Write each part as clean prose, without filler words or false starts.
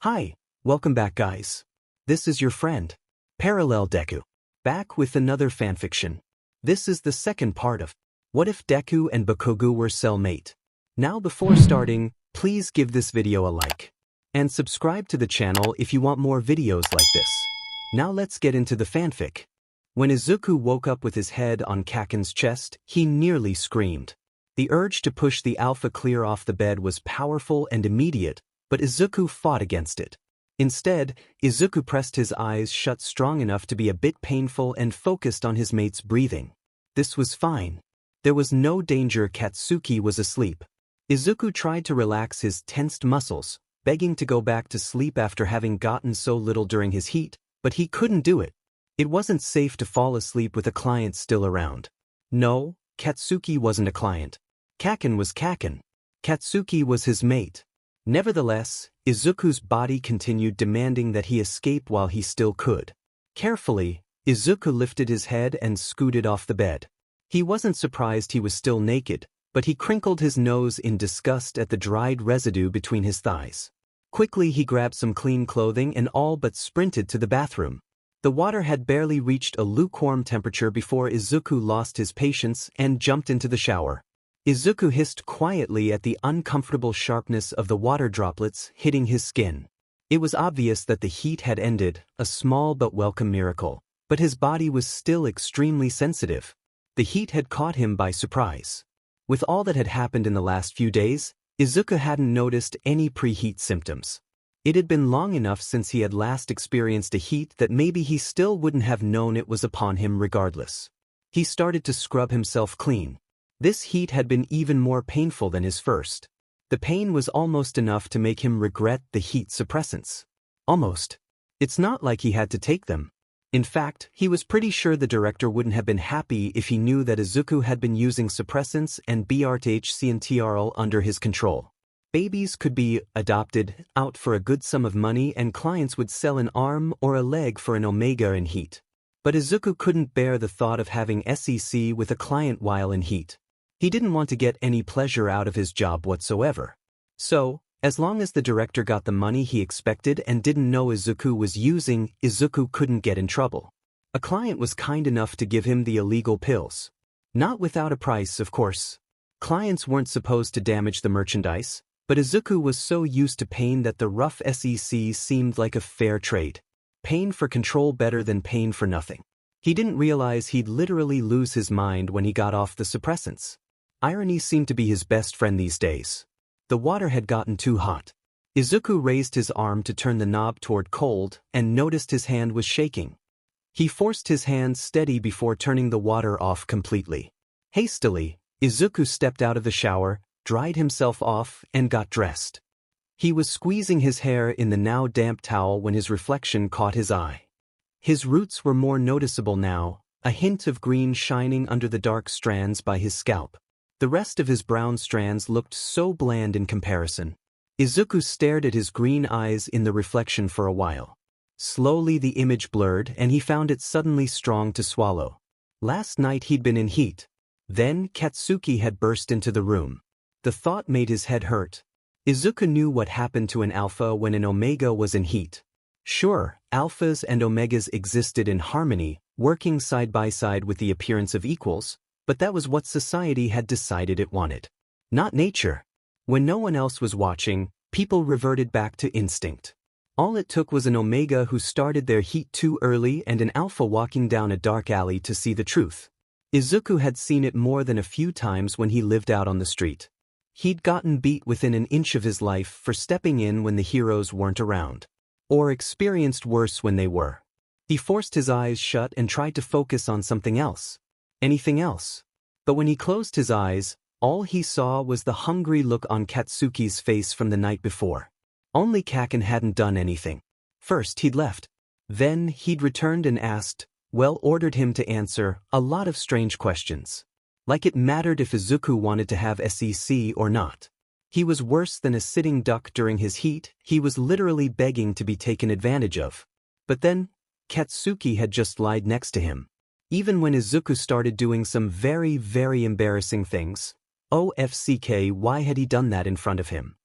Hi, welcome back guys. This is your friend, Parallel Deku, back with another fanfiction. This is the second part of What If Deku and Bakugou Were Cellmate? Now before starting, please give this video a like. And subscribe to the channel if you want more videos like this. Now let's get into the fanfic. When Izuku woke up with his head on Kacchan's chest, he nearly screamed. The urge to push the alpha clear off the bed was powerful and immediate, but Izuku fought against it. Instead, Izuku pressed his eyes shut strong enough to be a bit painful and focused on his mate's breathing. This was fine. There was no danger. Katsuki was asleep. Izuku tried to relax his tensed muscles, begging to go back to sleep after having gotten so little during his heat, but he couldn't do it. It wasn't safe to fall asleep with a client still around. No, Katsuki wasn't a client. Kacchan was Kacchan. Katsuki was his mate. Nevertheless, Izuku's body continued demanding that he escape while he still could. Carefully, Izuku lifted his head and scooted off the bed. He wasn't surprised he was still naked, but he crinkled his nose in disgust at the dried residue between his thighs. Quickly he grabbed some clean clothing and all but sprinted to the bathroom. The water had barely reached a lukewarm temperature before Izuku lost his patience and jumped into the shower. Izuku hissed quietly at the uncomfortable sharpness of the water droplets hitting his skin. It was obvious that the heat had ended, a small but welcome miracle, but his body was still extremely sensitive. The heat had caught him by surprise. With all that had happened in the last few days, Izuku hadn't noticed any preheat symptoms. It had been long enough since he had last experienced a heat that maybe he still wouldn't have known it was upon him regardless. He started to scrub himself clean. This heat had been even more painful than his first. The pain was almost enough to make him regret the heat suppressants. Almost. It's not like he had to take them. In fact, he was pretty sure the director wouldn't have been happy if he knew that Izuku had been using suppressants and VampireGaaraCheesepuffs under his control. Babies could be adopted out for a good sum of money and clients would sell an arm or a leg for an omega in heat. But Izuku couldn't bear the thought of having SEC with a client while in heat. He didn't want to get any pleasure out of his job whatsoever. So, as long as the director got the money he expected and didn't know Izuku was using, Izuku couldn't get in trouble. A client was kind enough to give him the illegal pills. Not without a price, of course. Clients weren't supposed to damage the merchandise, but Izuku was so used to pain that the rough SEC seemed like a fair trade. Pain for control better than pain for nothing. He didn't realize he'd literally lose his mind when he got off the suppressants. Irony seemed to be his best friend these days. The water had gotten too hot. Izuku raised his arm to turn the knob toward cold and noticed his hand was shaking. He forced his hand steady before turning the water off completely. Hastily, Izuku stepped out of the shower, dried himself off, and got dressed. He was squeezing his hair in the now damp towel when his reflection caught his eye. His roots were more noticeable now, a hint of green shining under the dark strands by his scalp. The rest of his brown strands looked so bland in comparison. Izuku stared at his green eyes in the reflection for a while. Slowly the image blurred and he found it suddenly strong to swallow. Last night he'd been in heat. Then Katsuki had burst into the room. The thought made his head hurt. Izuku knew what happened to an alpha when an omega was in heat. Sure, alphas and omegas existed in harmony, working side by side with the appearance of equals, but that was what society had decided it wanted. Not nature. When no one else was watching, people reverted back to instinct. All it took was an omega who started their heat too early and an alpha walking down a dark alley to see the truth. Izuku had seen it more than a few times when he lived out on the street. He'd gotten beat within an inch of his life for stepping in when the heroes weren't around. Or experienced worse when they were. He forced his eyes shut and tried to focus on something else. Anything else. But when he closed his eyes, all he saw was the hungry look on Katsuki's face from the night before. Only Kacchan hadn't done anything. First he'd left. Then he'd returned and ordered him to answer a lot of strange questions. Like it mattered if Izuku wanted to have SEC or not. He was worse than a sitting duck during his heat, he was literally begging to be taken advantage of. But then, Katsuki had just lied next to him. Even when Izuku started doing some very, very embarrassing things, OFCK, why had he done that in front of him?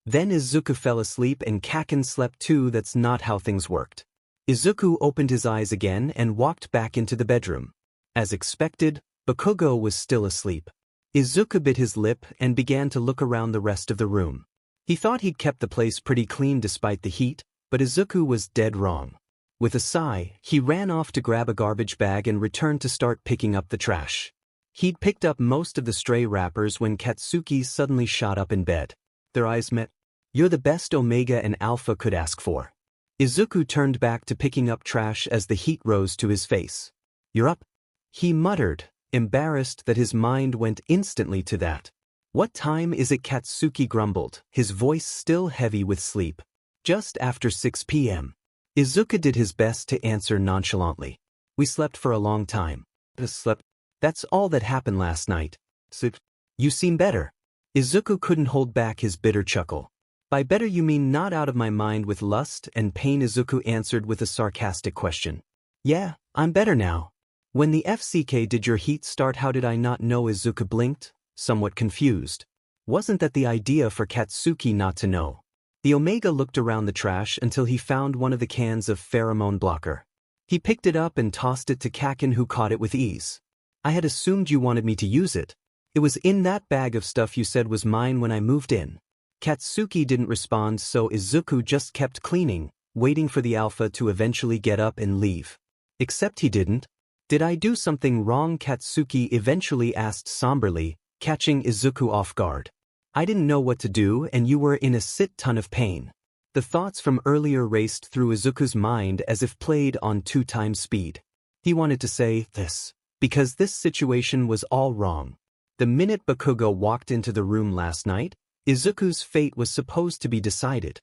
Then Izuku fell asleep and Kacchan slept too. That's not how things worked. Izuku opened his eyes again and walked back into the bedroom. As expected, Bakugou was still asleep. Izuku bit his lip and began to look around the rest of the room. He thought he'd kept the place pretty clean despite the heat, but Izuku was dead wrong. With a sigh, he ran off to grab a garbage bag and returned to start picking up the trash. He'd picked up most of the stray wrappers when Katsuki suddenly shot up in bed. Their eyes met. "You're the best Omega and Alpha could ask for." Izuku turned back to picking up trash as the heat rose to his face. "You're up?" he muttered, embarrassed that his mind went instantly to that. "What time is it?" Katsuki grumbled, his voice still heavy with sleep. "Just after 6 p.m. Izuku did his best to answer nonchalantly. "We slept for a long time." "Slept? That's all that happened last night." "Sleep? You seem better." Izuku couldn't hold back his bitter chuckle. "By better you mean not out of my mind with lust and pain?" Izuku answered with a sarcastic question. "Yeah, I'm better now." "When the FCK did your heat start? How did I not know?" Izuku blinked, somewhat confused. Wasn't that the idea for Katsuki not to know? The Omega looked around the trash until he found one of the cans of pheromone blocker. He picked it up and tossed it to Kacchan, who caught it with ease. "I had assumed you wanted me to use it. It was in that bag of stuff you said was mine when I moved in." Katsuki didn't respond, so Izuku just kept cleaning, waiting for the Alpha to eventually get up and leave. Except he didn't. "Did I do something wrong?" Katsuki eventually asked somberly, catching Izuku off guard. "I didn't know what to do and you were in a ton of pain." The thoughts from earlier raced through Izuku's mind as if played on 2x speed. He wanted to say this, because this situation was all wrong. The minute Bakugou walked into the room last night, Izuku's fate was supposed to be decided.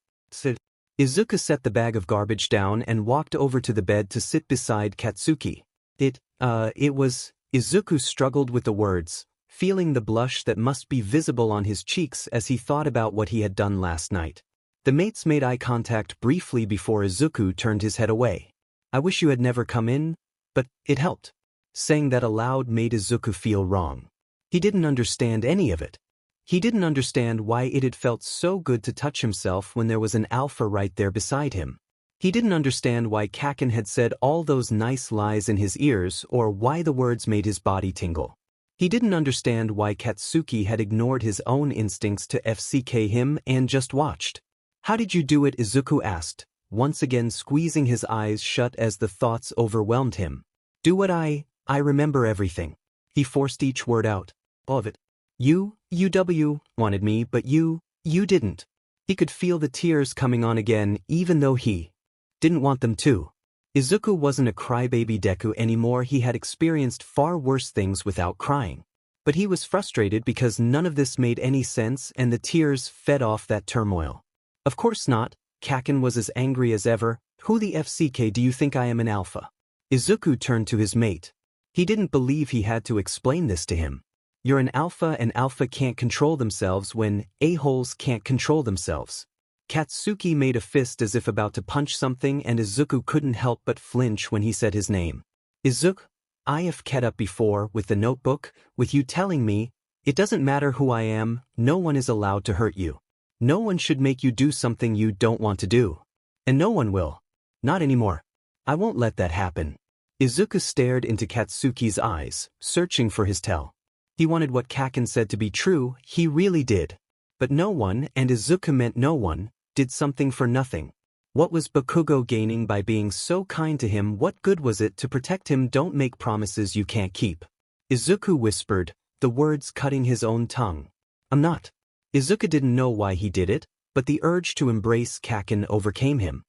Izuku set the bag of garbage down and walked over to the bed to sit beside Katsuki. It was... Izuku struggled with the words, feeling the blush that must be visible on his cheeks as he thought about what he had done last night. The mates made eye contact briefly before Izuku turned his head away. "I wish you had never come in, but it helped." Saying that aloud made Izuku feel wrong. He didn't understand any of it. He didn't understand why it had felt so good to touch himself when there was an Alpha right there beside him. He didn't understand why Kacchan had said all those nice lies in his ears or why the words made his body tingle. He didn't understand why Katsuki had ignored his own instincts to FCK him and just watched. "How did you do it?" Izuku asked, once again squeezing his eyes shut as the thoughts overwhelmed him. "Do what I remember everything." He forced each word out. "All of it. You wanted me, but you didn't." He could feel the tears coming on again, even though he didn't want them to. Izuku wasn't a crybaby Deku anymore. He had experienced far worse things without crying. But he was frustrated because none of this made any sense and the tears fed off that turmoil. "Of course not." Kacchan was as angry as ever. "Who the FCK do you think I am, an Alpha?" Izuku turned to his mate. He didn't believe he had to explain this to him. "You're an Alpha and Alpha can't control themselves when a-holes can't control themselves." Katsuki made a fist as if about to punch something and Izuku couldn't help but flinch when he said his name. "Izuku, I have kept up before with the notebook, with you telling me, it doesn't matter who I am, no one is allowed to hurt you. No one should make you do something you don't want to do. And no one will. Not anymore. I won't let that happen." Izuku stared into Katsuki's eyes, searching for his tell. He wanted what Kacchan said to be true, he really did. But no one, and Izuku meant no one, did something for nothing. What was Bakugou gaining by being so kind to him? What good was it to protect him? "Don't make promises you can't keep." Izuku whispered, the words cutting his own tongue. "I'm not." Izuku didn't know why he did it, but the urge to embrace Kacchan overcame him.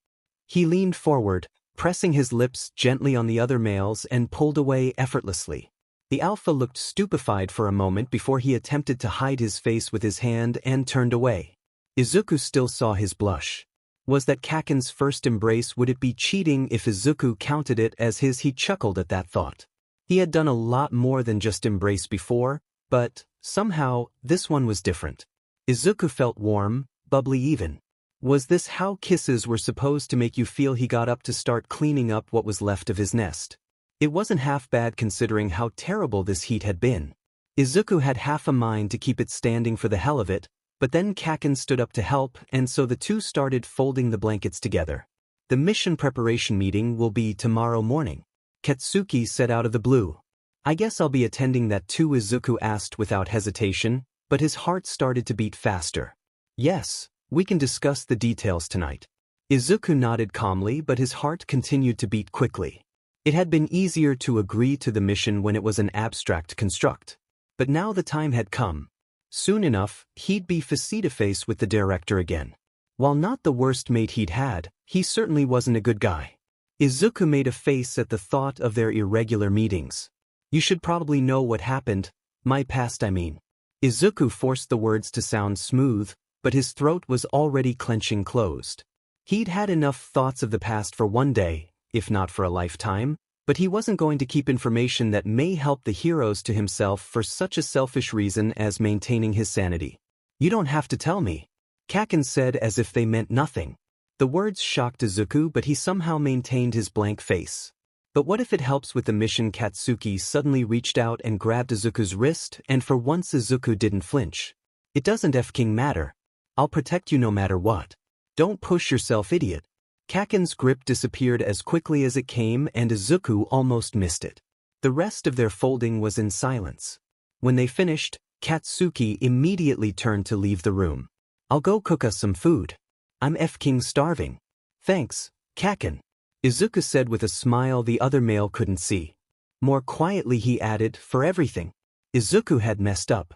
He leaned forward, pressing his lips gently on the other male's and pulled away effortlessly. The Alpha looked stupefied for a moment before he attempted to hide his face with his hand and turned away. Izuku still saw his blush. Was that Kacchan's first embrace? Would it be cheating if Izuku counted it as his? He chuckled at that thought. He had done a lot more than just embrace before, but, somehow, this one was different. Izuku felt warm, bubbly even. Was this how kisses were supposed to make you feel? He got up to start cleaning up what was left of his nest. It wasn't half bad considering how terrible this heat had been. Izuku had half a mind to keep it standing for the hell of it, But then Kacchan stood up to help, and so the two started folding the blankets together. The mission preparation meeting will be tomorrow morning, Katsuki said out of the blue. I guess I'll be attending that too, Izuku asked without hesitation, but his heart started to beat faster. Yes, we can discuss the details tonight. Izuku nodded calmly, but his heart continued to beat quickly. It had been easier to agree to the mission when it was an abstract construct. But now the time had come. Soon enough, he'd be face-to-face with the director again. While not the worst mate he'd had, he certainly wasn't a good guy. Izuku made a face at the thought of their irregular meetings. You should probably know what happened, my past I mean. Izuku forced the words to sound smooth, but his throat was already clenching closed. He'd had enough thoughts of the past for one day, if not for a lifetime, but he wasn't going to keep information that may help the heroes to himself for such a selfish reason as maintaining his sanity. You don't have to tell me, Kacchan said as if they meant nothing. The words shocked Izuku, but he somehow maintained his blank face. But what if it helps with the mission? Katsuki suddenly reached out and grabbed Izuku's wrist, and for once Izuku didn't flinch. It doesn't f***ing matter. I'll protect you no matter what. Don't push yourself, idiot. Kacchan's grip disappeared as quickly as it came, and Izuku almost missed it. The rest of their folding was in silence. When they finished, Katsuki immediately turned to leave the room. I'll go cook us some food. I'm f***ing starving. Thanks, Kacchan, Izuku said with a smile the other male couldn't see. More quietly he added, for everything. Izuku had messed up.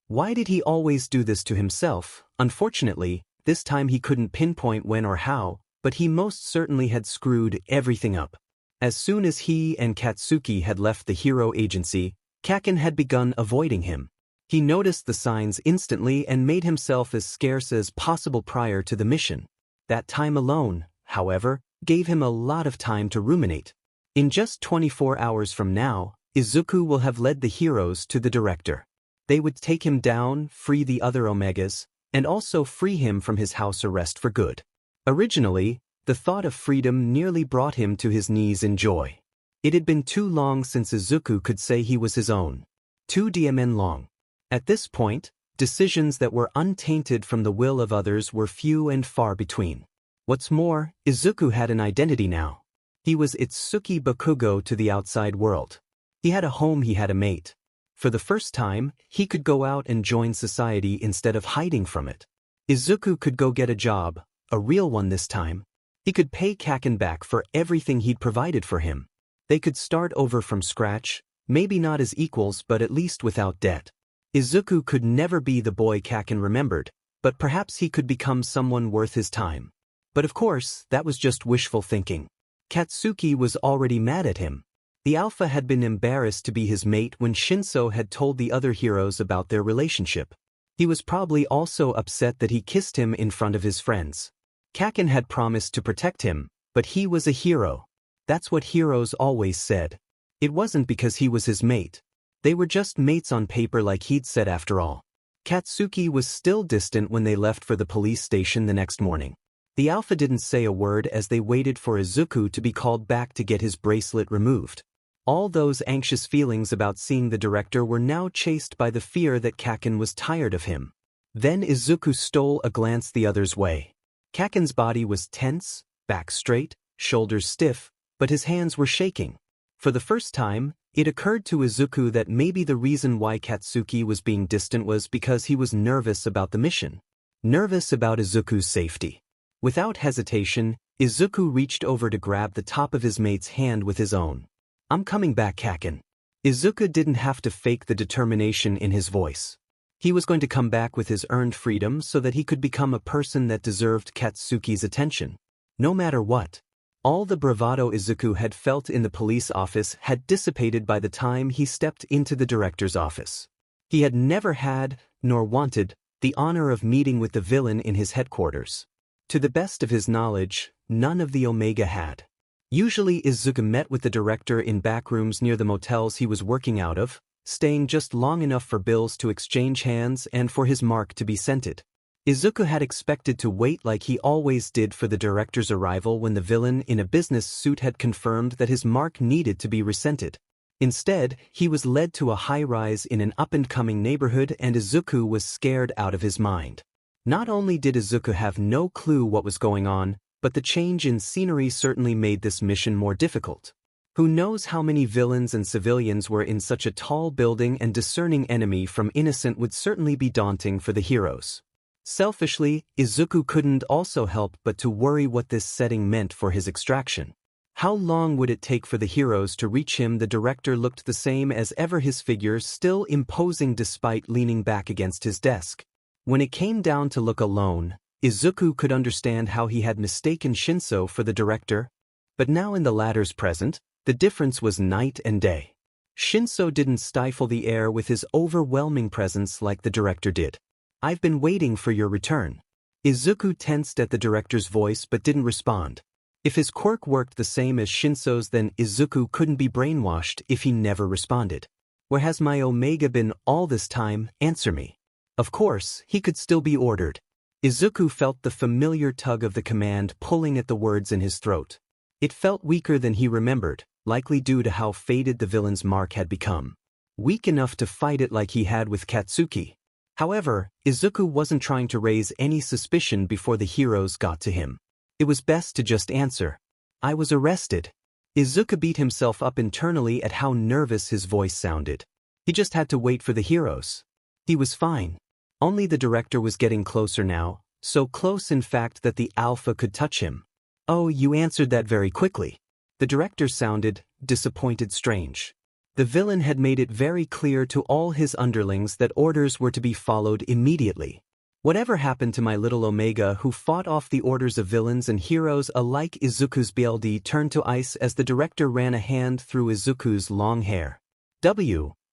Why did he always do this to himself? Unfortunately, this time he couldn't pinpoint when or how, but he most certainly had screwed everything up. As soon as he and Katsuki had left the hero agency, Kacchan had begun avoiding him. He noticed the signs instantly and made himself as scarce as possible prior to the mission. That time alone, however, gave him a lot of time to ruminate. In just 24 hours from now, Izuku will have led the heroes to the director. They would take him down, free the other Omegas, and also free him from his house arrest for good. Originally, the thought of freedom nearly brought him to his knees in joy. It had been too long since Izuku could say he was his own. 2 DMN long. At this point, decisions that were untainted from the will of others were few and far between. What's more, Izuku had an identity now. He was Katsuki Bakugo to the outside world. He had a home, he had a mate. For the first time, he could go out and join society instead of hiding from it. Izuku could go get a job, a real one this time. He could pay Kacchan back for everything he'd provided for him. They could start over from scratch, maybe not as equals but at least without debt. Izuku could never be the boy Kacchan remembered, but perhaps he could become someone worth his time. But of course, that was just wishful thinking. Katsuki was already mad at him. The Alpha had been embarrassed to be his mate when Shinso had told the other heroes about their relationship. He was probably also upset that he kissed him in front of his friends. Kacchan had promised to protect him, but he was a hero. That's what heroes always said. It wasn't because he was his mate. They were just mates on paper like he'd said after all. Katsuki was still distant when they left for the police station the next morning. The Alpha didn't say a word as they waited for Izuku to be called back to get his bracelet removed. All those anxious feelings about seeing the director were now chased by the fear that Kacchan was tired of him. Then Izuku stole a glance the other's way. Kacchan's body was tense, back straight, shoulders stiff, but his hands were shaking. For the first time, it occurred to Izuku that maybe the reason why Katsuki was being distant was because he was nervous about the mission. Nervous about Izuku's safety. Without hesitation, Izuku reached over to grab the top of his mate's hand with his own. I'm coming back, Kacchan. Izuku didn't have to fake the determination in his voice. He was going to come back with his earned freedom so that he could become a person that deserved Katsuki's attention. No matter what. All the bravado Izuku had felt in the police office had dissipated by the time he stepped into the director's office. He had never had, nor wanted, the honor of meeting with the villain in his headquarters. To the best of his knowledge, none of the Omega had. Usually Izuku met with the director in backrooms near the motels he was working out of, staying just long enough for bills to exchange hands and for his mark to be scented. Izuku had expected to wait like he always did for the director's arrival when the villain in a business suit had confirmed that his mark needed to be rescented. Instead, he was led to a high-rise in an up-and-coming neighborhood and Izuku was scared out of his mind. Not only did Izuku have no clue what was going on, but the change in scenery certainly made this mission more difficult. Who knows how many villains and civilians were in such a tall building, and discerning enemy from innocent would certainly be daunting for the heroes. Selfishly, Izuku couldn't also help but to worry what this setting meant for his extraction. How long would it take for the heroes to reach him? The director looked the same as ever, his figure still imposing despite leaning back against his desk. When it came down to look alone, Izuku could understand how he had mistaken Shinso for the director. But now in the latter's presence, the difference was night and day. Shinso didn't stifle the air with his overwhelming presence like the director did. "I've been waiting for your return." Izuku tensed at the director's voice but didn't respond. If his quirk worked the same as Shinso's, then Izuku couldn't be brainwashed if he never responded. "Where has my Omega been all this time? Answer me." Of course, he could still be ordered. Izuku felt the familiar tug of the command pulling at the words in his throat. It felt weaker than he remembered, likely due to how faded the villain's mark had become. Weak enough to fight it like he had with Katsuki. However, Izuku wasn't trying to raise any suspicion before the heroes got to him. It was best to just answer. "I was arrested." Izuku beat himself up internally at how nervous his voice sounded. He just had to wait for the heroes. He was fine. Only the director was getting closer now, so close in fact that the Alpha could touch him. "Oh, you answered that very quickly." The director sounded disappointed. Strange. The villain had made it very clear to all his underlings that orders were to be followed immediately. Whatever happened to my little Omega who fought off the orders of villains and heroes alike? Izuku's BLD turned to ice as the director ran a hand through Izuku's long hair.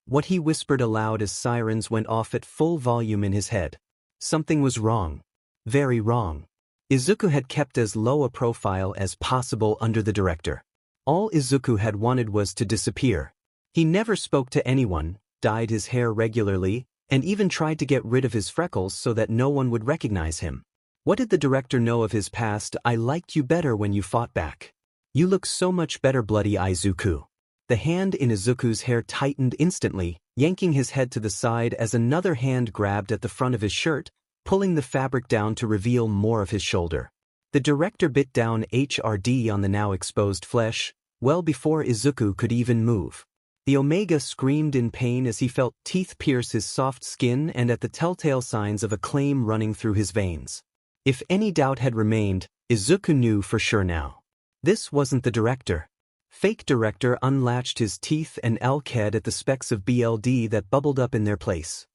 What he whispered aloud as sirens went off at full volume in his head. Something was wrong. Very wrong. Izuku had kept as low a profile as possible under the director. All Izuku had wanted was to disappear. He never spoke to anyone, dyed his hair regularly, and even tried to get rid of his freckles so that no one would recognize him. What did the director know of his past? "I liked you better when you fought back. You look so much better, bloody Izuku." The hand in Izuku's hair tightened instantly, yanking his head to the side as another hand grabbed at the front of his shirt, pulling the fabric down to reveal more of his shoulder. The director bit down hard on the now exposed flesh, well before Izuku could even move. The Omega screamed in pain as he felt teeth pierce his soft skin and at the telltale signs of a claim running through his veins. If any doubt had remained, Izuku knew for sure now. This wasn't the director. Fake director unlatched his teeth and elked at the specks of BLD that bubbled up in their place.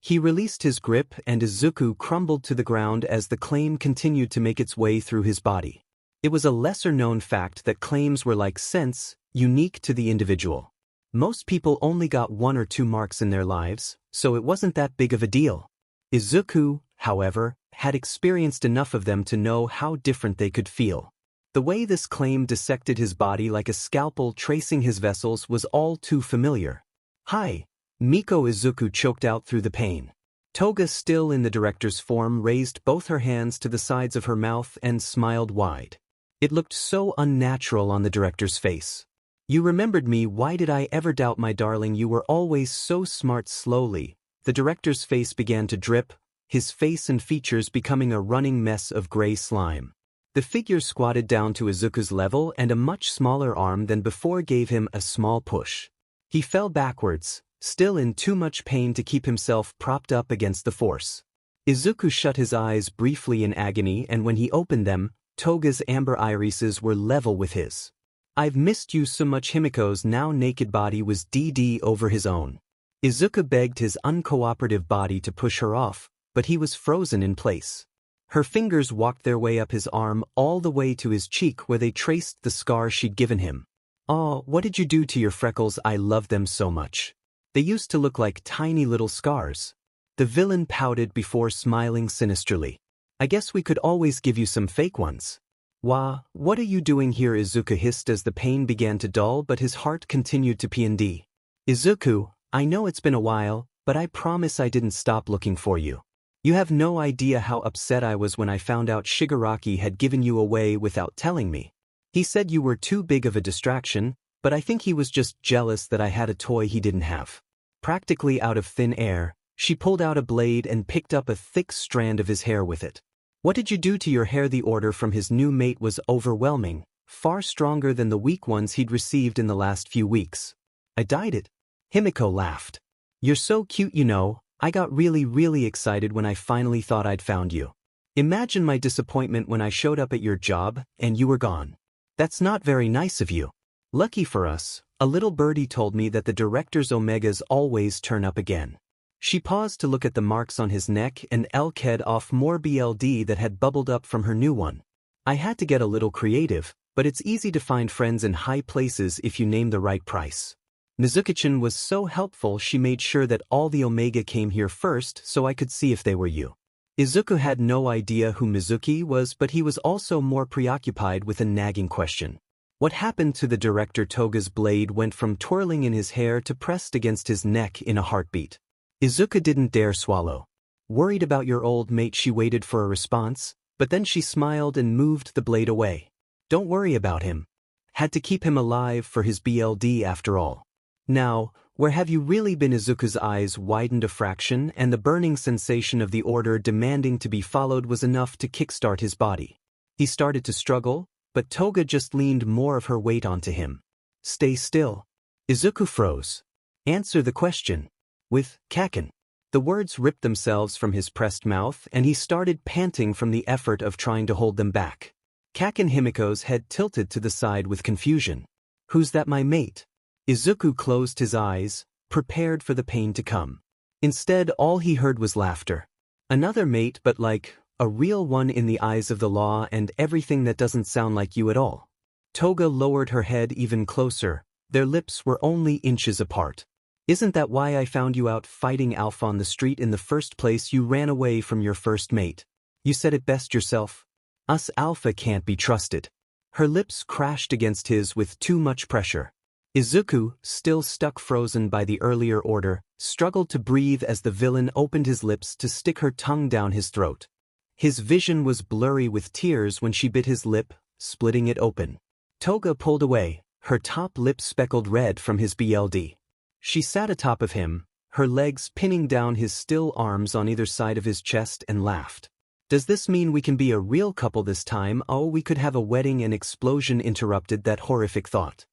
He released his grip and Izuku crumbled to the ground as the claim continued to make its way through his body. It was a lesser-known fact that claims were like scents, unique to the individual. Most people only got 1 or 2 marks in their lives, so it wasn't that big of a deal. Izuku, however, had experienced enough of them to know how different they could feel. The way this claim dissected his body like a scalpel tracing his vessels was all too familiar. "Hi." Miko. Izuku choked out through the pain. Toga, still in the director's form, raised both her hands to the sides of her mouth and smiled wide. It looked so unnatural on the director's face. "You remembered me. Why did I ever doubt, my darling? You were always so smart." Slowly, the director's face began to drip, his face and features becoming a running mess of gray slime. The figure squatted down to Izuku's level and a much smaller arm than before gave him a small push. He fell backwards, still in too much pain to keep himself propped up against the force. Izuku shut his eyes briefly in agony, and when he opened them, Toga's amber irises were level with his. "I've missed you so much." Himiko's now naked body was DD over his own. Izuku begged his uncooperative body to push her off, but he was frozen in place. Her fingers walked their way up his arm all the way to his cheek where they traced the scar she'd given him. "Oh, what did you do to your freckles? I love them so much. They used to look like tiny little scars." The villain pouted before smiling sinisterly. "I guess we could always give you some fake ones." "Wah, what are you doing here?" Izuku hissed as the pain began to dull, but his heart continued to P&D. "Izuku, I know it's been a while, but I promise I didn't stop looking for you. You have no idea how upset I was when I found out Shigaraki had given you away without telling me. He said you were too big of a distraction, But I think he was just jealous that I had a toy he didn't have. Practically out of thin air, she pulled out a blade and picked up a thick strand of his hair with it. What did you do to your hair? The order from his new mate was overwhelming, far stronger than the weak ones he'd received in the last few weeks. I dyed it. Himiko laughed. You're so cute, you know. I got really excited when I finally thought I'd found you. Imagine my disappointment when I showed up at your job and you were gone. That's not very nice of you. Lucky for us, a little birdie told me that the director's omegas always turn up again. She paused to look at the marks on his neck and elked off more BLD that had bubbled up from her new one. I had to get a little creative, but it's easy to find friends in high places if you name the right price. Mizuki-chan was so helpful, she made sure that all the omega came here first so I could see if they were you. Izuku had no idea who Mizuki was, but he was also more preoccupied with a nagging question. What happened to the director? Toga's blade went from twirling in his hair to pressed against his neck in a heartbeat. Izuku didn't dare swallow. Worried about your old mate, she waited for a response, but then she smiled and moved the blade away. Don't worry about him. Had to keep him alive for his BLD after all. Now, where have you really been? Izuku's eyes widened a fraction, and the burning sensation of the order demanding to be followed was enough to kickstart his body. He started to struggle, but Toga just leaned more of her weight onto him. Stay still. Izuku froze. Answer the question. With Kacchan. The words ripped themselves from his pressed mouth, and he started panting from the effort of trying to hold them back. Kacchan. Himiko's head tilted to the side with confusion. Who's that? My mate? Izuku closed his eyes, prepared for the pain to come. Instead, all he heard was laughter. Another mate, but like a real one in the eyes of the law, and everything that doesn't sound like you at all. Toga lowered her head even closer. Their lips were only inches apart. Isn't that why I found you out fighting Alpha on the street in the first place? You ran away from your first mate. You said it best yourself. Us Alpha can't be trusted. Her lips crashed against his with too much pressure. Izuku, still stuck frozen by the earlier order, struggled to breathe as the villain opened his lips to stick her tongue down his throat. His vision was blurry with tears when she bit his lip, splitting it open. Toga pulled away, her top lip speckled red from his BLD. She sat atop of him, her legs pinning down his still arms on either side of his chest, and laughed. Does this mean we can be a real couple this time? Oh, we could have a wedding. An explosion interrupted that horrific thought.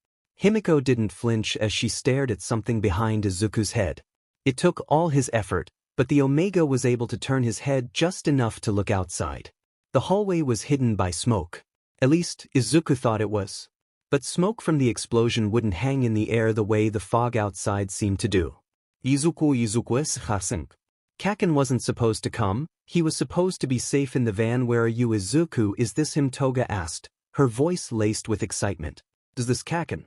Himiko didn't flinch as she stared at something behind Izuku's head. It took all his effort, but the Omega was able to turn his head just enough to look outside. The hallway was hidden by smoke. At least, Izuku thought it was. But smoke from the explosion wouldn't hang in the air the way the fog outside seemed to do. Kacchan wasn't supposed to come. He was supposed to be safe in the van. Where are you? Izuku, is this him? Toga asked, her voice laced with excitement. Does this Kacchan?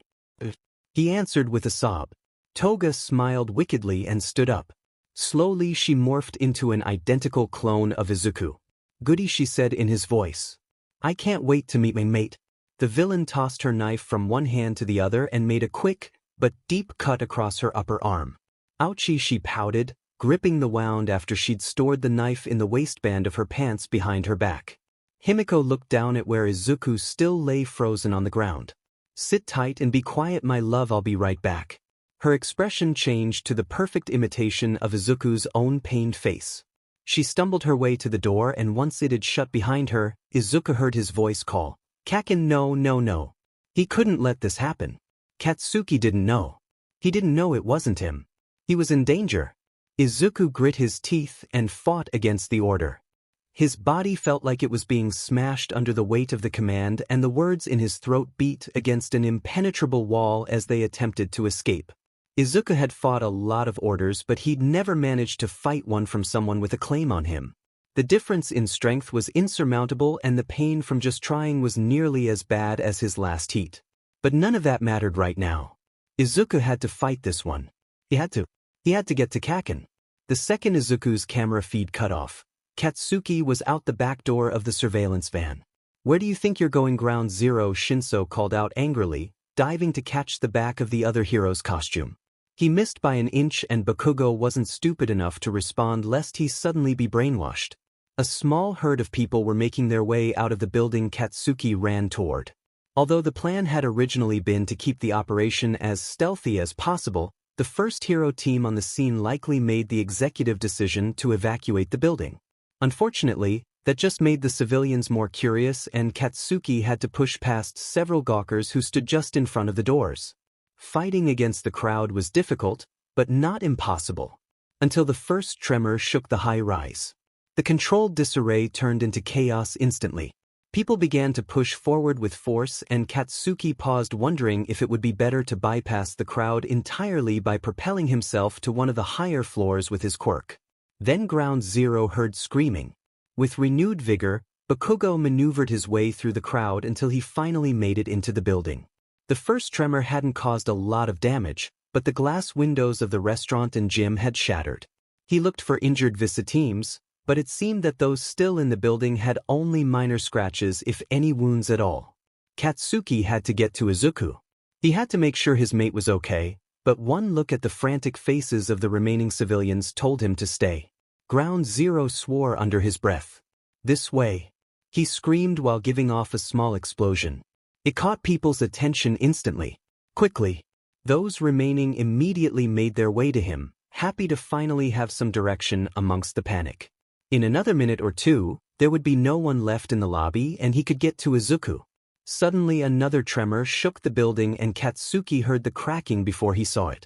He answered with a sob. Toga smiled wickedly and stood up. Slowly she morphed into an identical clone of Izuku. Goody, she said in his voice. I can't wait to meet my mate. The villain tossed her knife from one hand to the other and made a quick, but deep cut across her upper arm. Ouchie, she pouted, gripping the wound after she'd stored the knife in the waistband of her pants behind her back. Himiko looked down at where Izuku still lay frozen on the ground. Sit tight and be quiet, my love, I'll be right back. Her expression changed to the perfect imitation of Izuku's own pained face. She stumbled her way to the door, and once it had shut behind her, Izuku heard his voice call. Kacchan, no. He couldn't let this happen. Katsuki didn't know. He didn't know it wasn't him. He was in danger. Izuku grit his teeth and fought against the order. His body felt like it was being smashed under the weight of the command, and the words in his throat beat against an impenetrable wall as they attempted to escape. Izuku had fought a lot of orders, but he'd never managed to fight one from someone with a claim on him. The difference in strength was insurmountable, and the pain from just trying was nearly as bad as his last heat. But none of that mattered right now. Izuku had to fight this one. He had to get to Kacchan. The second Izuku's camera feed cut off, Katsuki was out the back door of the surveillance van. Where do you think you're going? Ground Zero, Shinso called out angrily, diving to catch the back of the other hero's costume. He missed by an inch, and Bakugou wasn't stupid enough to respond lest he suddenly be brainwashed. A small herd of people were making their way out of the building Katsuki ran toward. Although the plan had originally been to keep the operation as stealthy as possible, the first hero team on the scene likely made the executive decision to evacuate the building. Unfortunately, that just made the civilians more curious, and Katsuki had to push past several gawkers who stood just in front of the doors. Fighting against the crowd was difficult, but not impossible. Until the first tremor shook the high-rise. The controlled disarray turned into chaos instantly. People began to push forward with force, and Katsuki paused, wondering if it would be better to bypass the crowd entirely by propelling himself to one of the higher floors with his quirk. Then Ground Zero heard screaming. With renewed vigor, Bakugou maneuvered his way through the crowd until he finally made it into the building. The first tremor hadn't caused a lot of damage, but the glass windows of the restaurant and gym had shattered. He looked for injured victims, but it seemed that those still in the building had only minor scratches, if any wounds at all. Katsuki had to get to Izuku. He had to make sure his mate was okay, but one look at the frantic faces of the remaining civilians told him to stay. Ground Zero swore under his breath. "This way!" He screamed while giving off a small explosion. It caught people's attention instantly. Quickly, those remaining immediately made their way to him, happy to finally have some direction amongst the panic. In another minute or two, there would be no one left in the lobby and he could get to Izuku. Suddenly another tremor shook the building and Katsuki heard the cracking before he saw it.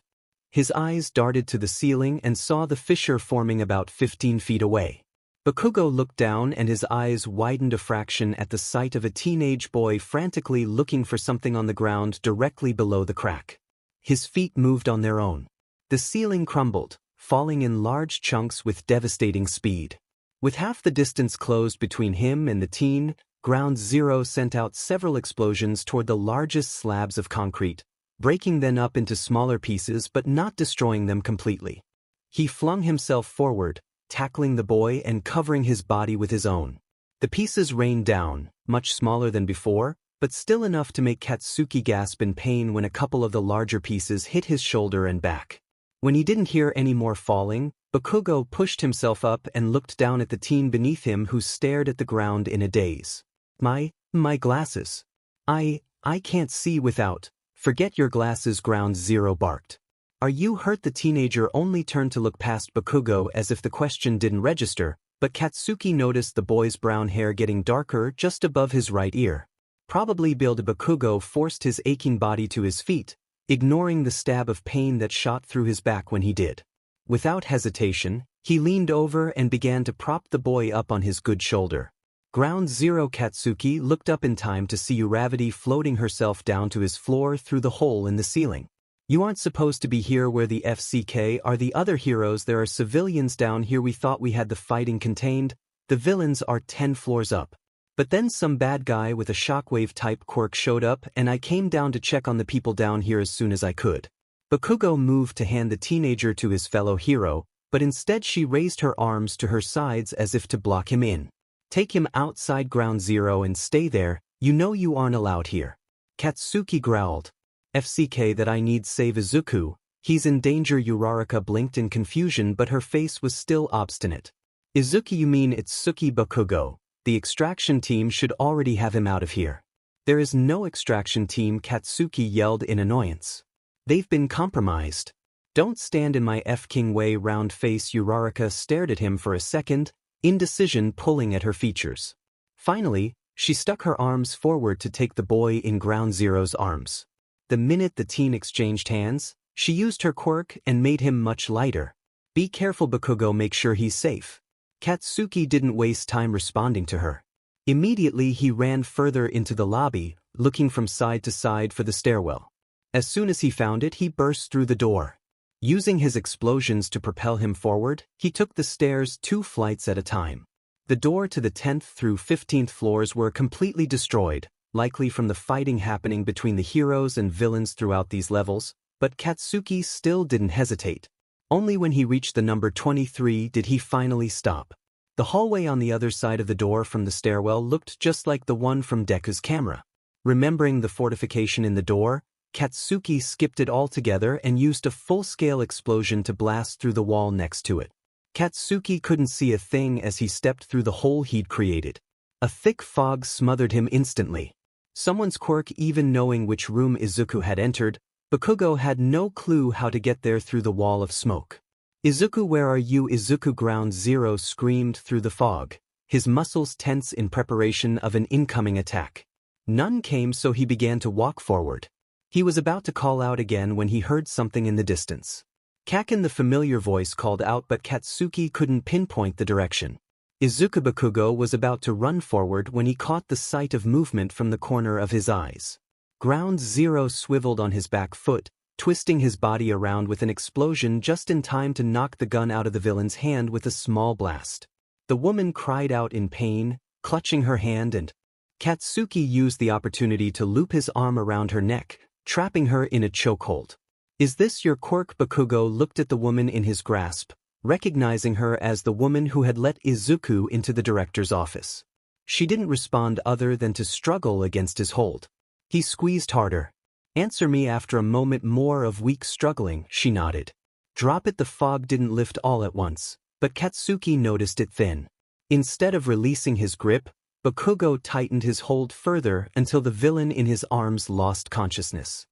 His eyes darted to the ceiling and saw the fissure forming about 15 feet away. Bakugou looked down and his eyes widened a fraction at the sight of a teenage boy frantically looking for something on the ground directly below the crack. His feet moved on their own. The ceiling crumbled, falling in large chunks with devastating speed. With half the distance closed between him and the teen, Ground Zero sent out several explosions toward the largest slabs of concrete, breaking them up into smaller pieces but not destroying them completely. He flung himself forward, tackling the boy and covering his body with his own. The pieces rained down, much smaller than before, but still enough to make Katsuki gasp in pain when a couple of the larger pieces hit his shoulder and back. When he didn't hear any more falling, Bakugou pushed himself up and looked down at the teen beneath him who stared at the ground in a daze. My glasses. I can't see without. Forget your glasses, Ground Zero barked. Are you hurt? The teenager only turned to look past Bakugou as if the question didn't register, but Katsuki noticed the boy's brown hair getting darker just above his right ear. Probably Bakugou forced his aching body to his feet, ignoring the stab of pain that shot through his back when he did. Without hesitation, he leaned over and began to prop the boy up on his good shoulder. Ground Zero. Katsuki looked up in time to see Uravity floating herself down to his floor through the hole in the ceiling. You aren't supposed to be here where the FCK are the other heroes. There are civilians down here. We thought we had the fighting contained. The villains are 10 floors up. But then some bad guy with a shockwave-type quirk showed up and I came down to check on the people down here as soon as I could. Bakugou moved to hand the teenager to his fellow hero, but instead she raised her arms to her sides as if to block him in. Take him outside Ground Zero and stay there. You know you aren't allowed here. Katsuki growled. FCK that I need save Izuku. He's in danger. Uraraka blinked in confusion but her face was still obstinate. Izuku, you mean Itsuki Bakugou. The extraction team should already have him out of here. There is no extraction team, Katsuki yelled in annoyance. They've been compromised. Don't stand in my F-King way. Round face Uraraka stared at him for a second, indecision pulling at her features. Finally, she stuck her arms forward to take the boy in Ground Zero's arms. The minute the teen exchanged hands, she used her quirk and made him much lighter. Be careful, Bakugou, make sure he's safe. Katsuki didn't waste time responding to her. Immediately he ran further into the lobby, looking from side to side for the stairwell. As soon as he found it, he burst through the door. Using his explosions to propel him forward, he took the stairs 2 flights at a time. The door to the 10th through 15th floors were completely destroyed, likely from the fighting happening between the heroes and villains throughout these levels, but Katsuki still didn't hesitate. Only when he reached the number 23 did he finally stop. The hallway on the other side of the door from the stairwell looked just like the one from Deku's camera. Remembering the fortification in the door, Katsuki skipped it altogether and used a full-scale explosion to blast through the wall next to it. Katsuki couldn't see a thing as he stepped through the hole he'd created. A thick fog smothered him instantly. Someone's quirk. Even knowing which room Izuku had entered, Bakugou had no clue how to get there through the wall of smoke. "Izuku, where are you?" Izuku Ground Zero screamed through the fog, his muscles tense in preparation of an incoming attack. None came, so he began to walk forward. He was about to call out again when he heard something in the distance. Kacchan, the familiar voice, called out, but Katsuki couldn't pinpoint the direction. Izuku Bakugo was about to run forward when he caught the sight of movement from the corner of his eyes. Ground Zero swiveled on his back foot, twisting his body around with an explosion just in time to knock the gun out of the villain's hand with a small blast. The woman cried out in pain, clutching her hand, and Katsuki used the opportunity to loop his arm around her neck, trapping her in a chokehold. "Is this your quirk?" Bakugou looked at the woman in his grasp, recognizing her as the woman who had let Izuku into the director's office. She didn't respond other than to struggle against his hold. He squeezed harder. "Answer me." After a moment more of weak struggling, she nodded. "Drop it." The fog didn't lift all at once, but Katsuki noticed it thin. Instead of releasing his grip, Bakugou tightened his hold further until the villain in his arms lost consciousness.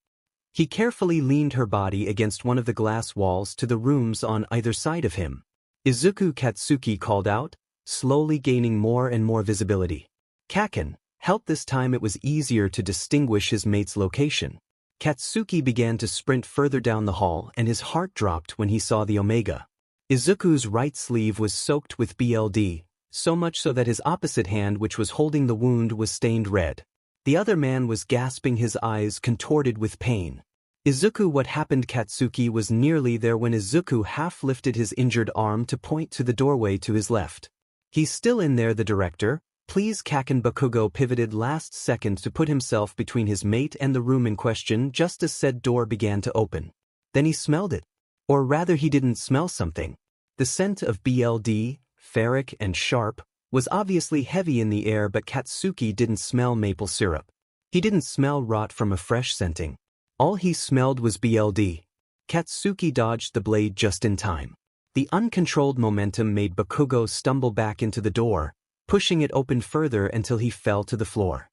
He carefully leaned her body against one of the glass walls to the rooms on either side of him. "Izuku," Katsuki called out, slowly gaining more and more visibility. "Kacchan, help." This time it was easier to distinguish his mate's location. Katsuki began to sprint further down the hall, and his heart dropped when he saw the Omega. Izuku's right sleeve was soaked with blood, so much so that his opposite hand, which was holding the wound, was stained red. The other man was gasping, his eyes contorted with pain. "Izuku, what happened?" Katsuki was nearly there when Izuku half lifted his injured arm to point to the doorway to his left. "He's still in there, the director. Please." Kacchan Bakugou pivoted last second to put himself between his mate and the room in question just as said door began to open. Then he smelled it. Or rather, he didn't smell something. The scent of blood, ferric and sharp, was obviously heavy in the air, but Katsuki didn't smell maple syrup. He didn't smell rot from a fresh scenting. All he smelled was blood. Katsuki dodged the blade just in time. The uncontrolled momentum made Bakugou stumble back into the door, pushing it open further until he fell to the floor.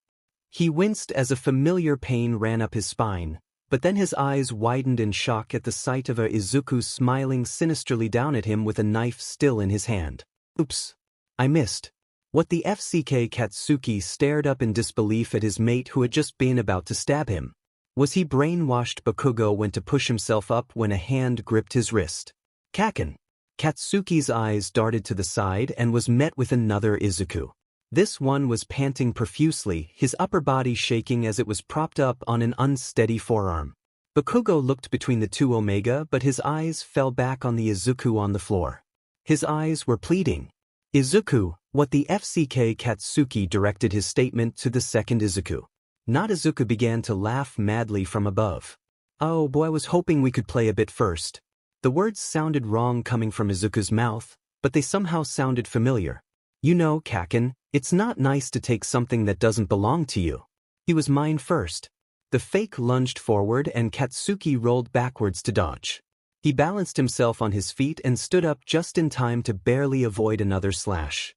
He winced as a familiar pain ran up his spine, but then his eyes widened in shock at the sight of Izuku smiling sinisterly down at him with a knife still in his hand. "Oops. I missed." "What the FCK?" Katsuki stared up in disbelief at his mate who had just been about to stab him. Was he brainwashed? Bakugou went to push himself up when a hand gripped his wrist. "Kacchan." Katsuki's eyes darted to the side and was met with another Izuku. This one was panting profusely, his upper body shaking as it was propped up on an unsteady forearm. Bakugou looked between the two Omega, but his eyes fell back on the Izuku on the floor. His eyes were pleading. "Izuku, what the FCK?" Katsuki directed his statement to the second Izuku. Not Izuku began to laugh madly from above. "Oh boy, I was hoping we could play a bit first." The words sounded wrong coming from Izuku's mouth, but they somehow sounded familiar. "You know, Kacchan, it's not nice to take something that doesn't belong to you. He was mine first." The fake lunged forward and Katsuki rolled backwards to dodge. He balanced himself on his feet and stood up just in time to barely avoid another slash.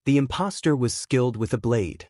The imposter was skilled with a blade.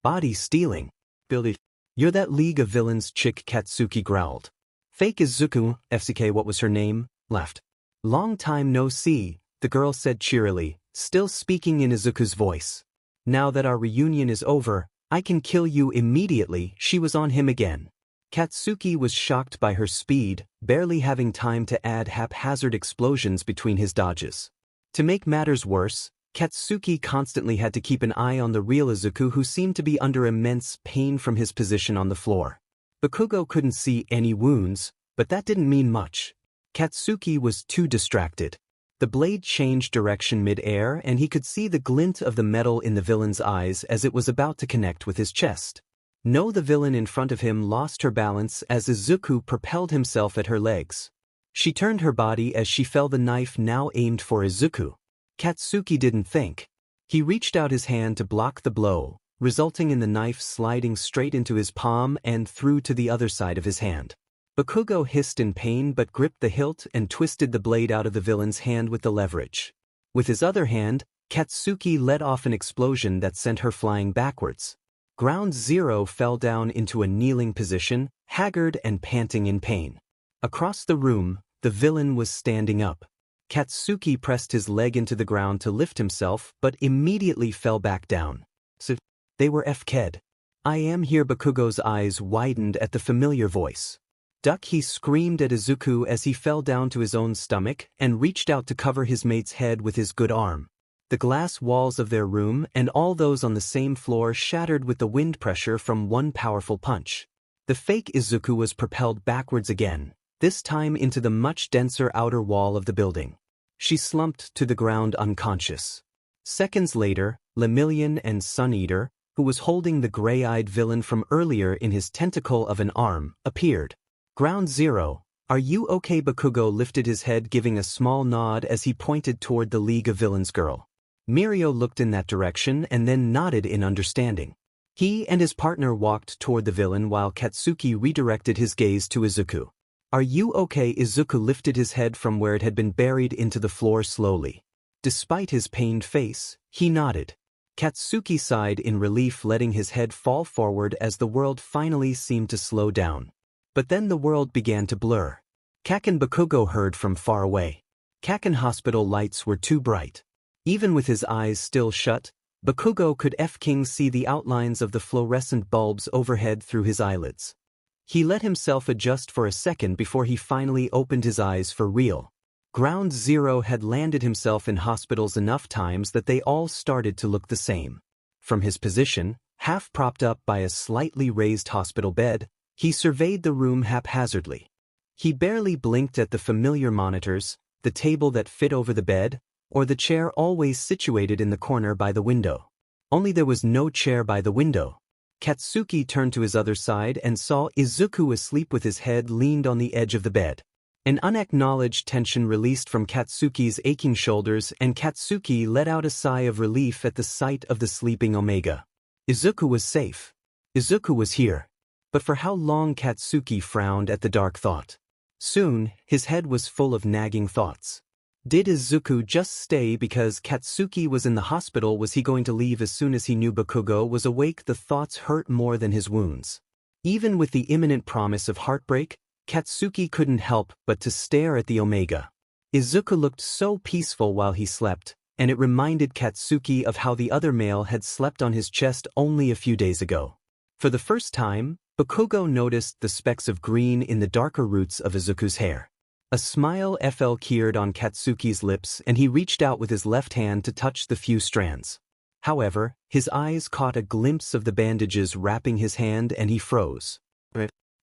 "Body stealing. You're that League of Villains chick," Katsuki growled. "Fake Izuku, FCK, what was her name?" laughed. "Long time no see," the girl said cheerily, still speaking in Izuku's voice. "Now that our reunion is over, I can kill you immediately." She was on him again. Katsuki was shocked by her speed, barely having time to add haphazard explosions between his dodges. To make matters worse, Katsuki constantly had to keep an eye on the real Izuku, who seemed to be under immense pain from his position on the floor. Bakugou couldn't see any wounds, but that didn't mean much. Katsuki was too distracted. The blade changed direction mid-air and he could see the glint of the metal in the villain's eyes as it was about to connect with his chest. No, the villain in front of him lost her balance as Izuku propelled himself at her legs. She turned her body as she fell, the knife now aimed for Izuku. Katsuki didn't think. He reached out his hand to block the blow, resulting in the knife sliding straight into his palm and through to the other side of his hand. Bakugou hissed in pain but gripped the hilt and twisted the blade out of the villain's hand with the leverage. With his other hand, Katsuki let off an explosion that sent her flying backwards. Ground Zero fell down into a kneeling position, haggard and panting in pain. Across the room, the villain was standing up. Katsuki pressed his leg into the ground to lift himself but immediately fell back down. So, they were FK'd. I am here. Bakugo's eyes widened at the familiar voice. Duck, he screamed at Izuku as he fell down to his own stomach and reached out to cover his mate's head with his good arm. The glass walls of their room and all those on the same floor shattered with the wind pressure from one powerful punch. The fake Izuku was propelled backwards again, this time into the much denser outer wall of the building. She slumped to the ground unconscious. Seconds later, Lemillion and Sun Eater, who was holding the gray-eyed villain from earlier in his tentacle of an arm, appeared. Ground Zero, are you okay? Bakugo lifted his head, giving a small nod as he pointed toward the League of Villains girl. Mirio looked in that direction and then nodded in understanding. He and his partner walked toward the villain while Katsuki redirected his gaze to Izuku. Are you okay? Izuku lifted his head from where it had been buried into the floor slowly. Despite his pained face, he nodded. Katsuki sighed in relief, letting his head fall forward as the world finally seemed to slow down. But then the world began to blur. Kacchan. Bakugo heard from far away. Kacchan hospital lights were too bright. Even with his eyes still shut, Bakugo could F-King see the outlines of the fluorescent bulbs overhead through his eyelids. He let himself adjust for a second before he finally opened his eyes for real. Ground Zero had landed himself in hospitals enough times that they all started to look the same. From his position, half propped up by a slightly raised hospital bed, he surveyed the room haphazardly. He barely blinked at the familiar monitors, the table that fit over the bed, or the chair always situated in the corner by the window. Only there was no chair by the window. Katsuki turned to his other side and saw Izuku asleep with his head leaned on the edge of the bed. An unacknowledged tension released from Katsuki's aching shoulders, and Katsuki let out a sigh of relief at the sight of the sleeping Omega. Izuku was safe. Izuku was here. But for how long? Katsuki frowned at the dark thought. Soon, his head was full of nagging thoughts. Did Izuku just stay because Katsuki was in the hospital? Was he going to leave as soon as he knew Bakugo was awake? The thoughts hurt more than his wounds. Even with the imminent promise of heartbreak, Katsuki couldn't help but to stare at the Omega. Izuku looked so peaceful while he slept, and it reminded Katsuki of how the other male had slept on his chest only a few days ago. For the first time, Bakugo noticed the specks of green in the darker roots of Izuku's hair. A smile flickered on Katsuki's lips, and he reached out with his left hand to touch the few strands. However, his eyes caught a glimpse of the bandages wrapping his hand and he froze.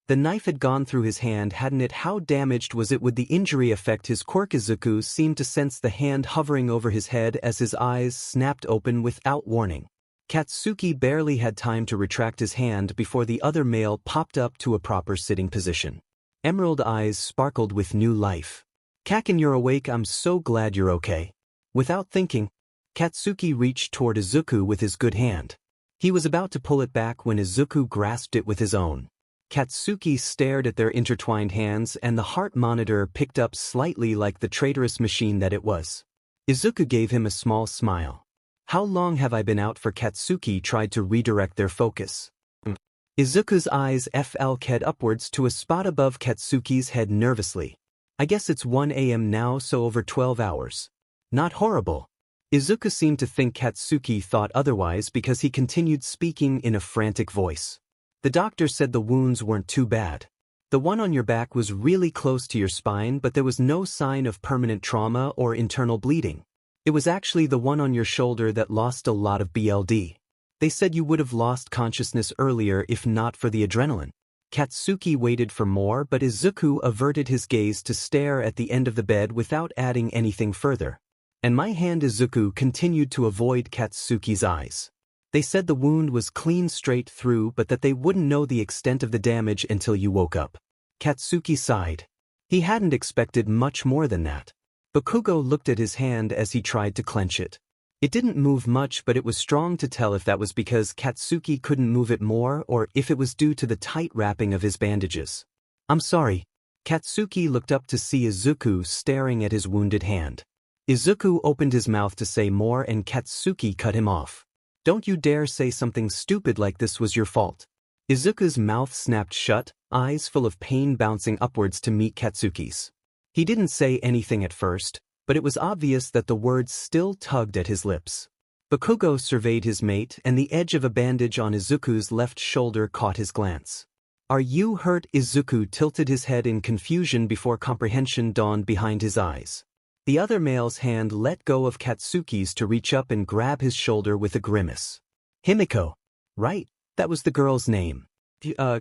The knife had gone through his hand, hadn't it? How damaged was it? Would the injury affect his quirk? Izuku seemed to sense the hand hovering over his head as his eyes snapped open without warning. Katsuki barely had time to retract his hand before the other male popped up to a proper sitting position. Emerald eyes sparkled with new life. Kacchan, you're awake. I'm so glad you're okay. Without thinking, Katsuki reached toward Izuku with his good hand. He was about to pull it back when Izuku grasped it with his own. Katsuki stared at their intertwined hands, and the heart monitor picked up slightly like the traitorous machine that it was. Izuku gave him a small smile. How long have I been out for? Katsuki tried to redirect their focus. Izuku's eyes flickered upwards to a spot above Katsuki's head nervously. I guess it's 1 a.m. now, so over 12 hours. Not horrible. Izuku seemed to think Katsuki thought otherwise because he continued speaking in a frantic voice. The doctor said the wounds weren't too bad. The one on your back was really close to your spine, but there was no sign of permanent trauma or internal bleeding. It was actually the one on your shoulder that lost a lot of BLD. They said you would have lost consciousness earlier if not for the adrenaline. Katsuki waited for more, but Izuku averted his gaze to stare at the end of the bed without adding anything further. And my hand. Izuku continued to avoid Katsuki's eyes. They said the wound was clean straight through, but that they wouldn't know the extent of the damage until you woke up. Katsuki sighed. He hadn't expected much more than that. Bakugo looked at his hand as he tried to clench it. It didn't move much, but it was strong to tell if that was because Katsuki couldn't move it more or if it was due to the tight wrapping of his bandages. I'm sorry. Katsuki looked up to see Izuku staring at his wounded hand. Izuku opened his mouth to say more and Katsuki cut him off. Don't you dare say something stupid like this was your fault. Izuku's mouth snapped shut, eyes full of pain bouncing upwards to meet Katsuki's. He didn't say anything at first, but it was obvious that the words still tugged at his lips. Bakugou surveyed his mate, and the edge of a bandage on Izuku's left shoulder caught his glance. Are you hurt? Izuku tilted his head in confusion before comprehension dawned behind his eyes. The other male's hand let go of Katsuki's to reach up and grab his shoulder with a grimace. Himiko. Right, that was the girl's name.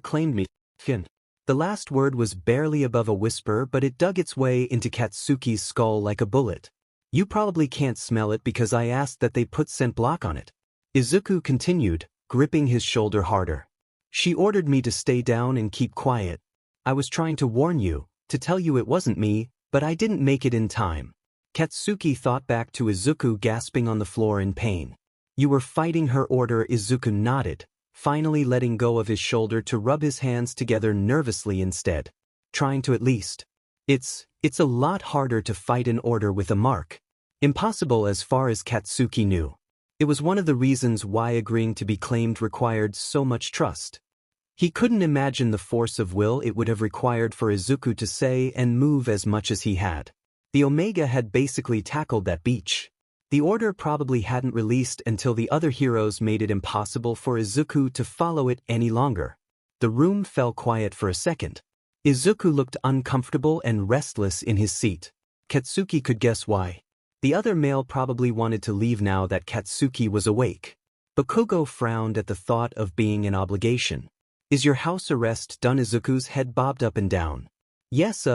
Claimed me. Fin. The last word was barely above a whisper, but it dug its way into Katsuki's skull like a bullet. You probably can't smell it because I asked that they put scent block on it. Izuku continued, gripping his shoulder harder. She ordered me to stay down and keep quiet. I was trying to warn you, to tell you it wasn't me, but I didn't make it in time. Katsuki thought back to Izuku gasping on the floor in pain. You were fighting her order. Izuku nodded, finally letting go of his shoulder to rub his hands together nervously instead. Trying to at least. It's a lot harder to fight an order with a mark. Impossible as far as Katsuki knew. It was one of the reasons why agreeing to be claimed required so much trust. He couldn't imagine the force of will it would have required for Izuku to say and move as much as he had. The Omega had basically tackled that beach. The order probably hadn't released until the other heroes made it impossible for Izuku to follow it any longer. The room fell quiet for a second. Izuku looked uncomfortable and restless in his seat. Katsuki could guess why. The other male probably wanted to leave now that Katsuki was awake. Bakugou frowned at the thought of being an obligation. Is your house arrest done? Izuku's head bobbed up and down. Yes,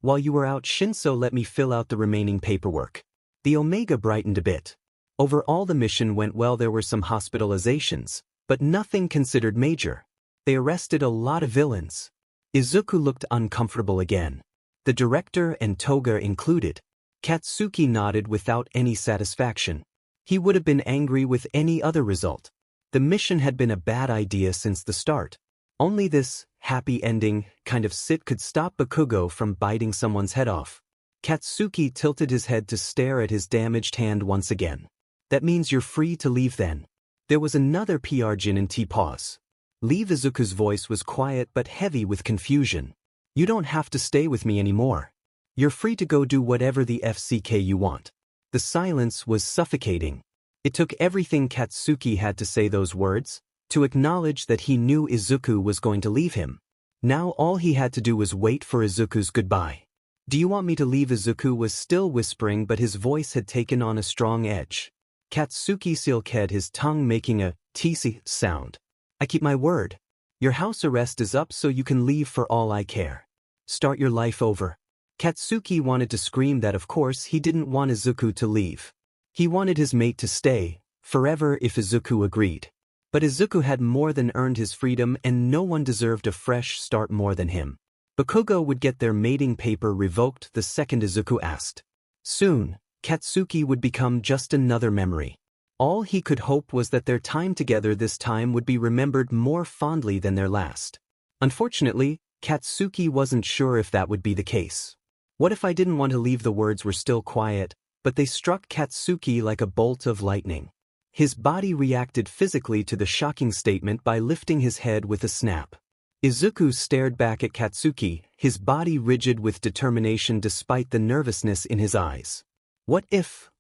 while you were out Shinso let me fill out the remaining paperwork. The Omega brightened a bit. Overall the mission went well. There were some hospitalizations, but nothing considered major. They arrested a lot of villains. Izuku looked uncomfortable again. The director and Toga included. Katsuki nodded without any satisfaction. He would have been angry with any other result. The mission had been a bad idea since the start. Only this happy ending kind of sit could stop Bakugou from biting someone's head off. Katsuki tilted his head to stare at his damaged hand once again. That means you're free to leave then. There was another Jin and T pause. Leave. Izuku's voice was quiet but heavy with confusion. You don't have to stay with me anymore. You're free to go do whatever the FCK you want. The silence was suffocating. It took everything Katsuki had to say those words, to acknowledge that he knew Izuku was going to leave him. Now all he had to do was wait for Izuku's goodbye. Do you want me to leave? Izuku was still whispering, but his voice had taken on a strong edge. Katsuki silked his tongue, making a tc sound. I keep my word. Your house arrest is up, so you can leave for all I care. Start your life over. Katsuki wanted to scream that of course he didn't want Izuku to leave. He wanted his mate to stay, forever if Izuku agreed. But Izuku had more than earned his freedom, and no one deserved a fresh start more than him. Bakugou would get their mating paper revoked the second Izuku asked. Soon, Katsuki would become just another memory. All he could hope was that their time together this time would be remembered more fondly than their last. Unfortunately, Katsuki wasn't sure if that would be the case. What if I didn't want to leave? The words were still quiet, but they struck Katsuki like a bolt of lightning. His body reacted physically to the shocking statement by lifting his head with a snap. Izuku stared back at Katsuki, his body rigid with determination despite the nervousness in his eyes. What if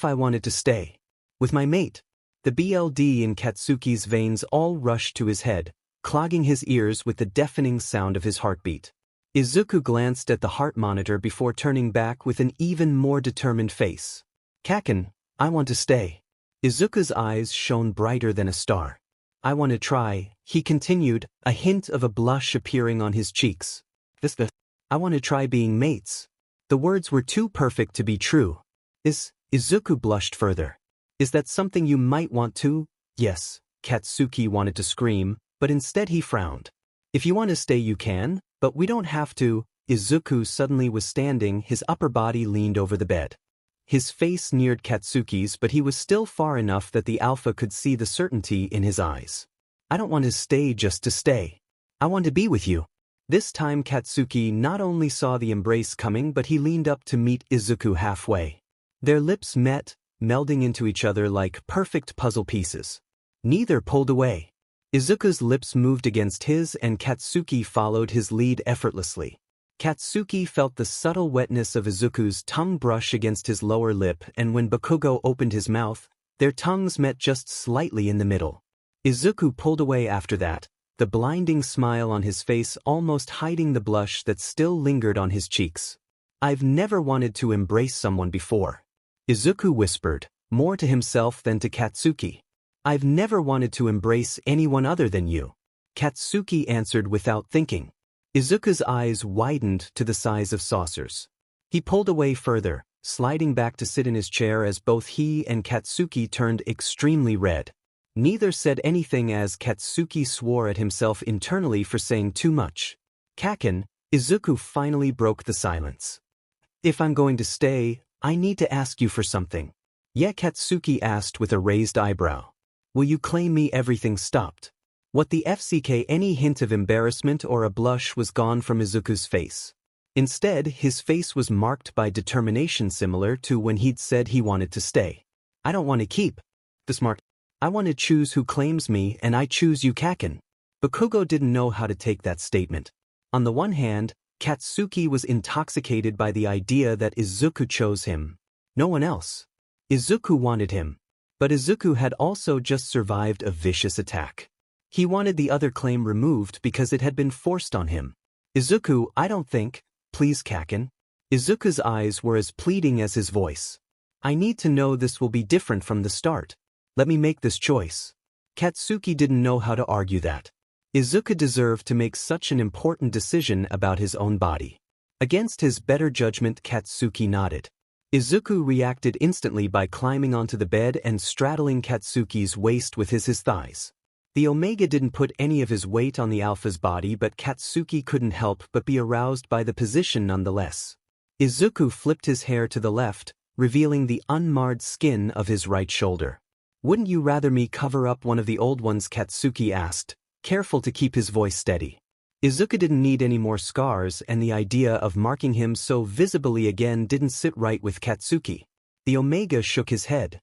I wanted to stay? With my mate? The BLD in Katsuki's veins all rushed to his head, clogging his ears with the deafening sound of his heartbeat. Izuku glanced at the heart monitor before turning back with an even more determined face. Kacchan, I want to stay. Izuku's eyes shone brighter than a star. I want to try, he continued, a hint of a blush appearing on his cheeks. I want to try being mates. The words were too perfect to be true. Izuku blushed further. Is that something you might want to? Yes, Katsuki wanted to scream, but instead he frowned. If you want to stay you can, but we don't have to. Izuku suddenly was standing, his upper body leaned over the bed. His face neared Katsuki's, but he was still far enough that the alpha could see the certainty in his eyes. I don't want to stay just to stay. I want to be with you. This time Katsuki not only saw the embrace coming, but he leaned up to meet Izuku halfway. Their lips met, melding into each other like perfect puzzle pieces. Neither pulled away. Izuku's lips moved against his and Katsuki followed his lead effortlessly. Katsuki felt the subtle wetness of Izuku's tongue brush against his lower lip, and when Bakugou opened his mouth, their tongues met just slightly in the middle. Izuku pulled away after that, the blinding smile on his face almost hiding the blush that still lingered on his cheeks. "I've never wanted to embrace someone before," Izuku whispered, more to himself than to Katsuki. "I've never wanted to embrace anyone other than you," Katsuki answered without thinking. Izuku's eyes widened to the size of saucers. He pulled away further, sliding back to sit in his chair as both he and Katsuki turned extremely red. Neither said anything as Katsuki swore at himself internally for saying too much. "Kacchan," Izuku finally broke the silence. "If I'm going to stay, I need to ask you for something." "Yeah," Katsuki asked with a raised eyebrow. "Will you claim me?" Everything stopped. What the FCK, any hint of embarrassment or a blush was gone from Izuku's face. Instead, his face was marked by determination similar to when he'd said he wanted to stay. "I don't want to keep this mark. I want to choose who claims me, and I choose you, Kacchan." Bakugou didn't know how to take that statement. On the one hand, Katsuki was intoxicated by the idea that Izuku chose him. No one else. Izuku wanted him. But Izuku had also just survived a vicious attack. He wanted the other claim removed because it had been forced on him. "Izuku, I don't think, please, Kacchan." Izuku's eyes were as pleading as his voice. "I need to know this will be different from the start. Let me make this choice." Katsuki didn't know how to argue that. Izuku deserved to make such an important decision about his own body. Against his better judgment, Katsuki nodded. Izuku reacted instantly by climbing onto the bed and straddling Katsuki's waist with his thighs. The Omega didn't put any of his weight on the Alpha's body, but Katsuki couldn't help but be aroused by the position nonetheless. Izuku flipped his hair to the left, revealing the unmarred skin of his right shoulder. "Wouldn't you rather me cover up one of the old ones?" Katsuki asked, careful to keep his voice steady. Izuku didn't need any more scars, and the idea of marking him so visibly again didn't sit right with Katsuki. The Omega shook his head.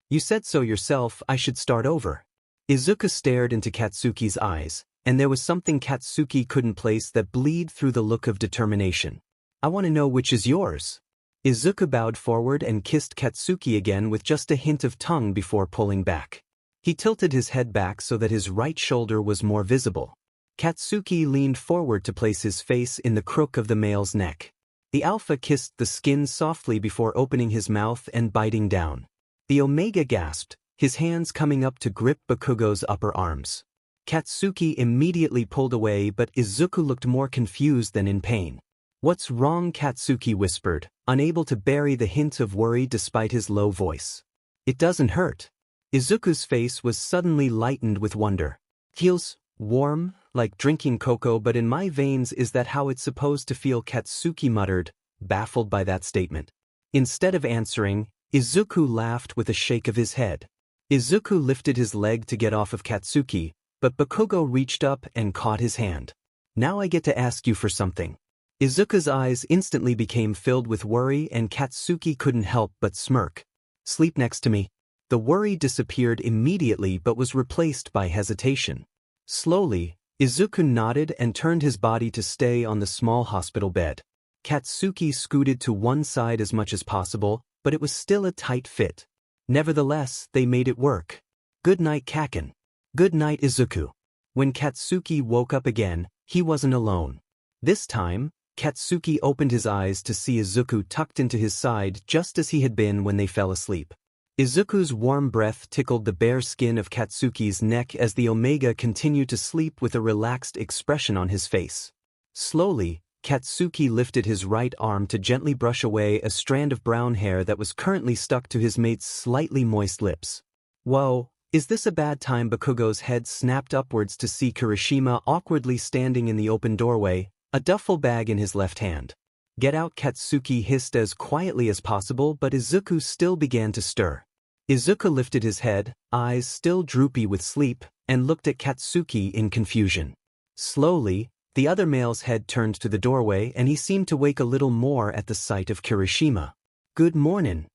"You said so yourself. I should start over." Izuku stared into Katsuki's eyes, and there was something Katsuki couldn't place that bleed through the look of determination. "I want to know which is yours." Izuku bowed forward and kissed Katsuki again with just a hint of tongue before pulling back. He tilted his head back so that his right shoulder was more visible. Katsuki leaned forward to place his face in the crook of the male's neck. The Alpha kissed the skin softly before opening his mouth and biting down. The Omega gasped, his hands coming up to grip Bakugou's upper arms. Katsuki immediately pulled away, but Izuku looked more confused than in pain. "What's wrong?" Katsuki whispered, unable to bury the hint of worry despite his low voice. "It doesn't hurt." Izuku's face was suddenly lightened with wonder. "Feels warm, like drinking cocoa, but in my veins. Is that how it's supposed to feel?" Katsuki muttered, baffled by that statement. Instead of answering, Izuku laughed with a shake of his head. Izuku lifted his leg to get off of Katsuki, but Bakugou reached up and caught his hand. "Now I get to ask you for something." Izuku's eyes instantly became filled with worry, and Katsuki couldn't help but smirk. "Sleep next to me." The worry disappeared immediately but was replaced by hesitation. Slowly, Izuku nodded and turned his body to stay on the small hospital bed. Katsuki scooted to one side as much as possible, but it was still a tight fit. Nevertheless, they made it work. "Good night, Kacchan." "Good night, Izuku." When Katsuki woke up again, he wasn't alone. This time, Katsuki opened his eyes to see Izuku tucked into his side just as he had been when they fell asleep. Izuku's warm breath tickled the bare skin of Katsuki's neck as the Omega continued to sleep with a relaxed expression on his face. Slowly, Katsuki lifted his right arm to gently brush away a strand of brown hair that was currently stuck to his mate's slightly moist lips. "Whoa, is this a bad time?" Bakugou's head snapped upwards to see Kirishima awkwardly standing in the open doorway, a duffel bag in his left hand. "Get out," Katsuki hissed as quietly as possible, but Izuku still began to stir. Izuku lifted his head, eyes still droopy with sleep, and looked at Katsuki in confusion. Slowly, the other male's head turned to the doorway and he seemed to wake a little more at the sight of Kirishima. "Good mornin'."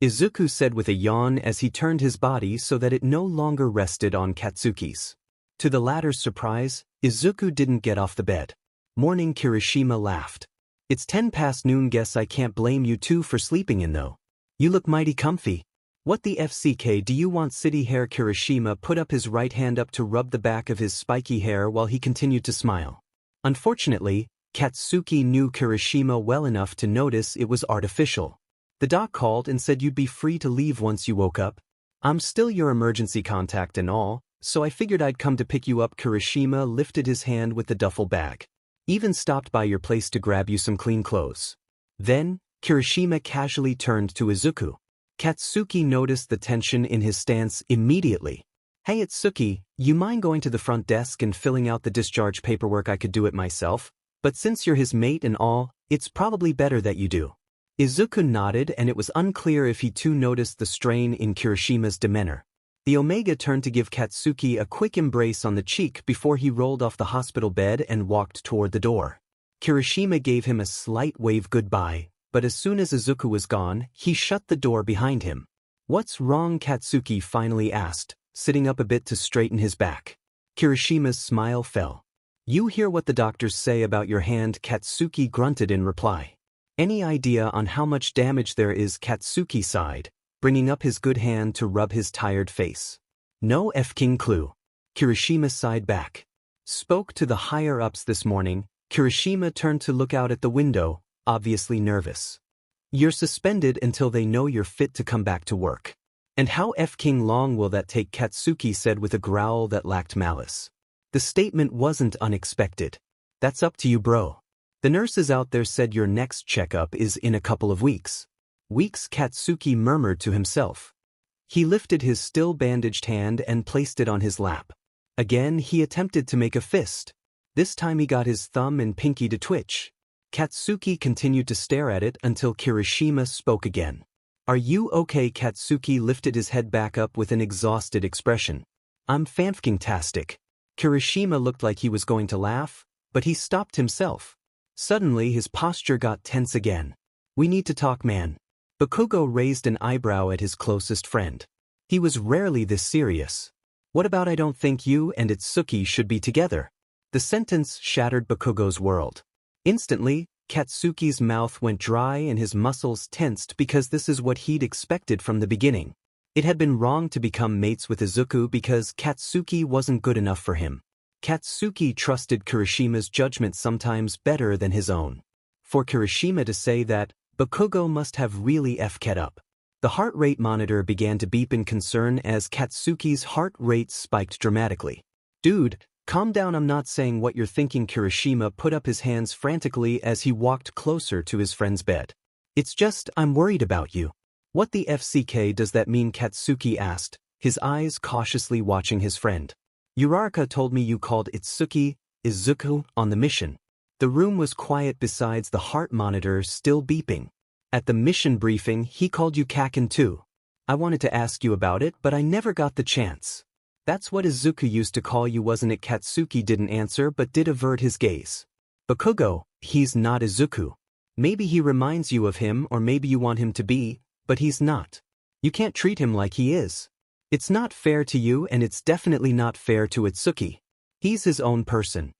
Izuku said with a yawn as he turned his body so that it no longer rested on Katsuki's. To the latter's surprise, Izuku didn't get off the bed. Morning. Kirishima laughed. It's 10 past noon. Guess I can't blame you two for sleeping in though. You look mighty comfy. What the FCK do you want? City hair. Kirishima put up his right hand up to rub the back of his spiky hair while he continued to smile. Unfortunately, Katsuki knew Kirishima well enough to notice it was artificial. The doc called and said you'd be free to leave once you woke up. I'm still your emergency contact and all, so I figured I'd come to pick you up. Kirishima lifted his hand with the duffel bag. Even stopped by your place to grab you some clean clothes. Then, Kirishima casually turned to Izuku. Katsuki noticed the tension in his stance immediately. Hey Itsuki, you mind going to the front desk and filling out the discharge paperwork? I could do it myself, but since you're his mate and all, it's probably better that you do. Izuku nodded, and it was unclear if he too noticed the strain in Kirishima's demeanor. The Omega turned to give Katsuki a quick embrace on the cheek before he rolled off the hospital bed and walked toward the door. Kirishima gave him a slight wave goodbye, but as soon as Izuku was gone, he shut the door behind him. What's wrong? Katsuki finally asked, sitting up a bit to straighten his back. Kirishima's smile fell. You hear what the doctors say about your hand? Katsuki grunted in reply. Any idea on how much damage there is? Katsuki sighed, bringing up his good hand to rub his tired face. No f-king clue. Kirishima sighed back. Spoke to the higher-ups this morning. Kirishima turned to look out at the window, obviously nervous. You're suspended until they know you're fit to come back to work. And how f-king long will that take? Katsuki said with a growl that lacked malice. The statement wasn't unexpected. That's up to you, bro. The nurses out there said your next checkup is in a couple of weeks. Weeks? Katsuki murmured to himself. He lifted his still bandaged hand and placed it on his lap. Again he attempted to make a fist. This time he got his thumb and pinky to twitch. Katsuki continued to stare at it until Kirishima spoke again. Are you okay? Katsuki lifted his head back up with an exhausted expression. I'm fanfking-tastic. Kirishima looked like he was going to laugh, but he stopped himself. Suddenly his posture got tense again. We need to talk, man. Bakugou raised an eyebrow at his closest friend. He was rarely this serious. What about I don't think you and Itsuki should be together? The sentence shattered Bakugou's world. Instantly, Katsuki's mouth went dry and his muscles tensed because this is what he'd expected from the beginning. It had been wrong to become mates with Izuku because Katsuki wasn't good enough for him. Katsuki trusted Kirishima's judgment sometimes better than his own. For Kirishima to say that, Bakugou must have really f-ket up. The heart rate monitor began to beep in concern as Katsuki's heart rate spiked dramatically. Dude, calm down. I'm not saying what you're thinking. Kirishima put up his hands frantically as he walked closer to his friend's bed. It's just, I'm worried about you. What the FCK does that mean? Katsuki asked, his eyes cautiously watching his friend. Uraraka told me you called Izuku on the mission. The room was quiet besides the heart monitor still beeping. At the mission briefing he called you Kacchan too. I wanted to ask you about it but I never got the chance. That's what Izuku used to call you, wasn't it? Katsuki didn't answer but did avert his gaze. Bakugou, he's not Izuku. Maybe he reminds you of him or maybe you want him to be, but he's not. You can't treat him like he is. It's not fair to you and it's definitely not fair to Itsuki. He's his own person.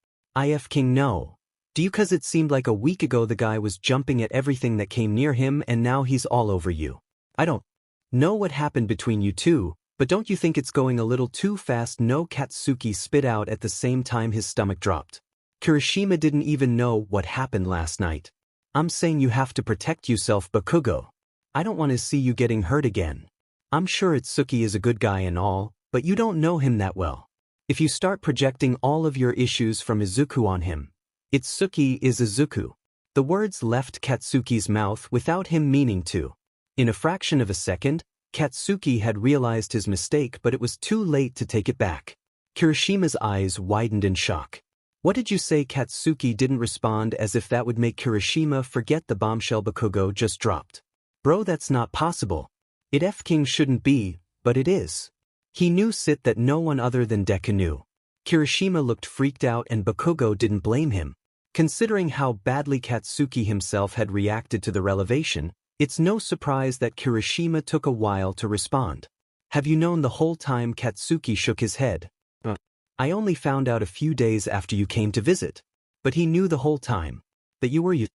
King no. Do you? Cause it seemed like a week ago the guy was jumping at everything that came near him and now he's all over you. I don't know what happened between you two, but don't you think it's going a little too fast? No. Katsuki spit out at the same time his stomach dropped. Kirishima didn't even know what happened last night. I'm saying you have to protect yourself, Bakugou. I don't want to see you getting hurt again. I'm sure Itsuki is a good guy and all, but you don't know him that well. If you start projecting all of your issues from Izuku on him, Itsuki is Izuku. The words left Katsuki's mouth without him meaning to. In a fraction of a second, Katsuki had realized his mistake but it was too late to take it back. Kirishima's eyes widened in shock. What did you say? Katsuki didn't respond as if that would make Kirishima forget the bombshell Bakugou just dropped. Bro, that's not possible. It f-king shouldn't be, but it is. He knew that no one other than Deku knew. Kirishima looked freaked out and Bakugou didn't blame him. Considering how badly Katsuki himself had reacted to the revelation, It's no surprise that Kirishima took a while to respond. Have you known the whole time? Katsuki shook his head. I only found out a few days after you came to visit. But he knew the whole time. That you were you.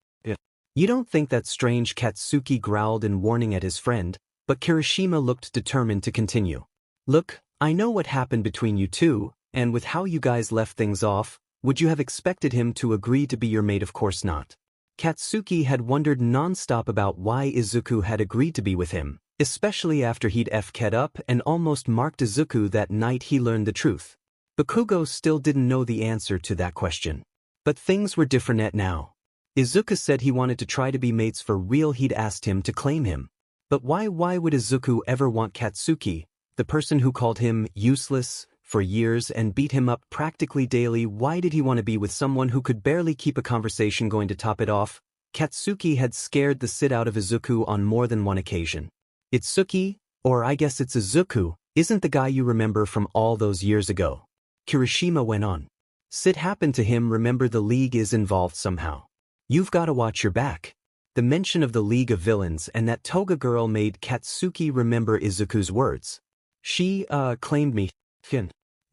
You don't think that's strange? Katsuki growled in warning at his friend, but Kirishima looked determined to continue. Look, I know what happened between you two, and with how you guys left things off, would you have expected him to agree to be your mate? Of course not. Katsuki had wondered non-stop about why Izuku had agreed to be with him, especially after he'd fk'd up and almost marked Izuku that night he learned the truth. Bakugou still didn't know the answer to that question. But things were different now. Izuku said he wanted to try to be mates for real. He'd asked him to claim him. But why would Izuku ever want Katsuki, the person who called him useless for years and beat him up practically daily? Why did he want to be with someone who could barely keep a conversation going? To top it off, Katsuki had scared the shit out of Izuku on more than one occasion. Itsuki, or I guess it's Izuku, isn't the guy you remember from all those years ago. Kirishima went on. Shit happened to him. Remember, the League is involved somehow. You've got to watch your back. The mention of the League of Villains and that Toga girl made Katsuki remember Izuku's words. She, claimed me.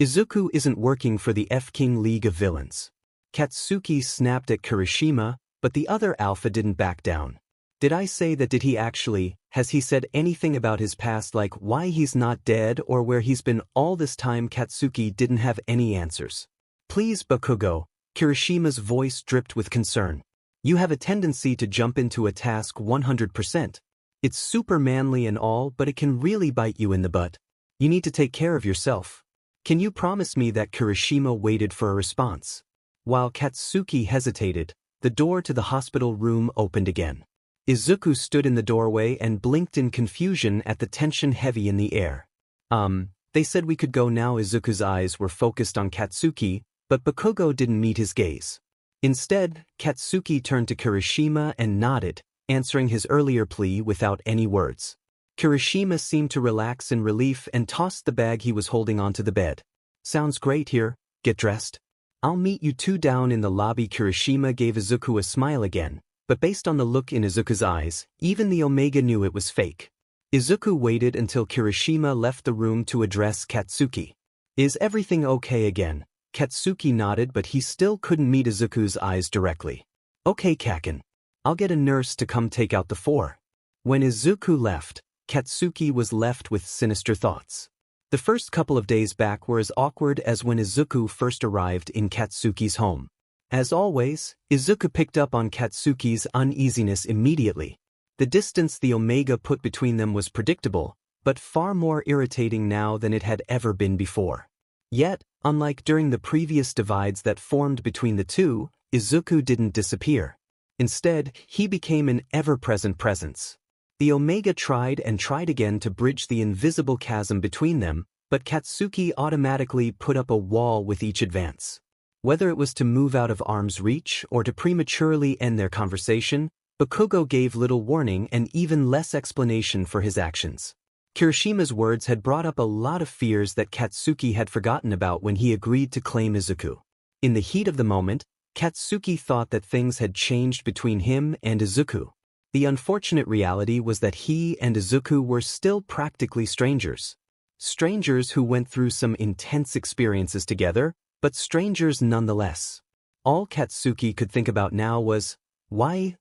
Izuku isn't working for the F-King League of Villains. Katsuki snapped at Kirishima, but the other alpha didn't back down. Did I say that? Did he actually? Has he said anything about his past, like why he's not dead or where he's been all this time? Katsuki didn't have any answers. Please, Bakugou. Kirishima's voice dripped with concern. You have a tendency to jump into a task 100%. It's super manly and all, but it can really bite you in the butt. You need to take care of yourself. Can you promise me that? Kirishima waited for a response. While Katsuki hesitated, the door to the hospital room opened again. Izuku stood in the doorway and blinked in confusion at the tension heavy in the air. They said we could go now. Izuku's eyes were focused on Katsuki, but Bakugou didn't meet his gaze. Instead, Katsuki turned to Kirishima and nodded, answering his earlier plea without any words. Kirishima seemed to relax in relief and tossed the bag he was holding onto the bed. Sounds great. Here, get dressed. I'll meet you two down in the lobby. Kirishima gave Izuku a smile again, but based on the look in Izuku's eyes, even the Omega knew it was fake. Izuku waited until Kirishima left the room to address Katsuki. Is everything okay again? Katsuki nodded, but he still couldn't meet Izuku's eyes directly. Okay, Kacchan. I'll get a nurse to come take out the 4. When Izuku left, Katsuki was left with sinister thoughts. The first couple of days back were as awkward as when Izuku first arrived in Katsuki's home. As always, Izuku picked up on Katsuki's uneasiness immediately. The distance the Omega put between them was predictable, but far more irritating now than it had ever been before. Yet, unlike during the previous divides that formed between the two, Izuku didn't disappear. Instead, he became an ever-present presence. The Omega tried and tried again to bridge the invisible chasm between them, but Katsuki automatically put up a wall with each advance. Whether it was to move out of arm's reach or to prematurely end their conversation, Bakugou gave little warning and even less explanation for his actions. Kirishima's words had brought up a lot of fears that Katsuki had forgotten about when he agreed to claim Izuku. In the heat of the moment, Katsuki thought that things had changed between him and Izuku. The unfortunate reality was that he and Izuku were still practically strangers. Strangers who went through some intense experiences together, but strangers nonetheless. All Katsuki could think about now was, why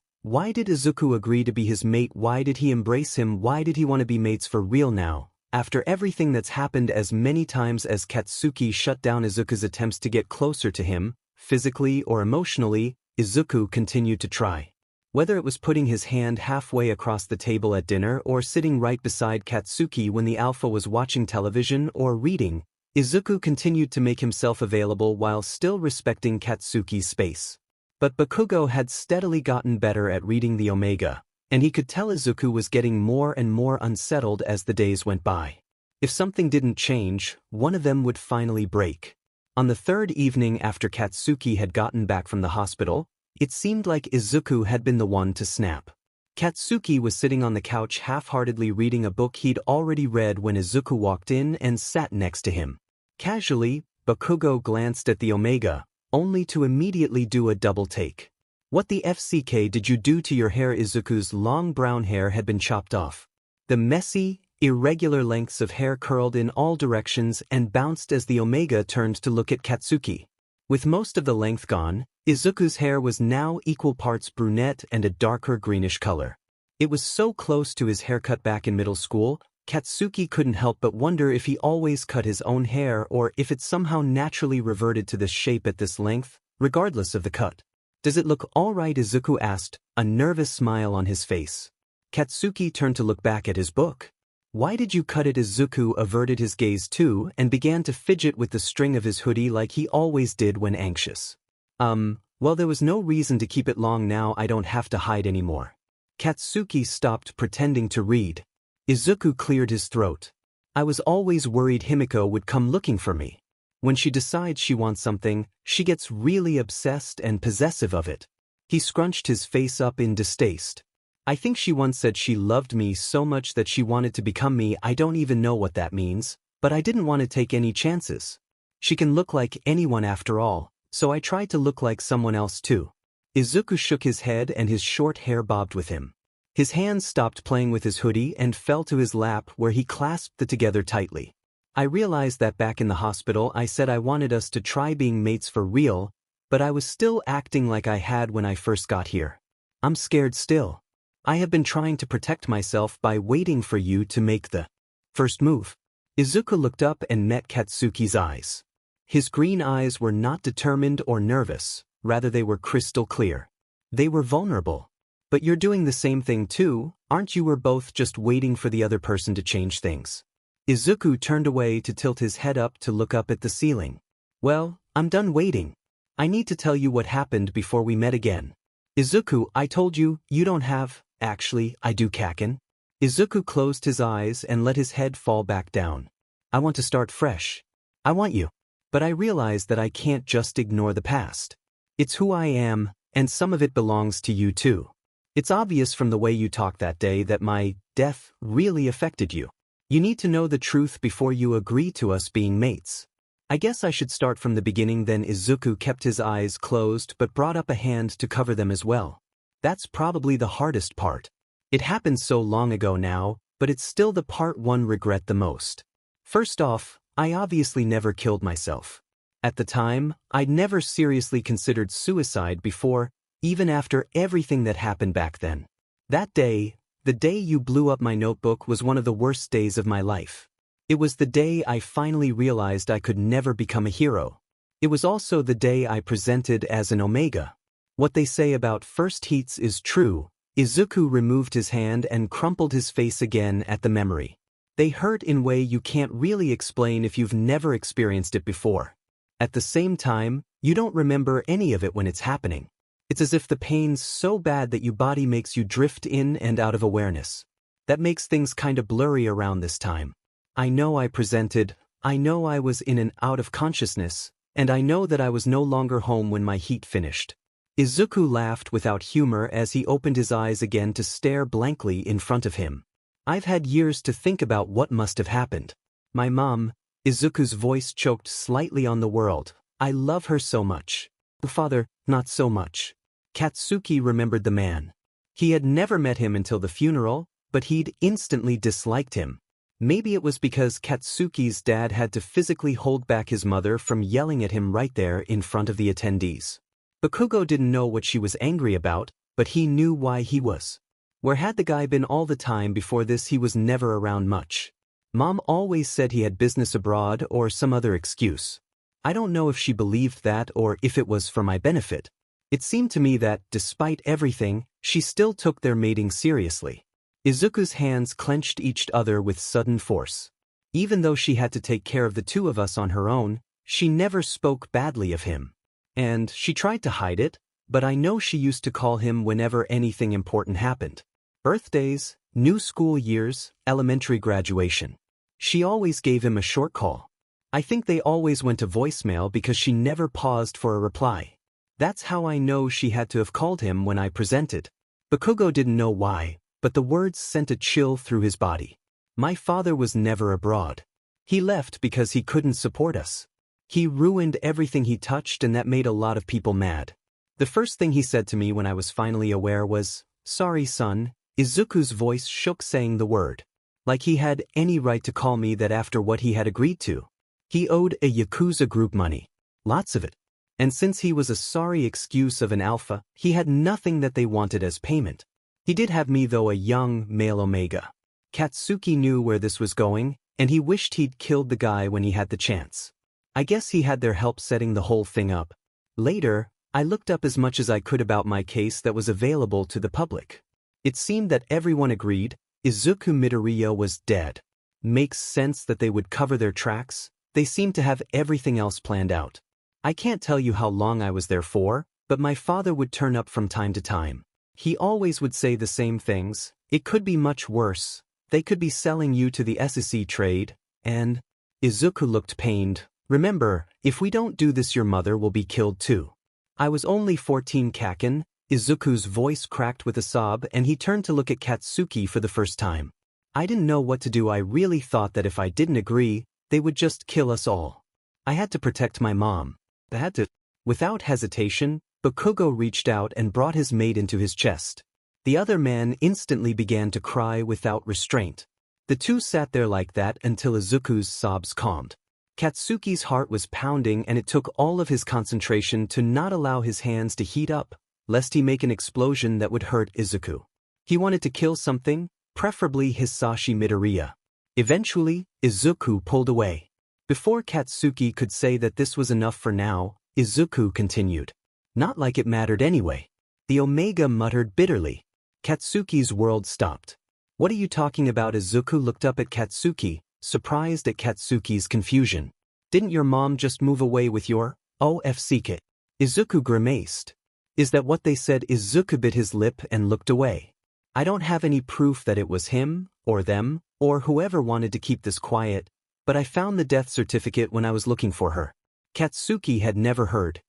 did Izuku agree to be his mate? Why did he embrace him? Why did he want to be mates for real now? After everything that's happened, as many times as Katsuki shut down Izuku's attempts to get closer to him, physically or emotionally, Izuku continued to try. Whether it was putting his hand halfway across the table at dinner or sitting right beside Katsuki when the alpha was watching television or reading, Izuku continued to make himself available while still respecting Katsuki's space. But Bakugou had steadily gotten better at reading the Omega, and he could tell Izuku was getting more and more unsettled as the days went by. If something didn't change, one of them would finally break. On the third evening after Katsuki had gotten back from the hospital, it seemed like Izuku had been the one to snap. Katsuki was sitting on the couch half-heartedly reading a book he'd already read when Izuku walked in and sat next to him. Casually, Bakugou glanced at the Omega, only to immediately do a double take. What the FCK did you do to your hair? Izuku's long brown hair had been chopped off. The messy, irregular lengths of hair curled in all directions and bounced as the Omega turned to look at Katsuki. With most of the length gone, Izuku's hair was now equal parts brunette and a darker greenish color. It was so close to his haircut back in middle school, Katsuki couldn't help but wonder if he always cut his own hair or if it somehow naturally reverted to this shape at this length, regardless of the cut. Does it look all right? Izuku asked, a nervous smile on his face. Katsuki turned to look back at his book. Why did you cut it? Izuku averted his gaze too and began to fidget with the string of his hoodie like he always did when anxious. Well, there was no reason to keep it long. Now I don't have to hide anymore. Katsuki stopped pretending to read. Izuku cleared his throat. I was always worried Himiko would come looking for me. When she decides she wants something, she gets really obsessed and possessive of it. He scrunched his face up in distaste. I think she once said she loved me so much that she wanted to become me. I don't even know what that means, but I didn't want to take any chances. She can look like anyone after all, so I tried to look like someone else too. Izuku shook his head and his short hair bobbed with him. His hands stopped playing with his hoodie and fell to his lap where he clasped it together tightly. I realized that back in the hospital I said I wanted us to try being mates for real, but I was still acting like I had when I first got here. I'm scared still. I have been trying to protect myself by waiting for you to make the first move. Izuku looked up and met Katsuki's eyes. His green eyes were not determined or nervous, rather they were crystal clear. They were vulnerable. But you're doing the same thing too, aren't you? We're both just waiting for the other person to change things. Izuku turned away to tilt his head up to look up at the ceiling. Well, I'm done waiting. I need to tell you what happened before we met again. Izuku, I told you, you don't have. Actually, I do, Kacchan. Izuku closed his eyes and let his head fall back down. I want to start fresh. I want you. But I realize that I can't just ignore the past. It's who I am, and some of it belongs to you too. It's obvious from the way you talked that day that my death really affected you. You need to know the truth before you agree to us being mates. I guess I should start from the beginning then. Izuku kept his eyes closed but brought up a hand to cover them as well. That's probably the hardest part. It happened so long ago now, but it's still the part one regret the most. First off, I obviously never killed myself. At the time, I'd never seriously considered suicide before, even after everything that happened back then. That day, the day you blew up my notebook, was one of the worst days of my life. It was the day I finally realized I could never become a hero. It was also the day I presented as an Omega. What they say about first heats is true. Izuku removed his hand and crumpled his face again at the memory. They hurt in a way you can't really explain if you've never experienced it before. At the same time, you don't remember any of it when it's happening. It's as if the pain's so bad that your body makes you drift in and out of awareness. That makes things kind of blurry around this time. I know I presented, I know I was in and out of consciousness, and I know that I was no longer home when my heat finished. Izuku laughed without humor as he opened his eyes again to stare blankly in front of him. I've had years to think about what must have happened. My mom, Izuku's voice choked slightly on the world. I love her so much. Father, not so much. Katsuki remembered the man. He had never met him until the funeral, but he'd instantly disliked him. Maybe it was because Katsuki's dad had to physically hold back his mother from yelling at him right there in front of the attendees. Bakugou didn't know what she was angry about, but he knew why he was. Where had the guy been all the time before this? He was never around much. Mom always said he had business abroad or some other excuse. I don't know if she believed that or if it was for my benefit. It seemed to me that, despite everything, she still took their mating seriously. Izuku's hands clenched each other with sudden force. Even though she had to take care of the two of us on her own, she never spoke badly of him. And she tried to hide it, but I know she used to call him whenever anything important happened. Birthdays, new school years, elementary graduation. She always gave him a short call. I think they always went to voicemail because she never paused for a reply. That's how I know she had to have called him when I presented. Bakugou didn't know why, but the words sent a chill through his body. My father was never abroad. He left because he couldn't support us. He ruined everything he touched, and that made a lot of people mad. The first thing he said to me when I was finally aware was, "Sorry, son." Izuku's voice shook saying the word. Like he had any right to call me that after what he had agreed to. He owed a Yakuza group money. Lots of it. And since he was a sorry excuse of an alpha, he had nothing that they wanted as payment. He did have me though, a young male Omega. Katsuki knew where this was going, and he wished he'd killed the guy when he had the chance. I guess he had their help setting the whole thing up. Later, I looked up as much as I could about my case that was available to the public. It seemed that everyone agreed Izuku Midoriya was dead. Makes sense that they would cover their tracks. They seemed to have everything else planned out. I can't tell you how long I was there for, but my father would turn up from time to time. He always would say the same things. It could be much worse. They could be selling you to the SEC trade, and Izuku looked pained. Remember, if we don't do this, your mother will be killed too. I was only 14, Kacchan. Izuku's voice cracked with a sob, and he turned to look at Katsuki for the first time. I didn't know what to do. I really thought that if I didn't agree, they would just kill us all. I had to protect my mom. I had to. Without hesitation, Bakugou reached out and brought his mate into his chest. The other man instantly began to cry without restraint. The two sat there like that until Izuku's sobs calmed. Katsuki's heart was pounding, and it took all of his concentration to not allow his hands to heat up, lest he make an explosion that would hurt Izuku. He wanted to kill something, preferably Hisashi Midoriya. Eventually, Izuku pulled away. Before Katsuki could say that this was enough for now, Izuku continued. Not like it mattered anyway. The Omega muttered bitterly. Katsuki's world stopped. What are you talking about? Izuku looked up at Katsuki, surprised at Katsuki's confusion. Didn't your mom just move away with your OFC? Izuku grimaced. Is that what they said? Izuku bit his lip and looked away. I don't have any proof that it was him, or them, or whoever wanted to keep this quiet, but I found the death certificate when I was looking for her. Katsuki had never heard.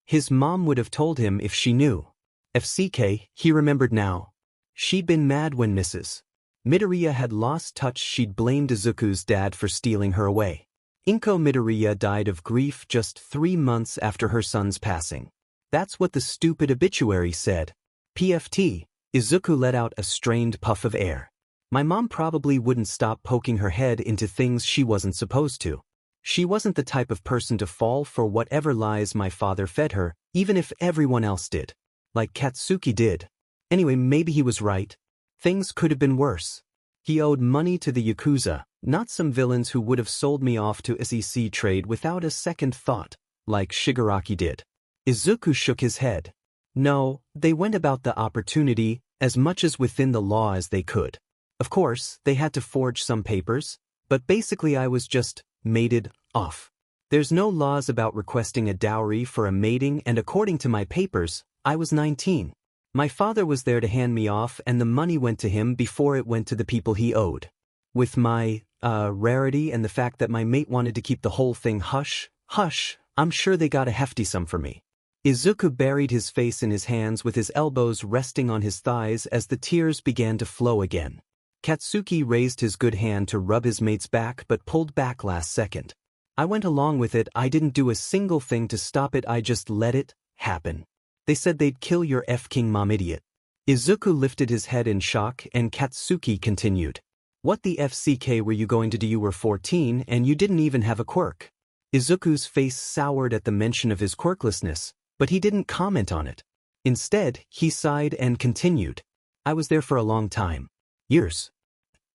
His mom would have told him if she knew. FCK, he remembered now. She'd been mad when Mrs. Midoriya had lost touch. She'd blamed Izuku's dad for stealing her away. Inko Midoriya died of grief just 3 months after her son's passing. That's what the stupid obituary said. PFT, Izuku let out a strained puff of air. My mom probably wouldn't stop poking her head into things she wasn't supposed to. She wasn't the type of person to fall for whatever lies my father fed her, even if everyone else did. Like Katsuki did. Anyway, maybe he was right. Things could have been worse. He owed money to the Yakuza, not some villains who would have sold me off to SEC trade without a second thought, like Shigaraki did. Izuku shook his head. No, they went about the opportunity as much as within the law as they could. Of course, they had to forge some papers, but basically I was just mated off. There's no laws about requesting a dowry for a mating, and according to my papers, I was 19. My father was there to hand me off, and the money went to him before it went to the people he owed. With my, rarity and the fact that my mate wanted to keep the whole thing hush, I'm sure they got a hefty sum for me. Izuku buried his face in his hands with his elbows resting on his thighs as the tears began to flow again. Katsuki raised his good hand to rub his mate's back but pulled back last second. I went along with it. I didn't do a single thing to stop it. I just let it happen. They said they'd kill your King mom, idiot. Izuku lifted his head in shock, and Katsuki continued. What the FCK were you going to do? You were 14 and you didn't even have a quirk. Izuku's face soured at the mention of his quirklessness, but he didn't comment on it. Instead, he sighed and continued. I was there for a long time. Years.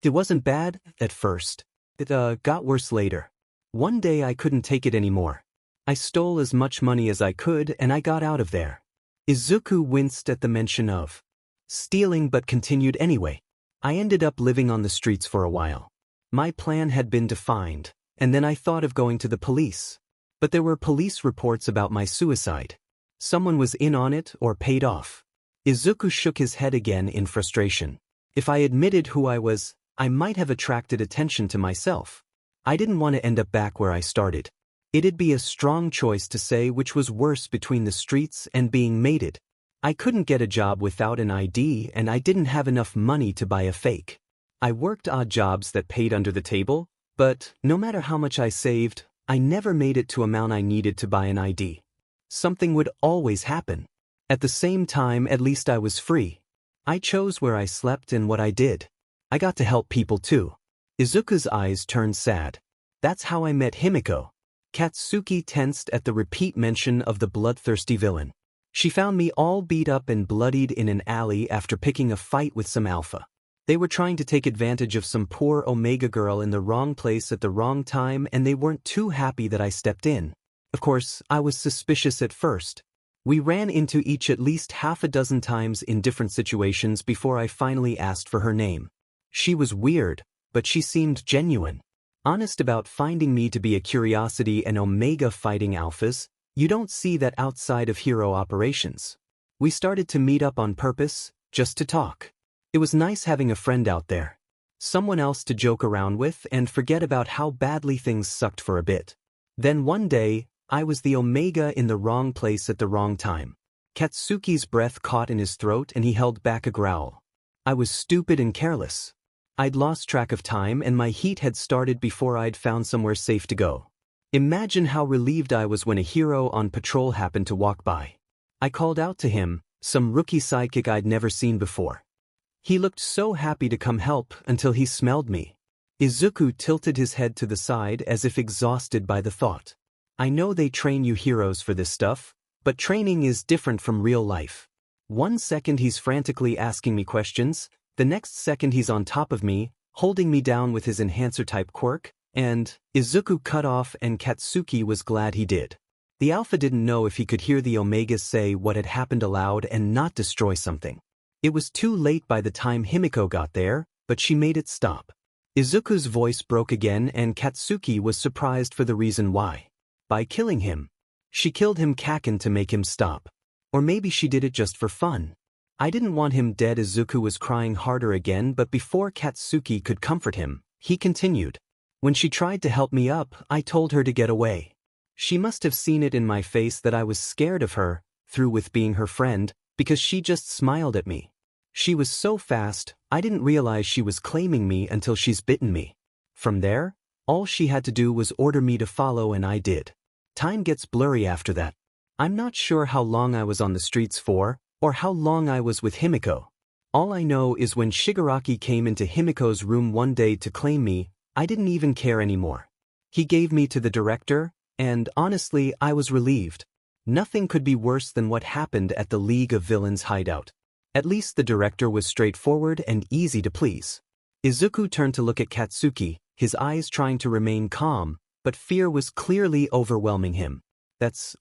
It wasn't bad at first. It got worse later. One day I couldn't take it anymore. I stole as much money as I could and I got out of there. Izuku winced at the mention of stealing but continued anyway. I ended up living on the streets for a while. My plan had been defined, and then I thought of going to the police. But there were police reports about my suicide. Someone was in on it or paid off. Izuku shook his head again in frustration. If I admitted who I was, I might have attracted attention to myself. I didn't want to end up back where I started. It'd be a strong choice to say which was worse between the streets and being mated. I couldn't get a job without an ID, and I didn't have enough money to buy a fake. I worked odd jobs that paid under the table, but no matter how much I saved, I never made it to amount I needed to buy an ID. Something would always happen. At the same time, at least I was free. I chose where I slept and what I did. I got to help people too. Izuku's eyes turned sad. That's how I met Himiko. Katsuki tensed at the repeat mention of the bloodthirsty villain. She found me all beat up and bloodied in an alley after picking a fight with some alpha. They were trying to take advantage of some poor Omega girl in the wrong place at the wrong time, and they weren't too happy that I stepped in. Of course, I was suspicious at first. We ran into each at least half a dozen times in different situations before I finally asked for her name. She was weird, but she seemed genuine. Honest about finding me to be a curiosity and Omega fighting alphas. You don't see that outside of hero operations. We started to meet up on purpose, just to talk. It was nice having a friend out there. Someone else to joke around with and forget about how badly things sucked for a bit. Then one day, I was the Omega in the wrong place at the wrong time. Katsuki's breath caught in his throat and he held back a growl. I was stupid and careless. I'd lost track of time and my heat had started before I'd found somewhere safe to go. Imagine how relieved I was when a hero on patrol happened to walk by. I called out to him, some rookie sidekick I'd never seen before. He looked so happy to come help until he smelled me. Izuku tilted his head to the side as if exhausted by the thought. I know they train you heroes for this stuff, but training is different from real life. One second he's frantically asking me questions, the next second he's on top of me, holding me down with his enhancer-type quirk, and Izuku cut off and Katsuki was glad he did. The Alpha didn't know if he could hear the Omegas say what had happened aloud and not destroy something. It was too late by the time Himiko got there, but she made it stop. Izuku's voice broke again and Katsuki was surprised for the reason why. By killing him. She killed him Kacchan to make him stop. Or maybe she did it just for fun. I didn't want him dead. Izuku was crying harder again, but before Katsuki could comfort him, he continued. When she tried to help me up, I told her to get away. She must have seen it in my face that I was scared of her, through with being her friend, because she just smiled at me. She was so fast, I didn't realize she was claiming me until she's bitten me. From there, all she had to do was order me to follow and I did. Time gets blurry after that. I'm not sure how long I was on the streets for, or how long I was with Himiko. All I know is when Shigaraki came into Himiko's room one day to claim me, I didn't even care anymore. He gave me to the director, and honestly, I was relieved. Nothing could be worse than what happened at the League of Villains hideout. At least the director was straightforward and easy to please. Izuku turned to look at Katsuki, his eyes trying to remain calm, but fear was clearly overwhelming him. That's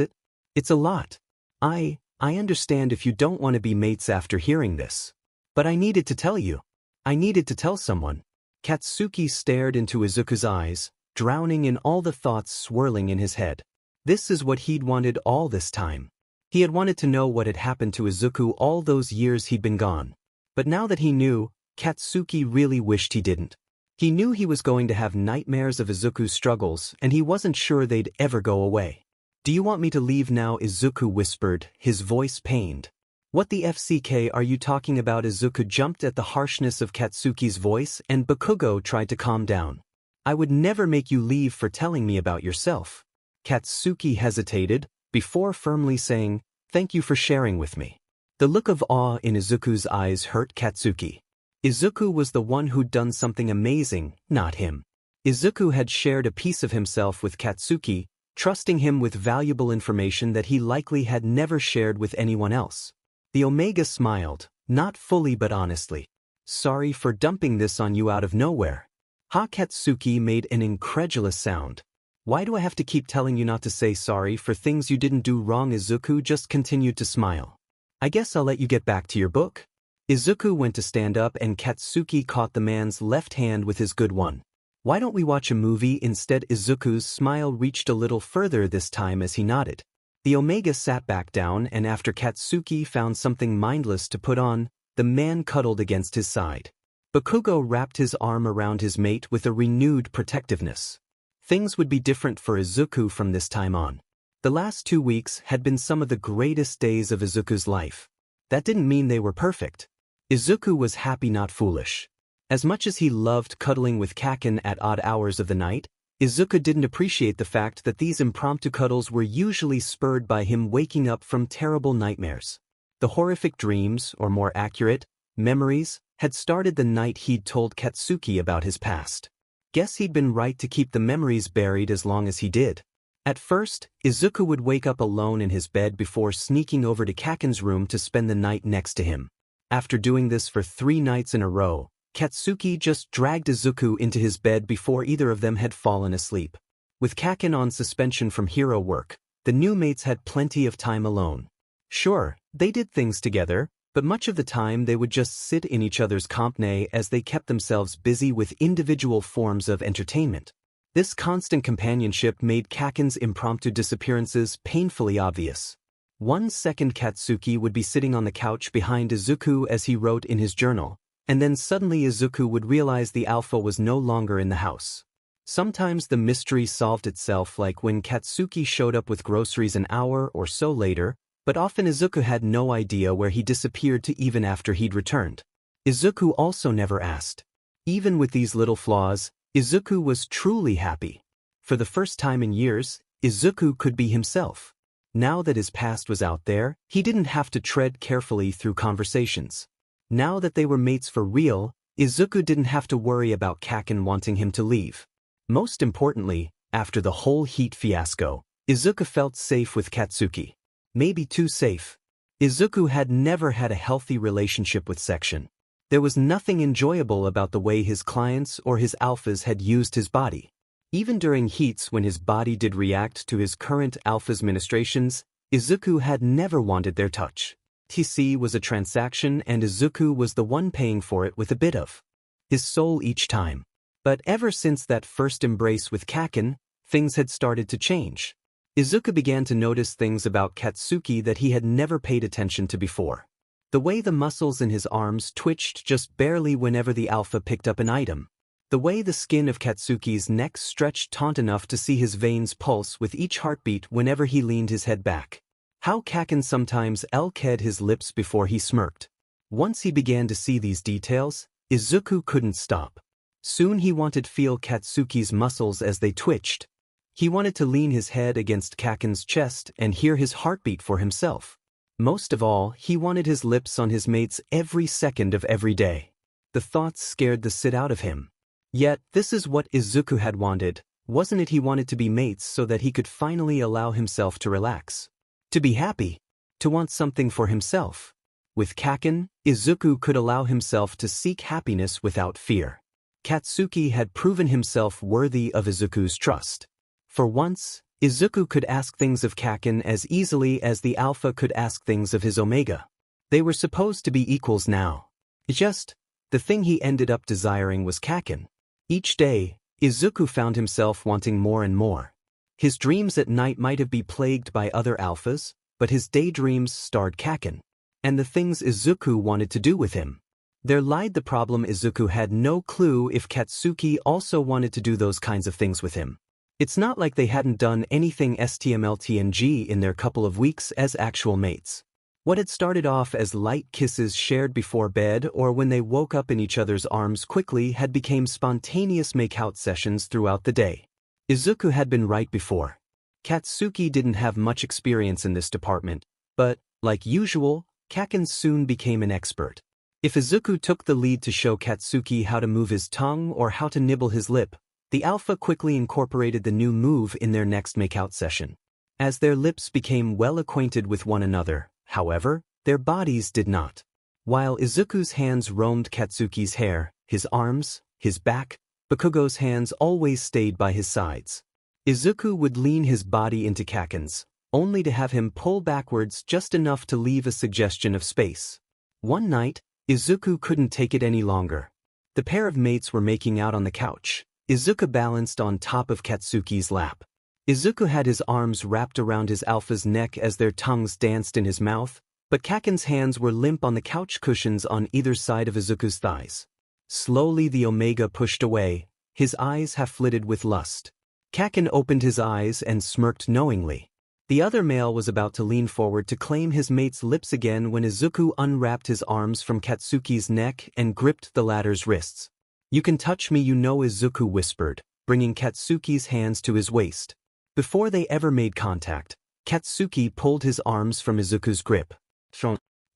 it? It's a lot. I understand if you don't want to be mates after hearing this. But I needed to tell you. I needed to tell someone. Katsuki stared into Izuku's eyes, drowning in all the thoughts swirling in his head. This is what he'd wanted all this time. He had wanted to know what had happened to Izuku all those years he'd been gone. But now that he knew, Katsuki really wished he didn't. He knew he was going to have nightmares of Izuku's struggles, and he wasn't sure they'd ever go away. Do you want me to leave now? Izuku whispered, his voice pained. What the FCK are you talking about? Izuku jumped at the harshness of Katsuki's voice and Bakugou tried to calm down. I would never make you leave for telling me about yourself. Katsuki hesitated, before firmly saying, thank you for sharing with me. The look of awe in Izuku's eyes hurt Katsuki. Izuku was the one who'd done something amazing, not him. Izuku had shared a piece of himself with Katsuki, trusting him with valuable information that he likely had never shared with anyone else. The Omega smiled, not fully but honestly. Sorry for dumping this on you out of nowhere. Katsuki made an incredulous sound. Why do I have to keep telling you not to say sorry for things you didn't do wrong? Izuku just continued to smile. I guess I'll let you get back to your book. Izuku went to stand up and Katsuki caught the man's left hand with his good one. Why don't we watch a movie instead? Izuku's smile reached a little further this time as he nodded. The Omega sat back down and after Katsuki found something mindless to put on, the man cuddled against his side. Bakugou wrapped his arm around his mate with a renewed protectiveness. Things would be different for Izuku from this time on. The last 2 weeks had been some of the greatest days of Izuku's life. That didn't mean they were perfect. Izuku was happy, not foolish. As much as he loved cuddling with Kacchan at odd hours of the night, Izuku didn't appreciate the fact that these impromptu cuddles were usually spurred by him waking up from terrible nightmares. The horrific dreams, or more accurate, memories, had started the night he'd told Katsuki about his past. Guess he'd been right to keep the memories buried as long as he did. At first, Izuku would wake up alone in his bed before sneaking over to Kacchan's room to spend the night next to him. After doing this for 3 nights in a row, Katsuki just dragged Izuku into his bed before either of them had fallen asleep. With Kacchan on suspension from hero work, the new mates had plenty of time alone. Sure, they did things together, but much of the time they would just sit in each other's company as they kept themselves busy with individual forms of entertainment. This constant companionship made Kacchan's impromptu disappearances painfully obvious. One second Katsuki would be sitting on the couch behind Izuku as he wrote in his journal, and then suddenly Izuku would realize the alpha was no longer in the house. Sometimes the mystery solved itself, like when Katsuki showed up with groceries an hour or so later, but often Izuku had no idea where he disappeared to even after he'd returned. Izuku also never asked. Even with these little flaws, Izuku was truly happy. For the first time in years, Izuku could be himself. Now that his past was out there, he didn't have to tread carefully through conversations. Now that they were mates for real, Izuku didn't have to worry about Kacchan wanting him to leave. Most importantly, after the whole heat fiasco, Izuku felt safe with Katsuki. Maybe too safe. Izuku had never had a healthy relationship with Section. There was nothing enjoyable about the way his clients or his alphas had used his body. Even during heats when his body did react to his current alpha's ministrations, Izuku had never wanted their touch. TC was a transaction and Izuku was the one paying for it with a bit of his soul each time. But ever since that first embrace with Kacchan, things had started to change. Izuku began to notice things about Katsuki that he had never paid attention to before. The way the muscles in his arms twitched just barely whenever the alpha picked up an item. The way the skin of Katsuki's neck stretched taut enough to see his veins pulse with each heartbeat whenever he leaned his head back. How Kacchan sometimes elked his lips before he smirked. Once he began to see these details, Izuku couldn't stop. Soon he wanted to feel Katsuki's muscles as they twitched. He wanted to lean his head against Kacchan's chest and hear his heartbeat for himself. Most of all, he wanted his lips on his mate's every second of every day. The thoughts scared the shit out of him. Yet, this is what Izuku had wanted, wasn't it? He wanted to be mates so that he could finally allow himself to relax. To be happy. To want something for himself. With Kacchan, Izuku could allow himself to seek happiness without fear. Katsuki had proven himself worthy of Izuku's trust. For once, Izuku could ask things of Kacchan as easily as the alpha could ask things of his omega. They were supposed to be equals now. The thing he ended up desiring was Kacchan. Each day, Izuku found himself wanting more and more. His dreams at night might have been plagued by other alphas, but his daydreams starred Kacchan. And the things Izuku wanted to do with him. There lied the problem. Izuku had no clue if Katsuki also wanted to do those kinds of things with him. It's not like they hadn't done anything STMLTNG in their couple of weeks as actual mates. What had started off as light kisses shared before bed or when they woke up in each other's arms quickly had become spontaneous make-out sessions throughout the day. Izuku had been right before. Katsuki didn't have much experience in this department, but, like usual, Kacchan soon became an expert. If Izuku took the lead to show Katsuki how to move his tongue or how to nibble his lip, the alpha quickly incorporated the new move in their next make-out session. As their lips became well acquainted with one another, however, their bodies did not. While Izuku's hands roamed Katsuki's hair, his arms, his back, Bakugo's hands always stayed by his sides. Izuku would lean his body into Kacchan's, only to have him pull backwards just enough to leave a suggestion of space. One night, Izuku couldn't take it any longer. The pair of mates were making out on the couch. Izuku balanced on top of Katsuki's lap. Izuku had his arms wrapped around his alpha's neck as their tongues danced in his mouth, but Kacchan's hands were limp on the couch cushions on either side of Izuku's thighs. Slowly the omega pushed away, his eyes half-flitted with lust. Kacchan opened his eyes and smirked knowingly. The other male was about to lean forward to claim his mate's lips again when Izuku unwrapped his arms from Katsuki's neck and gripped the latter's wrists. "You can touch me, you know," Izuku whispered, bringing Katsuki's hands to his waist. Before they ever made contact, Katsuki pulled his arms from Izuku's grip.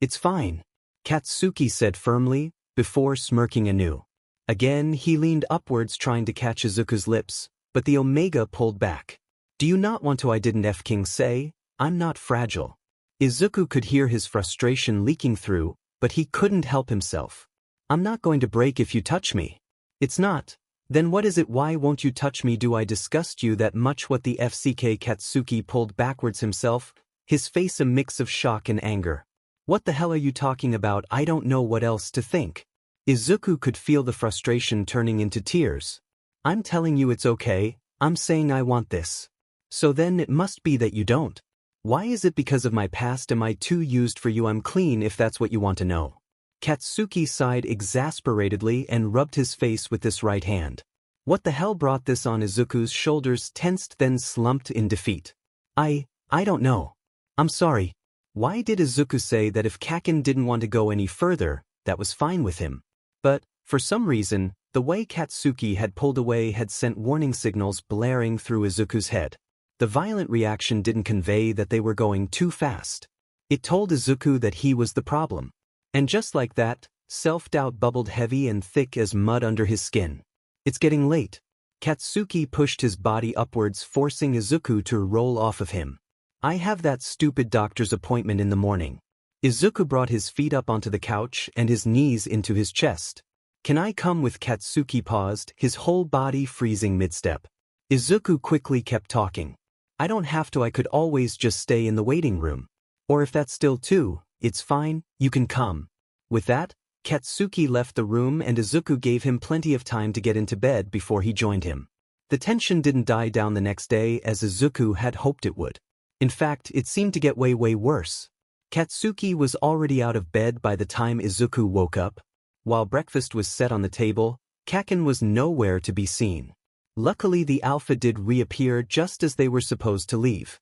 "It's fine," Katsuki said firmly, before smirking anew. Again, he leaned upwards trying to catch Izuku's lips, but the Omega pulled back. "Do you not want to? I didn't f***ing say, I'm not fragile." Izuku could hear his frustration leaking through, but he couldn't help himself. "I'm not going to break if you touch me." "It's not. Then what is it? Why won't you touch me? Do I disgust you that much?" What the FCK? Katsuki pulled backwards himself, his face a mix of shock and anger. "What the hell are you talking about? I don't know what else to think." Izuku could feel the frustration turning into tears. "I'm telling you it's okay, I'm saying I want this. So then it must be that you don't. Why is it because of my past? Am I too used for you? I'm clean if that's what you want to know." Katsuki sighed exasperatedly and rubbed his face with his right hand. What the hell brought this on? Izuku's shoulders tensed then slumped in defeat. I don't know. I'm sorry." Why did Izuku say that if Kacchan didn't want to go any further, that was fine with him? But, for some reason, the way Katsuki had pulled away had sent warning signals blaring through Izuku's head. The violent reaction didn't convey that they were going too fast. It told Izuku that he was the problem. And just like that, self-doubt bubbled heavy and thick as mud under his skin. "It's getting late." Katsuki pushed his body upwards, forcing Izuku to roll off of him. "I have that stupid doctor's appointment in the morning." Izuku brought his feet up onto the couch and his knees into his chest. "Can I come with?" Katsuki paused, his whole body freezing mid-step. Izuku quickly kept talking. "I don't have to. I could always just stay in the waiting room. Or if that's still too, it's fine, you can come." With that, Katsuki left the room and Izuku gave him plenty of time to get into bed before he joined him. The tension didn't die down the next day as Izuku had hoped it would. In fact, it seemed to get way worse. Katsuki was already out of bed by the time Izuku woke up. While breakfast was set on the table, Kacchan was nowhere to be seen. Luckily, the Alpha did reappear just as they were supposed to leave.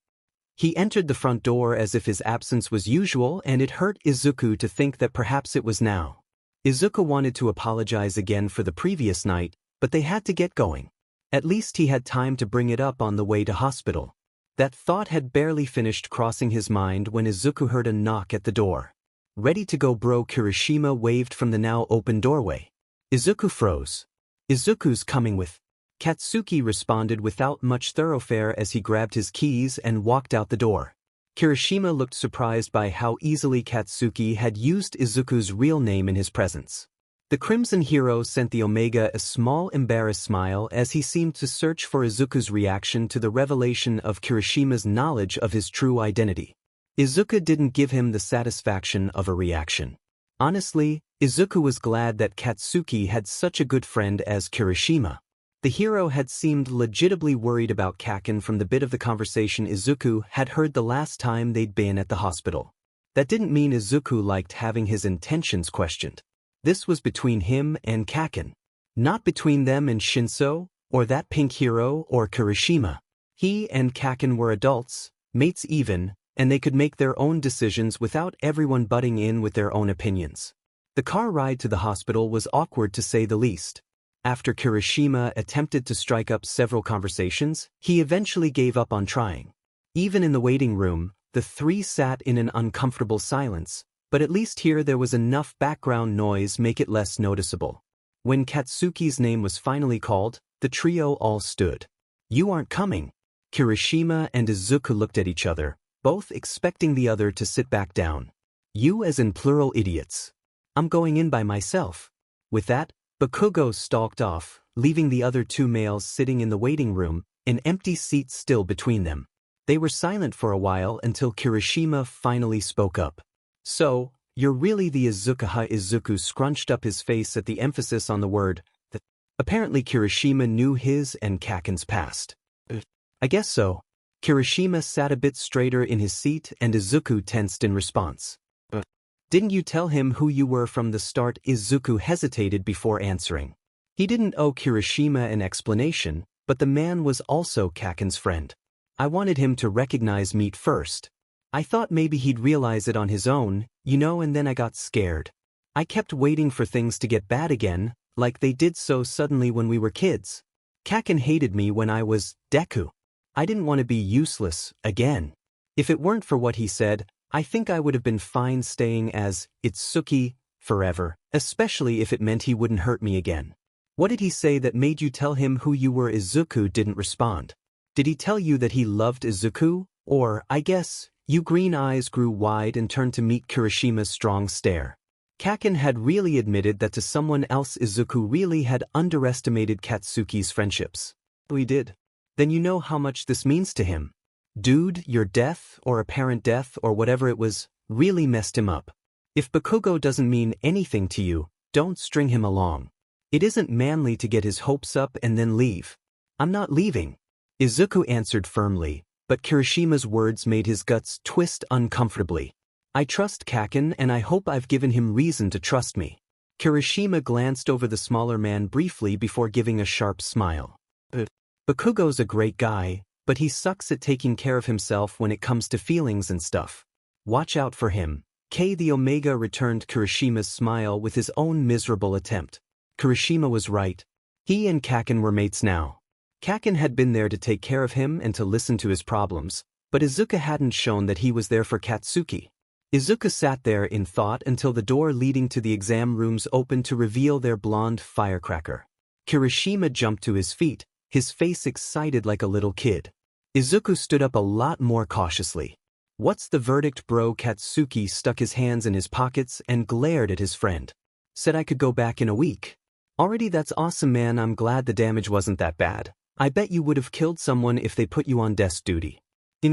He entered the front door as if his absence was usual, and it hurt Izuku to think that perhaps it was now. Izuku wanted to apologize again for the previous night, but they had to get going. At least he had time to bring it up on the way to hospital. That thought had barely finished crossing his mind when Izuku heard a knock at the door. "Ready to go, bro?" Kirishima waved from the now open doorway. Izuku froze. "Izuku's coming with." Katsuki responded without much thoroughfare as he grabbed his keys and walked out the door. Kirishima looked surprised by how easily Katsuki had used Izuku's real name in his presence. The Crimson Hero sent the Omega a small embarrassed smile as he seemed to search for Izuku's reaction to the revelation of Kirishima's knowledge of his true identity. Izuku didn't give him the satisfaction of a reaction. Honestly, Izuku was glad that Katsuki had such a good friend as Kirishima. The hero had seemed legitimately worried about Kacchan from the bit of the conversation Izuku had heard the last time they'd been at the hospital. That didn't mean Izuku liked having his intentions questioned. This was between him and Kacchan. Not between them and Shinso, or that pink hero, or Kirishima. He and Kacchan were adults, mates even, and they could make their own decisions without everyone butting in with their own opinions. The car ride to the hospital was awkward to say the least. After Kirishima attempted to strike up several conversations, he eventually gave up on trying. Even in the waiting room, the three sat in an uncomfortable silence, but at least here there was enough background noise make it less noticeable. When Katsuki's name was finally called, the trio all stood. "You aren't coming." Kirishima and Izuku looked at each other, both expecting the other to sit back down. "You as in plural idiots. I'm going in by myself." With that, Bakugou stalked off, leaving the other two males sitting in the waiting room, an empty seat still between them. They were silent for a while until Kirishima finally spoke up. "So, you're really the Izuku, huh?" Izuku scrunched up his face at the emphasis on the word. Apparently Kirishima knew his and Kacchan's past. "I guess so." Kirishima sat a bit straighter in his seat and Izuku tensed in response. "Didn't you tell him who you were from the start?" Izuku hesitated before answering. He didn't owe Kirishima an explanation, but the man was also Kacchan's friend. "I wanted him to recognize me first. I thought maybe he'd realize it on his own, and then I got scared. I kept waiting for things to get bad again, like they did so suddenly when we were kids." Kacchan hated me when I was Deku. I didn't want to be useless again. If it weren't for what he said, I think I would have been fine staying as Itsuki forever, especially if it meant he wouldn't hurt me again. What did he say that made you tell him who you were? Izuku didn't respond. Did he tell you that he loved Izuku? Or, I guess, your green eyes grew wide and turned to meet Kirishima's strong stare. Kacchan had really admitted that to someone else Izuku really had underestimated Katsuki's friendships. He did. Then you know how much this means to him. Dude, your death, or apparent death, or whatever it was, really messed him up. If Bakugou doesn't mean anything to you, don't string him along. It isn't manly to get his hopes up and then leave. I'm not leaving. Izuku answered firmly, but Kirishima's words made his guts twist uncomfortably. I trust Kacchan and I hope I've given him reason to trust me. Kirishima glanced over the smaller man briefly before giving a sharp smile. Bakugou's a great guy, but he sucks at taking care of himself when it comes to feelings and stuff. Watch out for him. The Omega returned Kirishima's smile with his own miserable attempt. Kirishima was right. He and Kacchan were mates now. Kacchan had been there to take care of him and to listen to his problems, but Izuku hadn't shown that he was there for Katsuki. Izuku sat there in thought until the door leading to the exam rooms opened to reveal their blonde firecracker. Kirishima jumped to his feet, his face excited like a little kid. Izuku stood up a lot more cautiously. What's the verdict, bro? Katsuki stuck his hands in his pockets and glared at his friend. Said I could go back in a week. Already, that's awesome, man. I'm glad the damage wasn't that bad. I bet you would have killed someone if they put you on desk duty.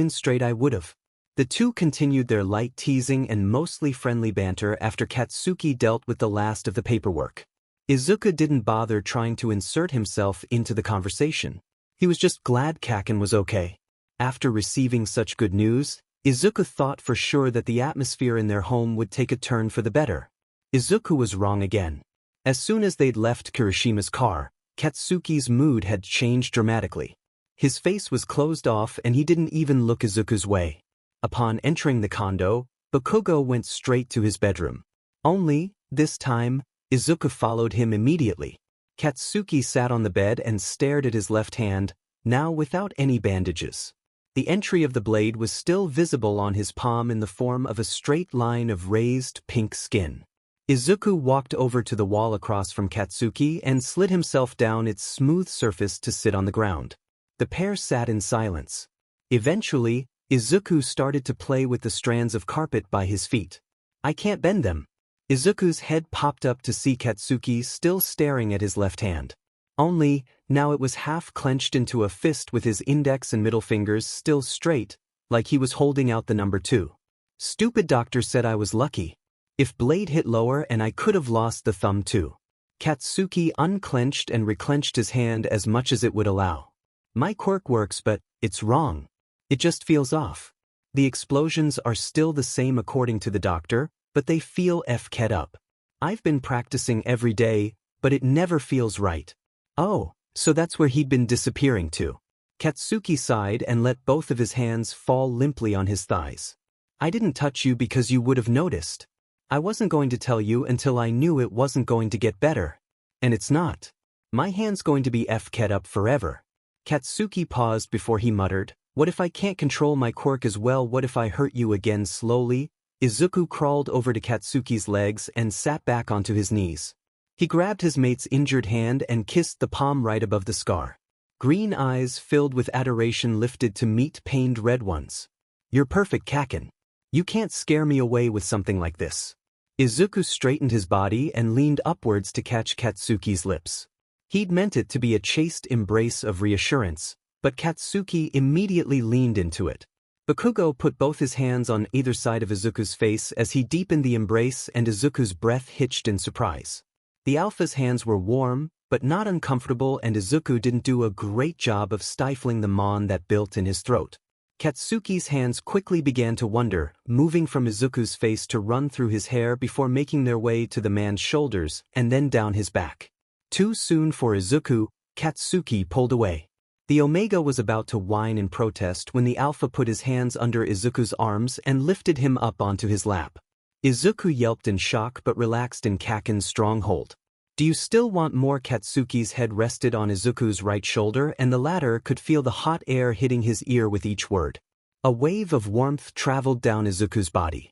Straight I would have. The two continued their light teasing and mostly friendly banter after Katsuki dealt with the last of the paperwork. Izuku didn't bother trying to insert himself into the conversation. He was just glad Kacchan was okay. After receiving such good news, Izuku thought for sure that the atmosphere in their home would take a turn for the better. Izuku was wrong again. As soon as they'd left Kirishima's car, Katsuki's mood had changed dramatically. His face was closed off and he didn't even look Izuku's way. Upon entering the condo, Bakugou went straight to his bedroom. Only, this time, Izuku followed him immediately. Katsuki sat on the bed and stared at his left hand, now without any bandages. The entry of the blade was still visible on his palm in the form of a straight line of raised pink skin. Izuku walked over to the wall across from Katsuki and slid himself down its smooth surface to sit on the ground. The pair sat in silence. Eventually, Izuku started to play with the strands of carpet by his feet. I can't bend them. Izuku's head popped up to see Katsuki still staring at his left hand. Only, now it was half clenched into a fist with his index and middle fingers still straight, like he was holding out the number 2. Stupid doctor said I was lucky. If blade hit lower and I could have lost the thumb too. Katsuki unclenched and reclenched his hand as much as it would allow. My quirk works, but it's wrong. It just feels off. The explosions are still the same according to the doctor, but they feel f-ked up. I've been practicing every day, but it never feels right. Oh, so that's where he'd been disappearing to. Katsuki sighed and let both of his hands fall limply on his thighs. I didn't touch you because you would have noticed. I wasn't going to tell you until I knew it wasn't going to get better. And it's not. My hand's going to be f-ked up forever. Katsuki paused before he muttered, what if I can't control my quirk as well? What if I hurt you again? Slowly, Izuku crawled over to Katsuki's legs and sat back onto his knees. He grabbed his mate's injured hand and kissed the palm right above the scar. Green eyes filled with adoration lifted to meet pained red ones. You're perfect, Kacchan. You can't scare me away with something like this. Izuku straightened his body and leaned upwards to catch Katsuki's lips. He'd meant it to be a chaste embrace of reassurance, but Katsuki immediately leaned into it. Bakugou put both his hands on either side of Izuku's face as he deepened the embrace and Izuku's breath hitched in surprise. The alpha's hands were warm, but not uncomfortable, and Izuku didn't do a great job of stifling the moan that built in his throat. Katsuki's hands quickly began to wander, moving from Izuku's face to run through his hair before making their way to the man's shoulders and then down his back. Too soon for Izuku, Katsuki pulled away. The Omega was about to whine in protest when the Alpha put his hands under Izuku's arms and lifted him up onto his lap. Izuku yelped in shock but relaxed in Kacchan's strong hold. Do you still want more? Katsuki's head rested on Izuku's right shoulder and the latter could feel the hot air hitting his ear with each word. A wave of warmth traveled down Izuku's body.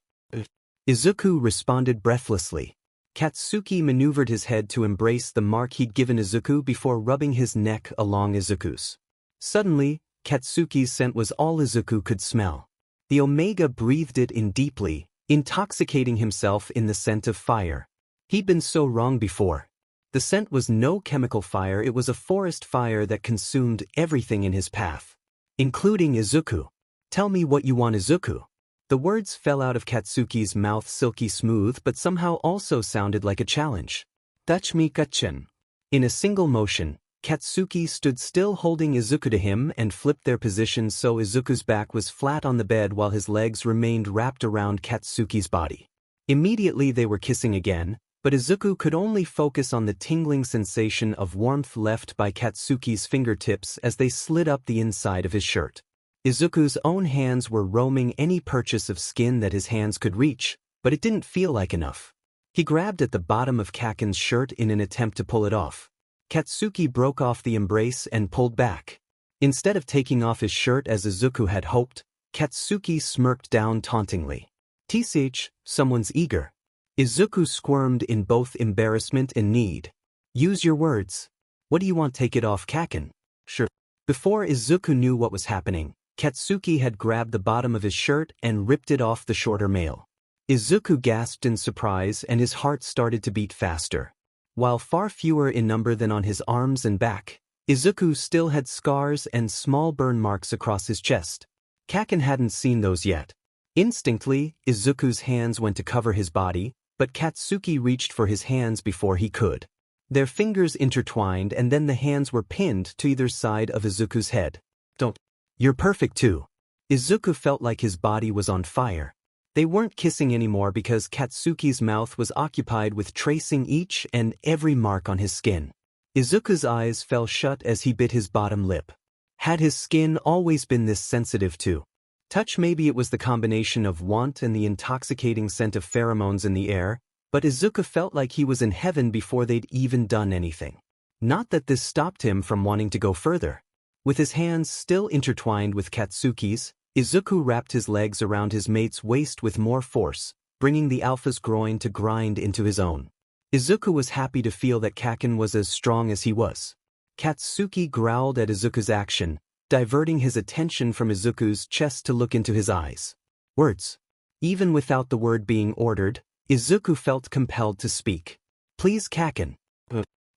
Izuku responded breathlessly. Katsuki maneuvered his head to embrace the mark he'd given Izuku before rubbing his neck along Izuku's. Suddenly, Katsuki's scent was all Izuku could smell. The Omega breathed it in deeply, intoxicating himself in the scent of fire. He'd been so wrong before. The scent was no chemical fire, it was a forest fire that consumed everything in his path, including Izuku. Tell me what you want, Izuku. The words fell out of Katsuki's mouth silky smooth but somehow also sounded like a challenge. Touch me, Kacchan. In a single motion, Katsuki stood still holding Izuku to him and flipped their positions so Izuku's back was flat on the bed while his legs remained wrapped around Katsuki's body. Immediately they were kissing again, but Izuku could only focus on the tingling sensation of warmth left by Katsuki's fingertips as they slid up the inside of his shirt. Izuku's own hands were roaming any purchase of skin that his hands could reach, but it didn't feel like enough. He grabbed at the bottom of Kacchan's shirt in an attempt to pull it off. Katsuki broke off the embrace and pulled back. Instead of taking off his shirt as Izuku had hoped, Katsuki smirked down tauntingly. "Tsh, someone's eager." Izuku squirmed in both embarrassment and need. "Use your words. What do you want? Take it off, Kacchan." "Sure." Before Izuku knew what was happening, Katsuki had grabbed the bottom of his shirt and ripped it off the shorter male. Izuku gasped in surprise and his heart started to beat faster. While far fewer in number than on his arms and back, Izuku still had scars and small burn marks across his chest. Kacchan hadn't seen those yet. Instinctively, Izuku's hands went to cover his body, but Katsuki reached for his hands before he could. Their fingers intertwined and then the hands were pinned to either side of Izuku's head. "Don't. You're perfect too." Izuku felt like his body was on fire. They weren't kissing anymore because Katsuki's mouth was occupied with tracing each and every mark on his skin. Izuku's eyes fell shut as he bit his bottom lip. Had his skin always been this sensitive to touch? Maybe it was the combination of want and the intoxicating scent of pheromones in the air, but Izuku felt like he was in heaven before they'd even done anything. Not that this stopped him from wanting to go further. With his hands still intertwined with Katsuki's, Izuku wrapped his legs around his mate's waist with more force, bringing the alpha's groin to grind into his own. Izuku was happy to feel that Kacchan was as strong as he was. Katsuki growled at Izuku's action, diverting his attention from Izuku's chest to look into his eyes. Words. Even without the word being ordered, Izuku felt compelled to speak. "Please, Kacchan."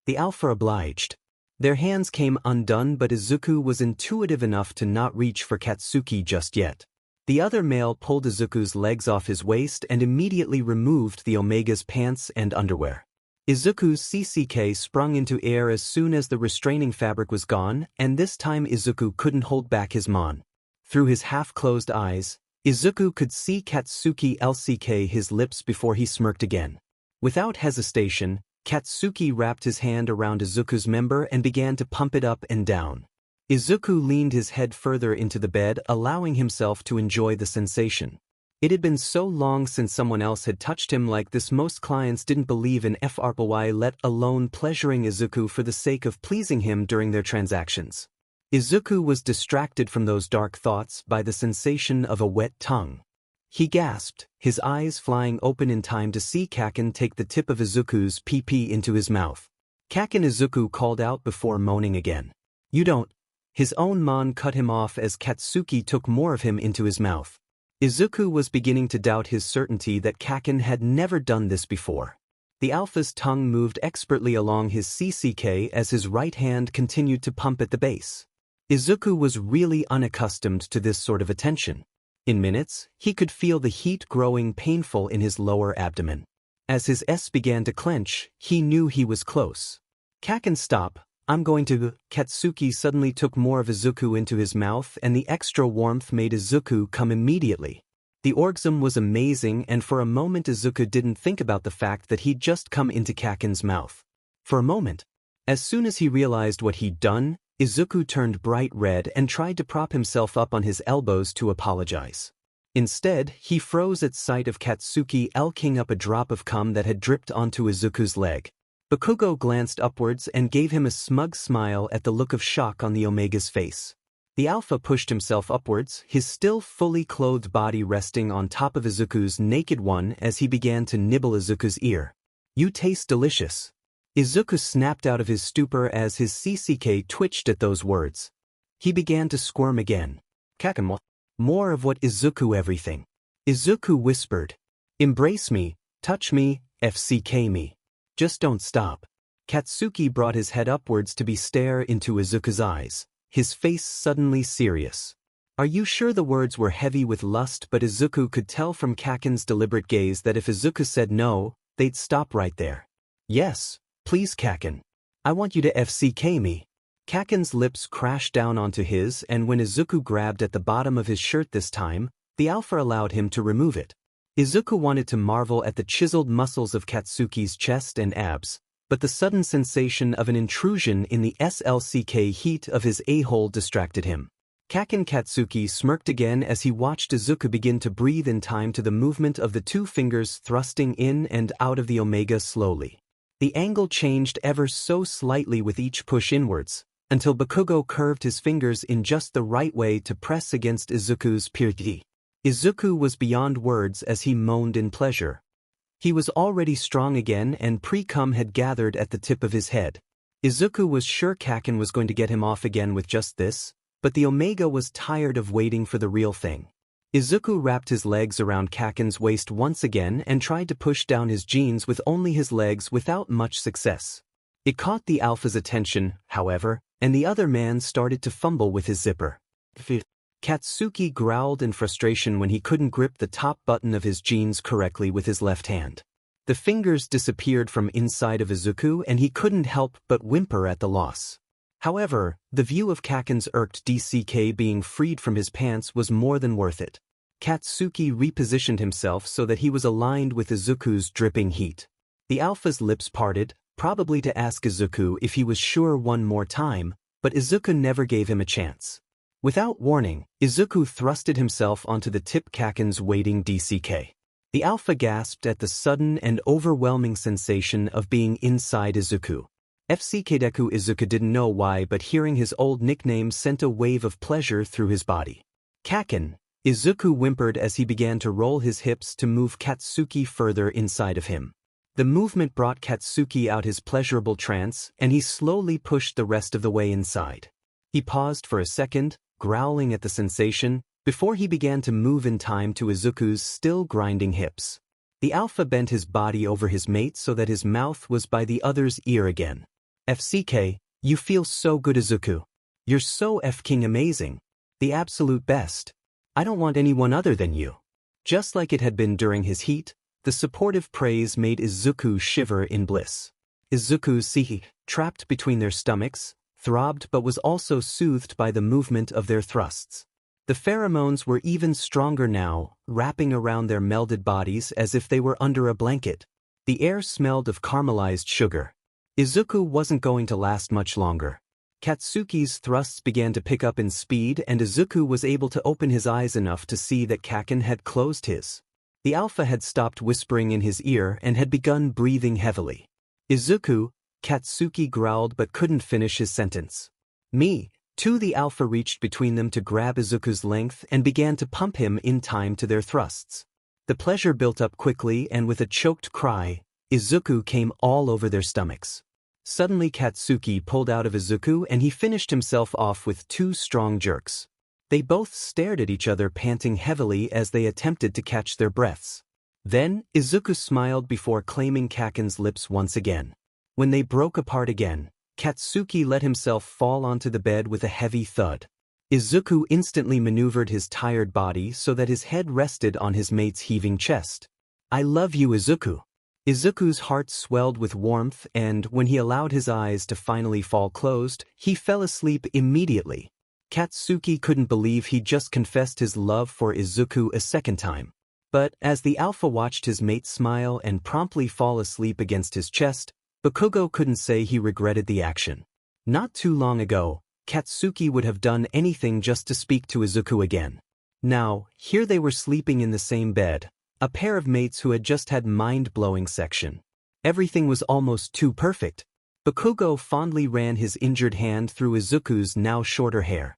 The alpha obliged. Their hands came undone but Izuku was intuitive enough to not reach for Katsuki just yet. The other male pulled Izuku's legs off his waist and immediately removed the Omega's pants and underwear. Izuku's CCK sprung into air as soon as the restraining fabric was gone, and this time Izuku couldn't hold back his mon. Through his half-closed eyes, Izuku could see Katsuki LCK his lips before he smirked again. Without hesitation, Katsuki wrapped his hand around Izuku's member and began to pump it up and down. Izuku leaned his head further into the bed, allowing himself to enjoy the sensation. It had been so long since someone else had touched him like this. Most clients didn't believe in FRPY, let alone pleasuring Izuku for the sake of pleasing him during their transactions. Izuku was distracted from those dark thoughts by the sensation of a wet tongue. He gasped, his eyes flying open in time to see Kacchan take the tip of Izuku's PP into his mouth. "Kacchan," Izuku called out before moaning again. "You don't." His own mon cut him off as Katsuki took more of him into his mouth. Izuku was beginning to doubt his certainty that Kacchan had never done this before. The alpha's tongue moved expertly along his CCK as his right hand continued to pump at the base. Izuku was really unaccustomed to this sort of attention. In minutes, he could feel the heat growing painful in his lower abdomen. As his S began to clench, he knew he was close. "Kacchan, stop, I'm going to." Katsuki suddenly took more of Izuku into his mouth and the extra warmth made Izuku come immediately. The orgasm was amazing and for a moment Izuku didn't think about the fact that he'd just come into Kacchan's mouth. For a moment. As soon as he realized what he'd done, Izuku turned bright red and tried to prop himself up on his elbows to apologize. Instead, he froze at sight of Katsuki elking up a drop of cum that had dripped onto Izuku's leg. Bakugou glanced upwards and gave him a smug smile at the look of shock on the Omega's face. The Alpha pushed himself upwards, his still fully clothed body resting on top of Izuku's naked one as he began to nibble Izuku's ear. "You taste delicious." Izuku snapped out of his stupor as his CCK twitched at those words. He began to squirm again. "Kacchan, more of what Izuku everything." Izuku whispered. "Embrace me, touch me, FCK me. Just don't stop." Katsuki brought his head upwards to stare into Izuku's eyes, his face suddenly serious. Are you sure? The words were heavy with lust, but Izuku could tell from Kacchan's deliberate gaze that if Izuku said no, they'd stop right there. "Yes, please Kacchan. I want you to FCK me." Kacchan's lips crashed down onto his, and when Izuku grabbed at the bottom of his shirt this time, the Alpha allowed him to remove it. Izuku wanted to marvel at the chiseled muscles of Katsuki's chest and abs, but the sudden sensation of an intrusion in the SLCK heat of his a-hole distracted him. Kacchan Katsuki smirked again as he watched Izuku begin to breathe in time to the movement of the two fingers thrusting in and out of the Omega slowly. The angle changed ever so slightly with each push inwards, until Bakugou curved his fingers in just the right way to press against Izuku's purity. Izuku was beyond words as he moaned in pleasure. He was already strong again and pre-cum had gathered at the tip of his head. Izuku was sure Kacchan was going to get him off again with just this, but the Omega was tired of waiting for the real thing. Izuku wrapped his legs around Kacchan's waist once again and tried to push down his jeans with only his legs without much success. It caught the Alpha's attention, however, and the other man started to fumble with his zipper. Katsuki growled in frustration when he couldn't grip the top button of his jeans correctly with his left hand. The fingers disappeared from inside of Izuku and he couldn't help but whimper at the loss. However, the view of Kacchan's irked DCK being freed from his pants was more than worth it. Katsuki repositioned himself so that he was aligned with Izuku's dripping heat. The Alpha's lips parted, probably to ask Izuku if he was sure one more time, but Izuku never gave him a chance. Without warning, Izuku thrusted himself onto the tip Kacchan's waiting DCK. The Alpha gasped at the sudden and overwhelming sensation of being inside Izuku. FCK Deku. Izuku didn't know why, but hearing his old nickname sent a wave of pleasure through his body. "Kacchan," Izuku whimpered as he began to roll his hips to move Katsuki further inside of him. The movement brought Katsuki out his pleasurable trance, and he slowly pushed the rest of the way inside. He paused for a second, growling at the sensation, before he began to move in time to Izuku's still grinding hips. The Alpha bent his body over his mate so that his mouth was by the other's ear again. "FCK, you feel so good, Izuku. You're so f-king amazing. The absolute best. I don't want anyone other than you." Just like it had been during his heat, the supportive praise made Izuku shiver in bliss. Izuku's psyche, trapped between their stomachs, throbbed but was also soothed by the movement of their thrusts. The pheromones were even stronger now, wrapping around their melded bodies as if they were under a blanket. The air smelled of caramelized sugar. Izuku wasn't going to last much longer. Katsuki's thrusts began to pick up in speed and Izuku was able to open his eyes enough to see that Kacchan had closed his. The Alpha had stopped whispering in his ear and had begun breathing heavily. "Izuku," Katsuki growled but couldn't finish his sentence. "Me, too." The Alpha reached between them to grab Izuku's length and began to pump him in time to their thrusts. The pleasure built up quickly and with a choked cry, Izuku came all over their stomachs. Suddenly Katsuki pulled out of Izuku and he finished himself off with two strong jerks. They both stared at each other, panting heavily as they attempted to catch their breaths. Then, Izuku smiled before claiming Kacchan's lips once again. When they broke apart again, Katsuki let himself fall onto the bed with a heavy thud. Izuku instantly maneuvered his tired body so that his head rested on his mate's heaving chest. "I love you, Izuku." Izuku's heart swelled with warmth and, when he allowed his eyes to finally fall closed, he fell asleep immediately. Katsuki couldn't believe he'd just confessed his love for Izuku a second time. But, as the Alpha watched his mate smile and promptly fall asleep against his chest, Bakugou couldn't say he regretted the action. Not too long ago, Katsuki would have done anything just to speak to Izuku again. Now, here they were sleeping in the same bed, a pair of mates who had just had mind-blowing section. Everything was almost too perfect. Bakugou fondly ran his injured hand through Izuku's now shorter hair.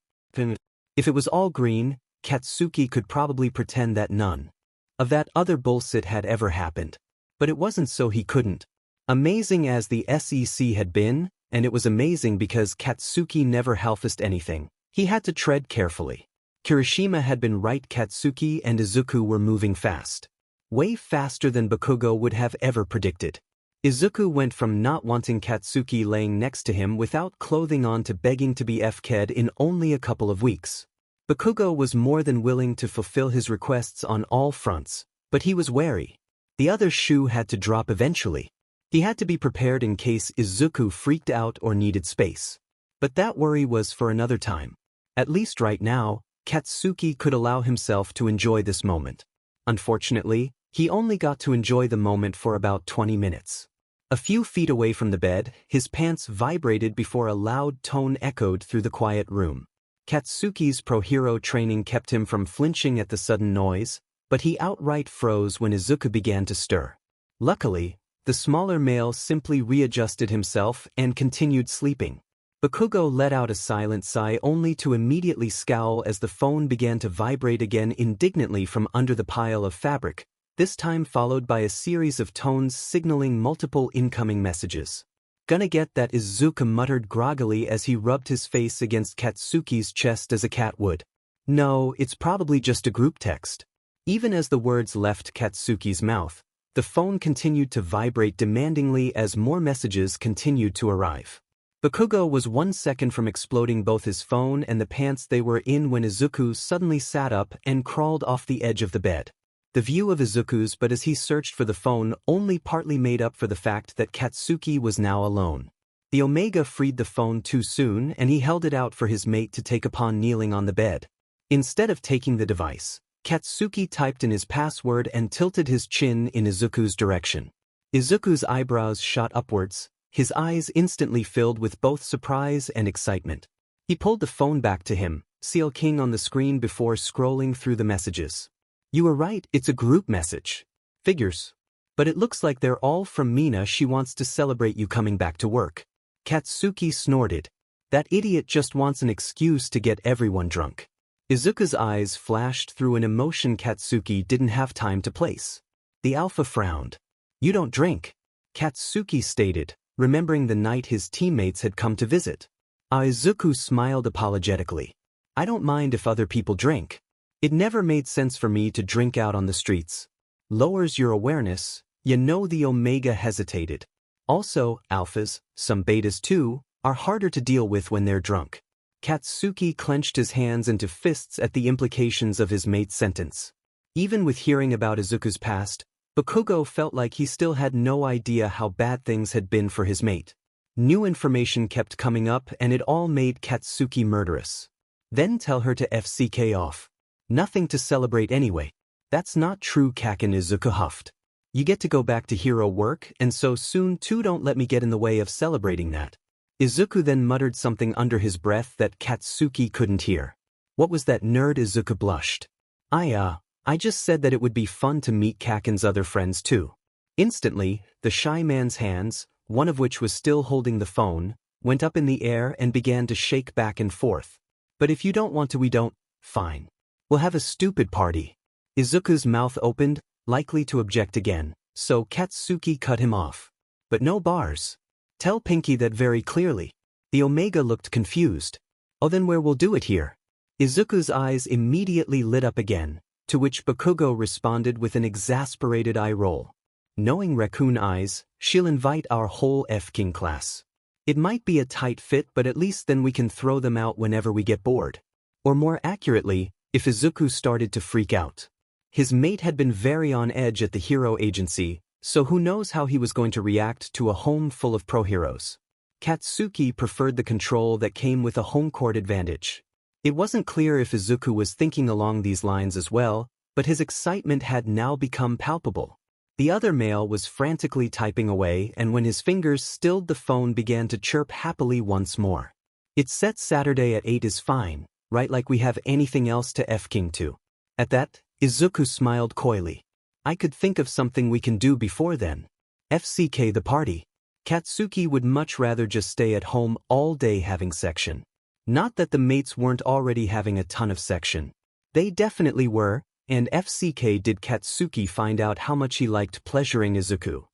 If it was all green, Katsuki could probably pretend that none of that other bullshit had ever happened. But it wasn't, so he couldn't. Amazing as the SEC had been, and it was amazing because Katsuki never half-assed anything, he had to tread carefully. Kirishima had been right. Katsuki and Izuku were moving fast. Way faster than Bakugou would have ever predicted. Izuku went from not wanting Katsuki laying next to him without clothing on to begging to be FK'd in only a couple of weeks. Bakugou was more than willing to fulfill his requests on all fronts, but he was wary. The other shoe had to drop eventually. He had to be prepared in case Izuku freaked out or needed space. But that worry was for another time. At least right now, Katsuki could allow himself to enjoy this moment. Unfortunately, he only got to enjoy the moment for about 20 minutes. A few feet away from the bed, his pants vibrated before a loud tone echoed through the quiet room. Katsuki's pro-hero training kept him from flinching at the sudden noise, but he outright froze when Izuku began to stir. Luckily, the smaller male simply readjusted himself and continued sleeping. Bakugou let out a silent sigh only to immediately scowl as the phone began to vibrate again indignantly from under the pile of fabric, this time followed by a series of tones signaling multiple incoming messages. "Gonna get that," Izuku muttered groggily as he rubbed his face against Katsuki's chest as a cat would. "No, it's probably just a group text." Even as the words left Katsuki's mouth, the phone continued to vibrate demandingly as more messages continued to arrive. Bakugou was 1 second from exploding both his phone and the pants they were in when Izuku suddenly sat up and crawled off the edge of the bed. The view of Izuku's but as he searched for the phone only partly made up for the fact that Katsuki was now alone. The Omega freed the phone too soon and he held it out for his mate to take upon kneeling on the bed. Instead of taking the device, Katsuki typed in his password and tilted his chin in Izuku's direction. Izuku's eyebrows shot upwards, his eyes instantly filled with both surprise and excitement. He pulled the phone back to him, Seal King on the screen before scrolling through the messages. "You were right, it's a group message." "Figures. But it looks like they're all from Mina. She wants to celebrate you coming back to work." Katsuki snorted. "That idiot just wants an excuse to get everyone drunk." Izuku's eyes flashed through an emotion Katsuki didn't have time to place. The alpha frowned. "You don't drink," Katsuki stated, remembering the night his teammates had come to visit. Izuku smiled apologetically. "I don't mind if other people drink. It never made sense for me to drink out on the streets. Lowers your awareness, you know." The Omega hesitated. "Also, alphas, some betas too, are harder to deal with when they're drunk." Katsuki clenched his hands into fists at the implications of his mate's sentence. Even with hearing about Izuku's past, Bakugou felt like he still had no idea how bad things had been for his mate. New information kept coming up and it all made Katsuki murderous. "Then tell her to FCK off. Nothing to celebrate anyway." "That's not true, Kacchan," Izuku huffed. "You get to go back to hero work and so soon too. Don't let me get in the way of celebrating that." Izuku then muttered something under his breath that Katsuki couldn't hear. "What was that, nerd?" Izuku blushed. I just said that it would be fun to meet Kacchan's other friends too." Instantly, the shy man's hands, one of which was still holding the phone, went up in the air and began to shake back and forth. "But if you don't want to, we don't. Fine. We'll have a stupid party." Izuku's mouth opened, likely to object again, so Katsuki cut him off. "But no bars. Tell Pinky that very clearly." The Omega looked confused. "Oh, then where we'll do it here?" Izuku's eyes immediately lit up again, to which Bakugou responded with an exasperated eye roll. "Knowing raccoon eyes, she'll invite our whole F-King class. It might be a tight fit, but at least then we can throw them out whenever we get bored." Or more accurately, if Izuku started to freak out. His mate had been very on edge at the hero agency, so who knows how he was going to react to a home full of pro-heroes. Katsuki preferred the control that came with a home court advantage. It wasn't clear if Izuku was thinking along these lines as well, but his excitement had now become palpable. The other male was frantically typing away and when his fingers stilled the phone began to chirp happily once more. "It's set Saturday at 8 is fine, right? Like we have anything else to F-King to." At that, Izuku smiled coyly. "I could think of something we can do before then." FCK the party. Katsuki would much rather just stay at home all day having section. Not that the mates weren't already having a ton of section. They definitely were, and FCK did Katsuki find out how much he liked pleasuring Izuku.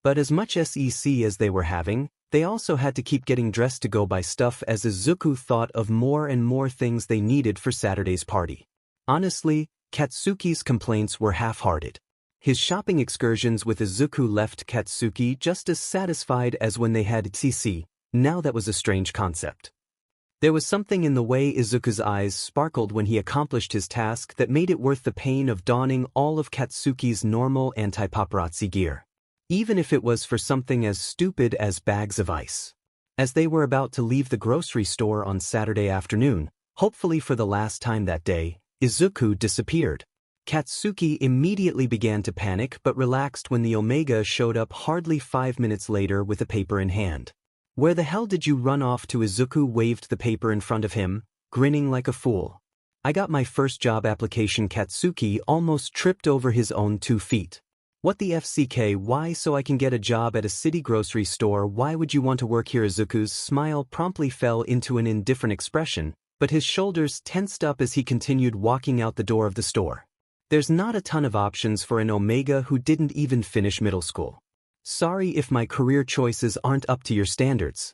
But as much SEC as they were having, they also had to keep getting dressed to go buy stuff as Izuku thought of more and more things they needed for Saturday's party. Honestly, Katsuki's complaints were half-hearted. His shopping excursions with Izuku left Katsuki just as satisfied as when they had TC. Now that was a strange concept. There was something in the way Izuku's eyes sparkled when he accomplished his task that made it worth the pain of donning all of Katsuki's normal anti-paparazzi gear. Even if it was for something as stupid as bags of ice. As they were about to leave the grocery store on Saturday afternoon, hopefully for the last time that day, Izuku disappeared. Katsuki immediately began to panic but relaxed when the Omega showed up hardly 5 minutes later with a paper in hand. "Where the hell did you run off to?" Izuku waved the paper in front of him, grinning like a fool. "I got my first job application." Katsuki almost tripped over his own 2 feet. "What the FCK? Why, so I can get a job at a city grocery store? Why would you want to work here?" Izuku's smile promptly fell into an indifferent expression, but his shoulders tensed up as he continued walking out the door of the store. "There's not a ton of options for an Omega who didn't even finish middle school. Sorry if my career choices aren't up to your standards."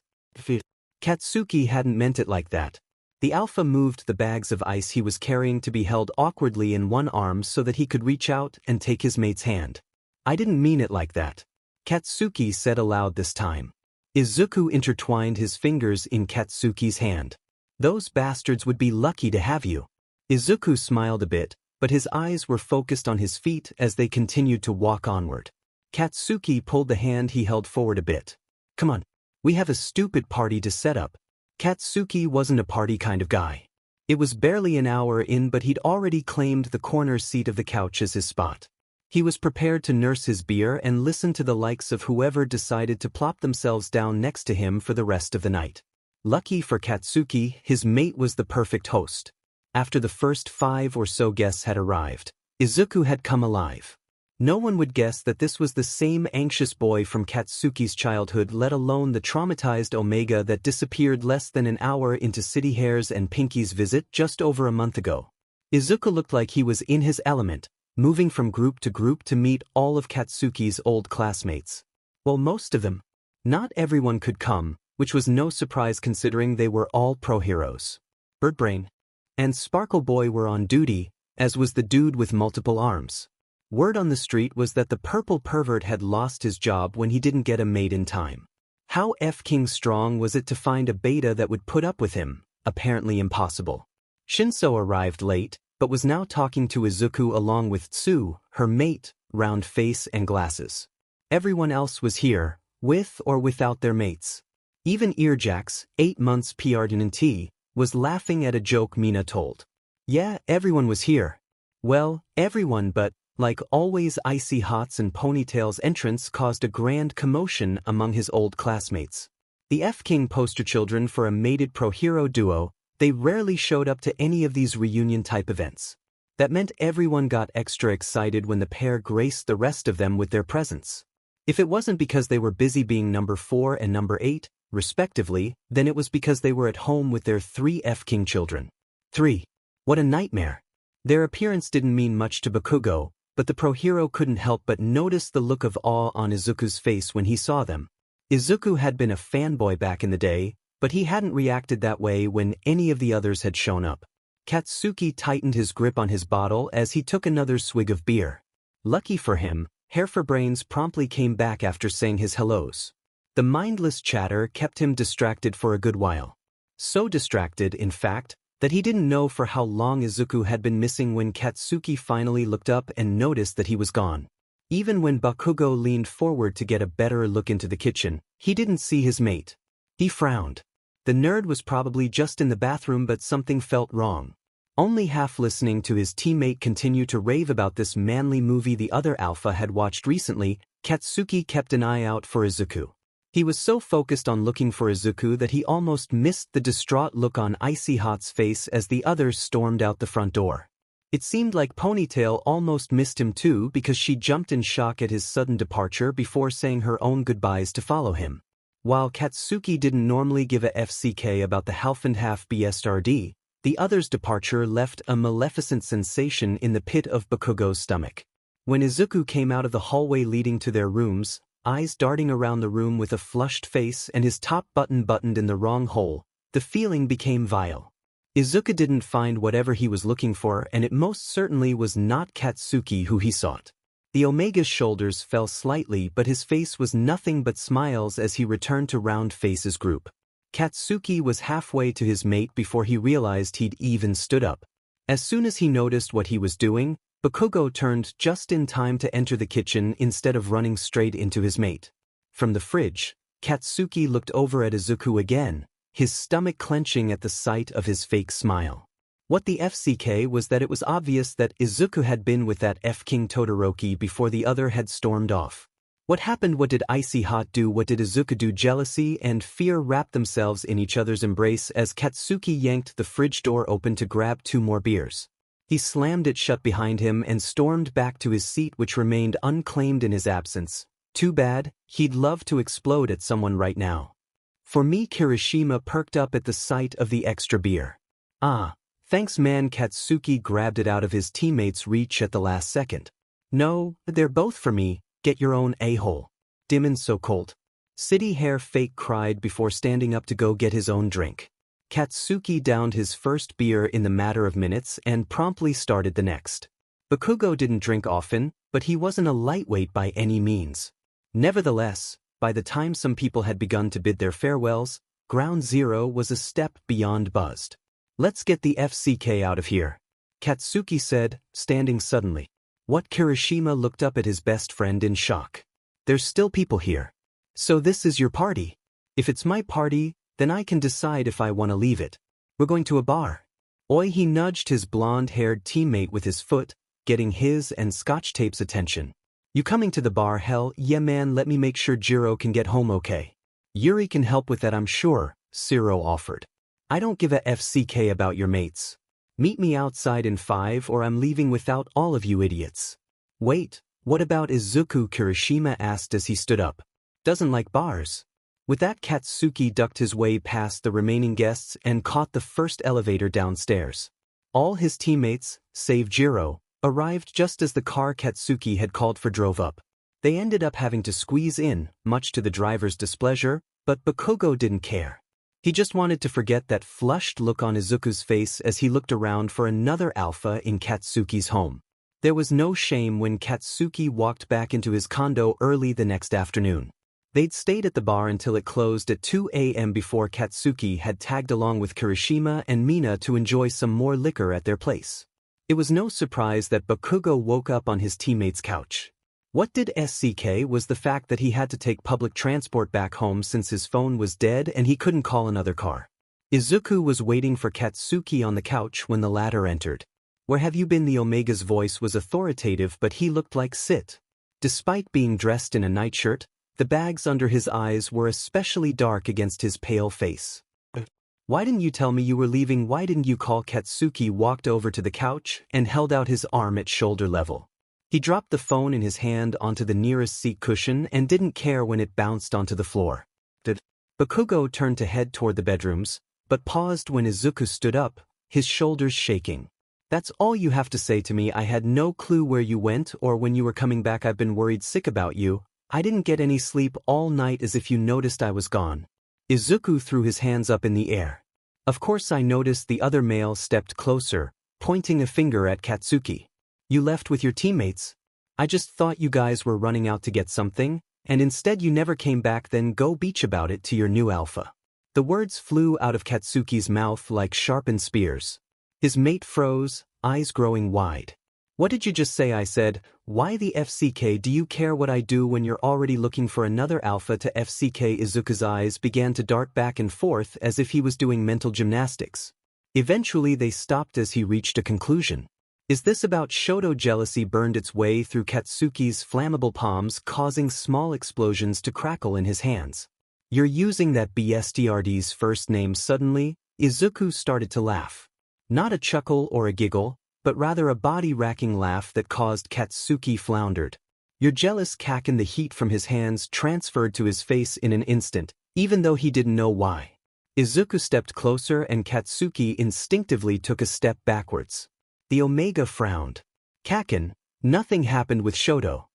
Katsuki hadn't meant it like that. The Alpha moved the bags of ice he was carrying to be held awkwardly in one arm so that he could reach out and take his mate's hand. "I didn't mean it like that," Katsuki said aloud this time. Izuku intertwined his fingers in Katsuki's hand. "Those bastards would be lucky to have you." Izuku smiled a bit, but his eyes were focused on his feet as they continued to walk onward. Katsuki pulled the hand he held forward a bit. "Come on. We have a stupid party to set up." Katsuki wasn't a party kind of guy. It was barely an hour in but he'd already claimed the corner seat of the couch as his spot. He was prepared to nurse his beer and listen to the likes of whoever decided to plop themselves down next to him for the rest of the night. Lucky for Katsuki, his mate was the perfect host. After the first 5 or so guests had arrived, Izuku had come alive. No one would guess that this was the same anxious boy from Katsuki's childhood, let alone the traumatized Omega that disappeared less than an hour into City Hair's and Pinky's visit just over a month ago. Izuku looked like he was in his element, moving from group to meet all of Katsuki's old classmates. Well, most of them. Not everyone could come, which was no surprise considering they were all pro-heroes. Birdbrain and Sparkle Boy were on duty, as was the dude with multiple arms. Word on the street was that the purple pervert had lost his job when he didn't get a mate in time. How King strong was it to find a beta that would put up with him? Apparently impossible. Shinso arrived late, but was now talking to Izuku along with Tsu, her mate, round face and glasses. Everyone else was here, with or without their mates. Even Earjacks, 8 months PRDNT, was laughing at a joke Mina told. Yeah, everyone was here. Well, everyone but, like always, Icy Hots and Ponytail's entrance caused a grand commotion among his old classmates. The King poster children for a mated pro-hero duo, they rarely showed up to any of these reunion-type events. That meant everyone got extra excited when the pair graced the rest of them with their presence. If it wasn't because they were busy being number 4 and number 8, respectively, then it was because they were at home with their 3 King children. 3. What a nightmare. Their appearance didn't mean much to Bakugou, but the pro-hero couldn't help but notice the look of awe on Izuku's face when he saw them. Izuku had been a fanboy back in the day, but he hadn't reacted that way when any of the others had shown up. Katsuki tightened his grip on his bottle as he took another swig of beer. Lucky for him, Hairforbrains promptly came back after saying his hellos. The mindless chatter kept him distracted for a good while. So distracted, in fact, that he didn't know for how long Izuku had been missing when Katsuki finally looked up and noticed that he was gone. Even when Bakugou leaned forward to get a better look into the kitchen, he didn't see his mate. He frowned. The nerd was probably just in the bathroom, but something felt wrong. Only half listening to his teammate continue to rave about this manly movie the other alpha had watched recently, Katsuki kept an eye out for Izuku. He was so focused on looking for Izuku that he almost missed the distraught look on Icy Hot's face as the others stormed out the front door. It seemed like Ponytail almost missed him too because she jumped in shock at his sudden departure before saying her own goodbyes to follow him. While Katsuki didn't normally give a FCK about the half-and-half BSRD, the other's departure left a maleficent sensation in the pit of Bakugou's stomach. When Izuku came out of the hallway leading to their rooms, eyes darting around the room with a flushed face and his top button buttoned in the wrong hole, the feeling became vile. Izuku didn't find whatever he was looking for, and it most certainly was not Katsuki who he sought. The Omega's shoulders fell slightly, but his face was nothing but smiles as he returned to Round Face's group. Katsuki was halfway to his mate before he realized he'd even stood up. As soon as he noticed what he was doing, Bakugou turned just in time to enter the kitchen instead of running straight into his mate. From the fridge, Katsuki looked over at Izuku again, his stomach clenching at the sight of his fake smile. What the FCK was that it was obvious that Izuku had been with that F-King Todoroki before the other had stormed off. What happened? What did Icy Hot do? What did Izuku do? Jealousy and fear wrapped themselves in each other's embrace as Katsuki yanked the fridge door open to grab 2 more beers. He slammed it shut behind him and stormed back to his seat, which remained unclaimed in his absence. Too bad, he'd love to explode at someone right now. For me, Kirishima perked up at the sight of the extra beer. Ah. Thanks man. Katsuki grabbed it out of his teammate's reach at the last second. No, they're both for me, get your own a-hole. Dimon so cold. City Hair Fake cried before standing up to go get his own drink. Katsuki downed his first beer in the matter of minutes and promptly started the next. Bakugou didn't drink often, but he wasn't a lightweight by any means. Nevertheless, by the time some people had begun to bid their farewells, Ground Zero was a step beyond buzzed. Let's get the FCK out of here, Katsuki said, standing suddenly. What? Kirishima looked up at his best friend in shock. There's still people here. So this is your party? If it's my party, then I can decide if I want to leave it. We're going to a bar. Oi, he nudged his blonde-haired teammate with his foot, getting his and Scotch Tape's attention. You coming to the bar? Hell, yeah man, let me make sure Jiro can get home okay. Yuri can help with that, I'm sure, Ciro offered. I don't give a FCK about your mates. Meet me outside in 5 or I'm leaving without all of you idiots. Wait, what about Izuku? Kirishima asked as he stood up. Doesn't like bars. With that, Katsuki ducked his way past the remaining guests and caught the first elevator downstairs. All his teammates, save Jiro, arrived just as the car Katsuki had called for drove up. They ended up having to squeeze in, much to the driver's displeasure, but Bakugou didn't care. He just wanted to forget that flushed look on Izuku's face as he looked around for another alpha in Katsuki's home. There was no shame when Katsuki walked back into his condo early the next afternoon. They'd stayed at the bar until it closed at 2 a.m. before Katsuki had tagged along with Kirishima and Mina to enjoy some more liquor at their place. It was no surprise that Bakugou woke up on his teammate's couch. What did SCK was the fact that he had to take public transport back home since his phone was dead and he couldn't call another car. Izuku was waiting for Katsuki on the couch when the latter entered. Where have you been? The Omega's voice was authoritative, but he looked like Sit. Despite being dressed in a nightshirt, the bags under his eyes were especially dark against his pale face. Why didn't you tell me you were leaving? Why didn't you call? Katsuki walked over to the couch and held out his arm at shoulder level. He dropped the phone in his hand onto the nearest seat cushion and didn't care when it bounced onto the floor. Bakugou turned to head toward the bedrooms, but paused when Izuku stood up, his shoulders shaking. That's all you have to say to me? I had no clue where you went or when you were coming back. I've been worried sick about you. I didn't get any sleep all night. As if you noticed I was gone. Izuku threw his hands up in the air. Of course I noticed. The other male stepped closer, pointing a finger at Katsuki. You left with your teammates? I just thought you guys were running out to get something, and instead you never came back. Then go beach about it to your new alpha. The words flew out of Katsuki's mouth like sharpened spears. His mate froze, eyes growing wide. What did you just say? I said, why the FCK? Do you care what I do when you're already looking for another alpha to FCK? Izuku's eyes began to dart back and forth as if he was doing mental gymnastics. Eventually they stopped as he reached a conclusion. Is this about Shoto? Jealousy burned its way through Katsuki's flammable palms, causing small explosions to crackle in his hands. You're using that BSTRD's first name? Suddenly, Izuku started to laugh. Not a chuckle or a giggle, but rather a body-racking laugh that caused Katsuki floundered. Your jealous Kacchan. The heat from his hands transferred to his face in an instant, even though he didn't know why. Izuku stepped closer and Katsuki instinctively took a step backwards. The Omega frowned. Kacchan, nothing happened with Shoto.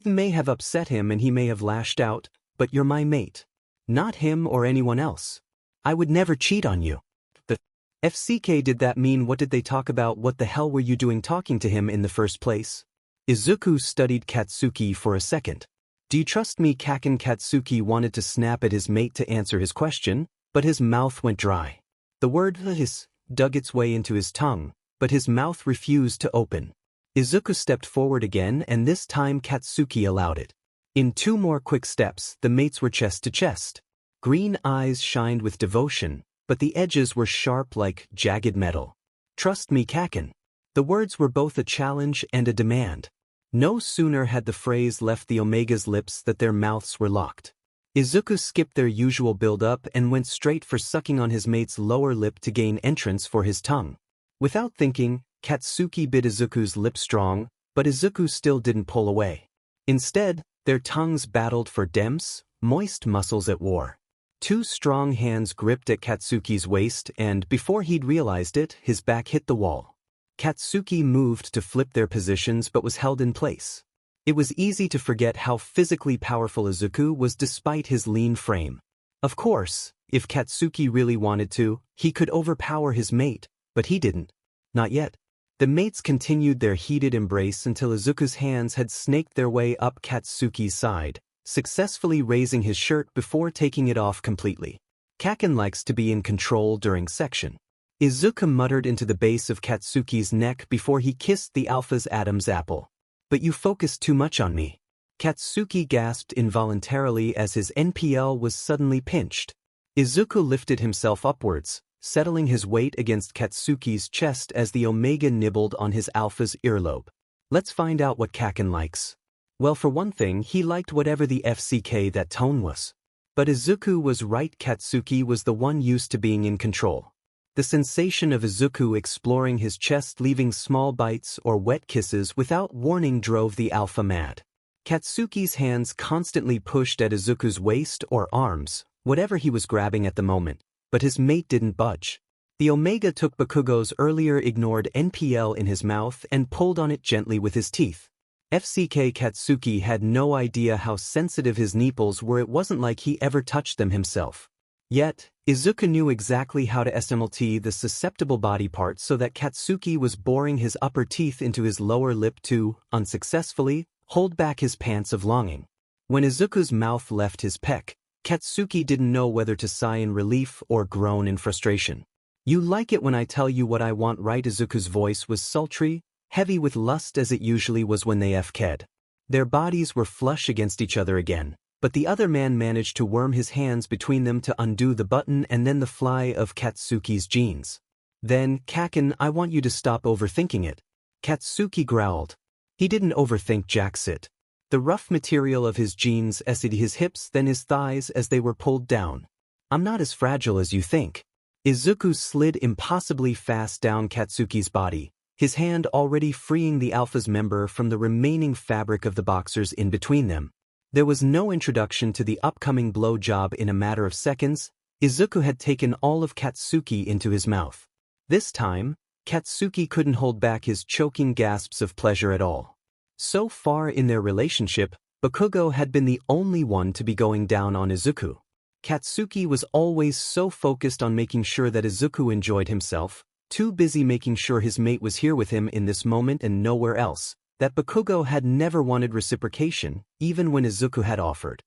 You may have upset him and he may have lashed out, but you're my mate. Not him or anyone else. I would never cheat on you. The FCK. Did that mean what did they talk about? What the hell were you doing talking to him in the first place? Izuku studied Katsuki for a second. Do you trust me, Kacchan? Katsuki wanted to snap at his mate to answer his question, but his mouth went dry. The word hiss dug its way into his tongue, but his mouth refused to open. Izuku stepped forward again and this time Katsuki allowed it. In 2 more quick steps, the mates were chest to chest. Green eyes shined with devotion, but the edges were sharp like jagged metal. Trust me, Kacchan. The words were both a challenge and a demand. No sooner had the phrase left the Omega's lips that their mouths were locked. Izuku skipped their usual build-up and went straight for sucking on his mate's lower lip to gain entrance for his tongue. Without thinking, Katsuki bit Izuku's lip strong, but Izuku still didn't pull away. Instead, their tongues battled for dense, moist muscles at war. 2 strong hands gripped at Katsuki's waist and, before he'd realized it, his back hit the wall. Katsuki moved to flip their positions but was held in place. It was easy to forget how physically powerful Izuku was despite his lean frame. Of course, if Katsuki really wanted to, he could overpower his mate, but he didn't. Not yet. The mates continued their heated embrace until Izuku's hands had snaked their way up Katsuki's side, successfully raising his shirt before taking it off completely. Kacchan likes to be in control during section. Izuku muttered into the base of Katsuki's neck before he kissed the Alpha's Adam's apple. But you focused too much on me. Katsuki gasped involuntarily as his NPL was suddenly pinched. Izuku lifted himself upwards, settling his weight against Katsuki's chest as the Omega nibbled on his Alpha's earlobe. Let's find out what Kacchan likes. Well, for one thing, he liked whatever the FCK that tone was. But Izuku was right, Katsuki was the one used to being in control. The sensation of Izuku exploring his chest, leaving small bites or wet kisses without warning, drove the Alpha mad. Katsuki's hands constantly pushed at Izuku's waist or arms, whatever he was grabbing at the moment, but his mate didn't budge. The Omega took Bakugo's earlier ignored NPL in his mouth and pulled on it gently with his teeth. FCK Katsuki had no idea how sensitive his nipples were. It wasn't like he ever touched them himself. Yet, Izuku knew exactly how to SMLT the susceptible body part so that Katsuki was boring his upper teeth into his lower lip to, unsuccessfully, hold back his pants of longing. When Izuku's mouth left his peck, Katsuki didn't know whether to sigh in relief or groan in frustration. You like it when I tell you what I want, right? Izuku's voice was sultry, heavy with lust as it usually was when they FK'd. Their bodies were flush against each other again, but the other man managed to worm his hands between them to undo the button and then the fly of Katsuki's jeans. Then, Kacchan, I want you to stop overthinking it. Katsuki growled. He didn't overthink jacksit. The rough material of his jeans essayed his hips then his thighs as they were pulled down. I'm not as fragile as you think. Izuku slid impossibly fast down Katsuki's body, his hand already freeing the Alpha's member from the remaining fabric of the boxers in between them. There was no introduction to the upcoming blowjob. In a matter of seconds, Izuku had taken all of Katsuki into his mouth. This time, Katsuki couldn't hold back his choking gasps of pleasure at all. So far in their relationship, Bakugou had been the only one to be going down on Izuku. Katsuki was always so focused on making sure that Izuku enjoyed himself, too busy making sure his mate was here with him in this moment and nowhere else, that Bakugou had never wanted reciprocation, even when Izuku had offered.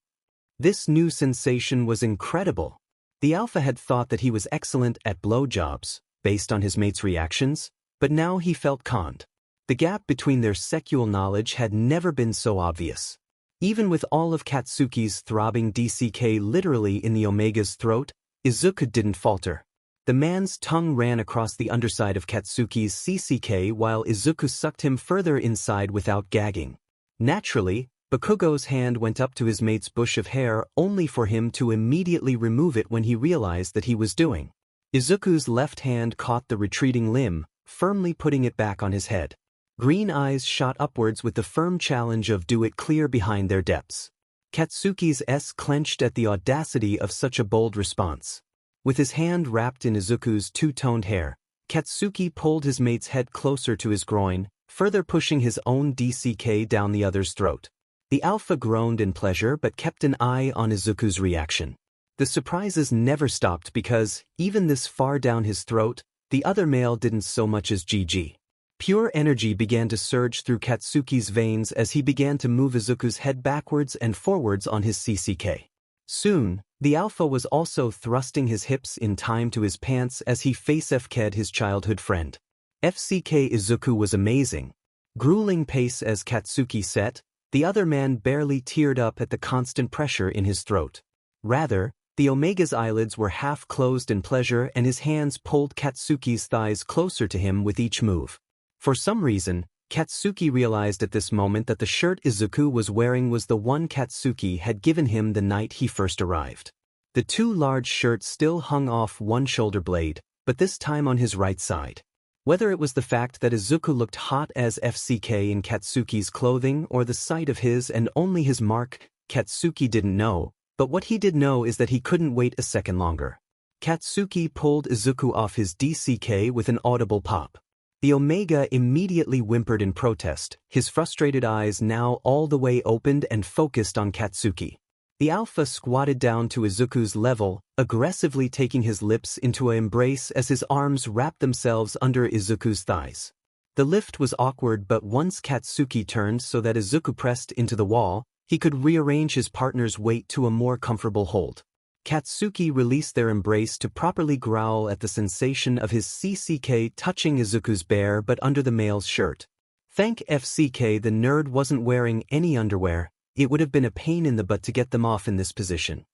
This new sensation was incredible. The Alpha had thought that he was excellent at blowjobs, based on his mate's reactions, but now he felt conned. The gap between their sexual knowledge had never been so obvious. Even with all of Katsuki's throbbing DCK literally in the Omega's throat, Izuku didn't falter. The man's tongue ran across the underside of Katsuki's CCK while Izuku sucked him further inside without gagging. Naturally, Bakugou's hand went up to his mate's bush of hair only for him to immediately remove it when he realized that he was doing. Izuku's left hand caught the retreating limb, firmly putting it back on his head. Green eyes shot upwards with the firm challenge of do it clear behind their depths. Katsuki's S clenched at the audacity of such a bold response. With his hand wrapped in Izuku's two-toned hair, Katsuki pulled his mate's head closer to his groin, further pushing his own DCK down the other's throat. The alpha groaned in pleasure but kept an eye on Izuku's reaction. The surprises never stopped because, even this far down his throat, the other male didn't so much as GG. Pure energy began to surge through Katsuki's veins as he began to move Izuku's head backwards and forwards on his CCK. Soon, the alpha was also thrusting his hips in time to his pants as he face-FK'd his childhood friend. FCK Izuku was amazing. Grueling pace as Katsuki set, the other man barely teared up at the constant pressure in his throat. Rather, the Omega's eyelids were half closed in pleasure and his hands pulled Katsuki's thighs closer to him with each move. For some reason, Katsuki realized at this moment that the shirt Izuku was wearing was the one Katsuki had given him the night he first arrived. The two large shirts still hung off one shoulder blade, but this time on his right side. Whether it was the fact that Izuku looked hot as FCK in Katsuki's clothing or the sight of his and only his mark, Katsuki didn't know, but what he did know is that he couldn't wait a second longer. Katsuki pulled Izuku off his DCK with an audible pop. The Omega immediately whimpered in protest, his frustrated eyes now all the way opened and focused on Katsuki. The alpha squatted down to Izuku's level, aggressively taking his lips into an embrace as his arms wrapped themselves under Izuku's thighs. The lift was awkward, but once Katsuki turned so that Izuku pressed into the wall, he could rearrange his partner's weight to a more comfortable hold. Katsuki released their embrace to properly growl at the sensation of his CCK touching Izuku's bare but under the male's shirt. Thank FCK the nerd wasn't wearing any underwear, it would have been a pain in the butt to get them off in this position.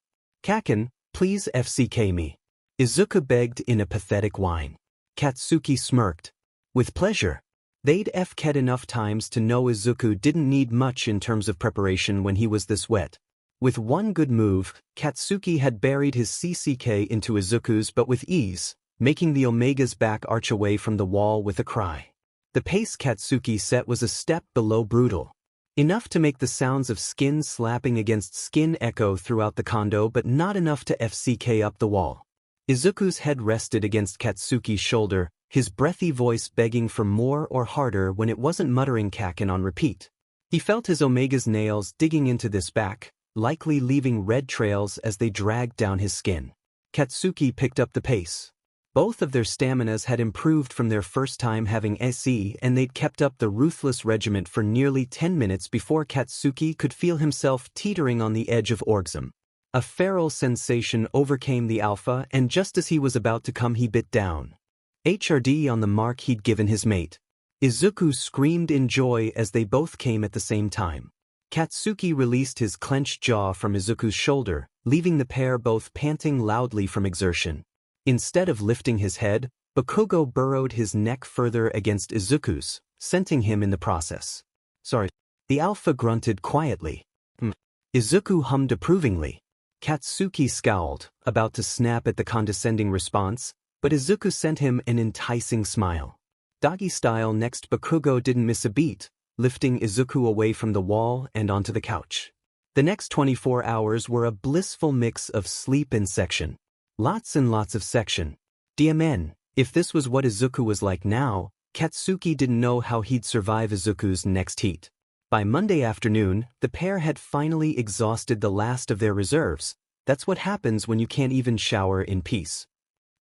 Kacchan, please FCK me. Izuku begged in a pathetic whine. Katsuki smirked. With pleasure. They'd FK'd enough times to know Izuku didn't need much in terms of preparation when he was this wet. With one good move, Katsuki had buried his CCK into Izuku's but with ease, making the Omega's back arch away from the wall with a cry. The pace Katsuki set was a step below brutal. Enough to make the sounds of skin slapping against skin echo throughout the condo but not enough to FCK up the wall. Izuku's head rested against Katsuki's shoulder, his breathy voice begging for more or harder when it wasn't muttering Kacchan on repeat. He felt his Omega's nails digging into this back, likely leaving red trails as they dragged down his skin. Katsuki picked up the pace. Both of their staminas had improved from their first time having SE and they'd kept up the ruthless regiment for nearly 10 minutes before Katsuki could feel himself teetering on the edge of orgasm. A feral sensation overcame the alpha and just as he was about to come he bit down. HRD on the mark he'd given his mate. Izuku screamed in joy as they both came at the same time. Katsuki released his clenched jaw from Izuku's shoulder, leaving the pair both panting loudly from exertion. Instead of lifting his head, Bakugou burrowed his neck further against Izuku's, scenting him in the process. Sorry. The alpha grunted quietly. Izuku hummed approvingly. Katsuki scowled, about to snap at the condescending response, but Izuku sent him an enticing smile. Doggy style next Bakugou didn't miss a beat, lifting Izuku away from the wall and onto the couch. The next 24 hours were a blissful mix of sleep and section. Lots and lots of section. DMN, if this was what Izuku was like now, Katsuki didn't know how he'd survive Izuku's next heat. By Monday afternoon, the pair had finally exhausted the last of their reserves. That's what happens when you can't even shower in peace.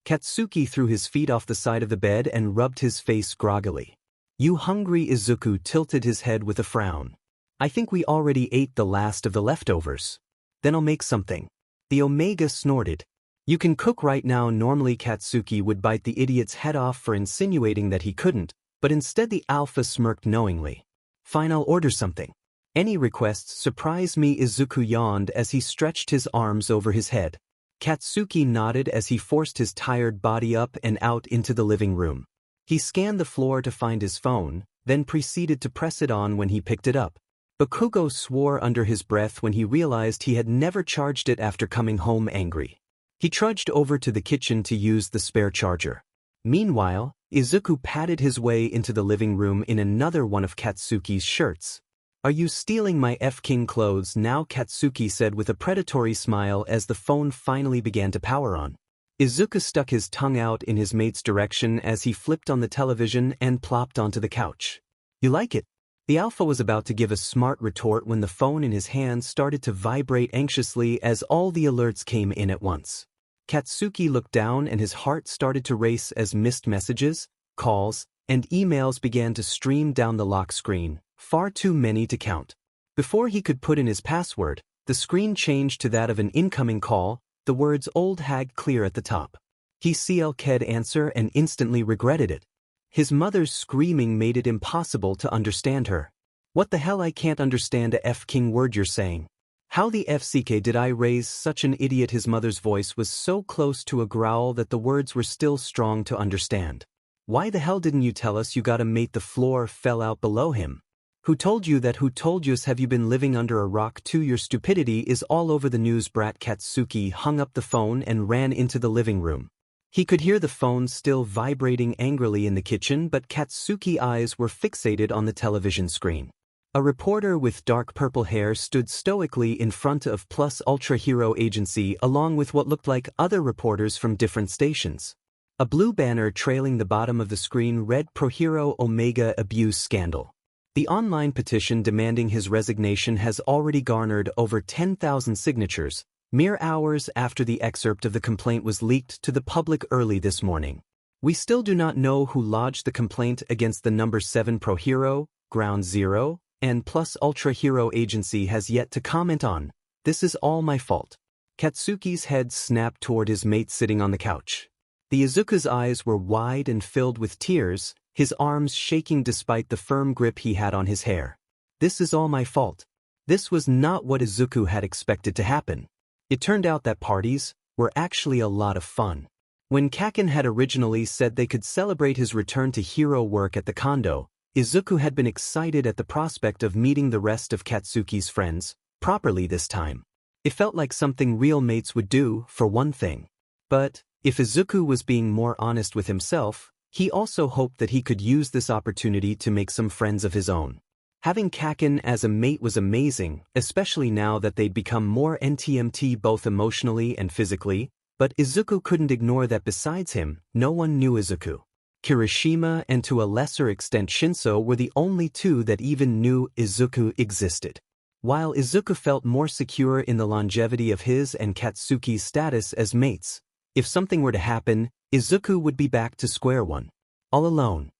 Katsuki threw his feet off the side of the bed and rubbed his face groggily. You hungry? Izuku tilted his head with a frown. I think we already ate the last of the leftovers. Then I'll make something. The Omega snorted. You can cook right now. Normally Katsuki would bite the idiot's head off for insinuating that he couldn't, but instead the alpha smirked knowingly. Fine, I'll order something. Any requests surprise me. Izuku yawned as he stretched his arms over his head. Katsuki nodded as he forced his tired body up and out into the living room. He scanned the floor to find his phone, then proceeded to press it on when he picked it up. Bakugou swore under his breath when he realized he had never charged it after coming home angry. He trudged over to the kitchen to use the spare charger. Meanwhile, Izuku patted his way into the living room in another one of Katsuki's shirts. "Are you stealing my F-King clothes now?" Katsuki said with a predatory smile as the phone finally began to power on. Izuku stuck his tongue out in his mate's direction as he flipped on the television and plopped onto the couch. "You like it?" The alpha was about to give a smart retort when the phone in his hand started to vibrate anxiously as all the alerts came in at once. Katsuki looked down and his heart started to race as missed messages, calls, and emails began to stream down the lock screen, far too many to count. Before he could put in his password, the screen changed to that of an incoming call, the words "old hag" clear at the top. He CLK'd answer and instantly regretted it. His mother's screaming made it impossible to understand her. "What the hell? I can't understand a F-King word you're saying. How the FCK did I raise such an idiot?" His mother's voice was so close to a growl that the words were still strong to understand. "Why the hell didn't you tell us you got a mate?" The floor fell out below him. "Who told you that? Who told you? Have you been living under a rock too? Your stupidity is all over the news, brat." Katsuki hung up the phone and ran into the living room. He could hear the phone still vibrating angrily in the kitchen, but Katsuki's eyes were fixated on the television screen. A reporter with dark purple hair stood stoically in front of Plus Ultra Hero Agency along with what looked like other reporters from different stations. A blue banner trailing the bottom of the screen read "Pro Hero Omega Abuse Scandal." The online petition demanding his resignation has already garnered over 10,000 signatures, mere hours after the excerpt of the complaint was leaked to the public early this morning. "We still do not know who lodged the complaint against the number 7 Pro Hero, Ground Zero, and Plus Ultra Hero Agency has yet to comment on. This is all my fault." Katsuki's head snapped toward his mate sitting on the couch. The Izuku's eyes were wide and filled with tears, his arms shaking despite the firm grip he had on his hair. "This is all my fault." This was not what Izuku had expected to happen. It turned out that parties were actually a lot of fun. When Kacchan had originally said they could celebrate his return to hero work at the condo, Izuku had been excited at the prospect of meeting the rest of Katsuki's friends, properly this time. It felt like something real mates would do, for one thing. But if Izuku was being more honest with himself, he also hoped that he could use this opportunity to make some friends of his own. Having Kacchan as a mate was amazing, especially now that they'd become more NTMT both emotionally and physically, but Izuku couldn't ignore that besides him, no one knew Izuku. Kirishima and to a lesser extent Shinso were the only two that even knew Izuku existed. While Izuku felt more secure in the longevity of his and Katsuki's status as mates, if something were to happen, Izuku would be back to square one. All alone.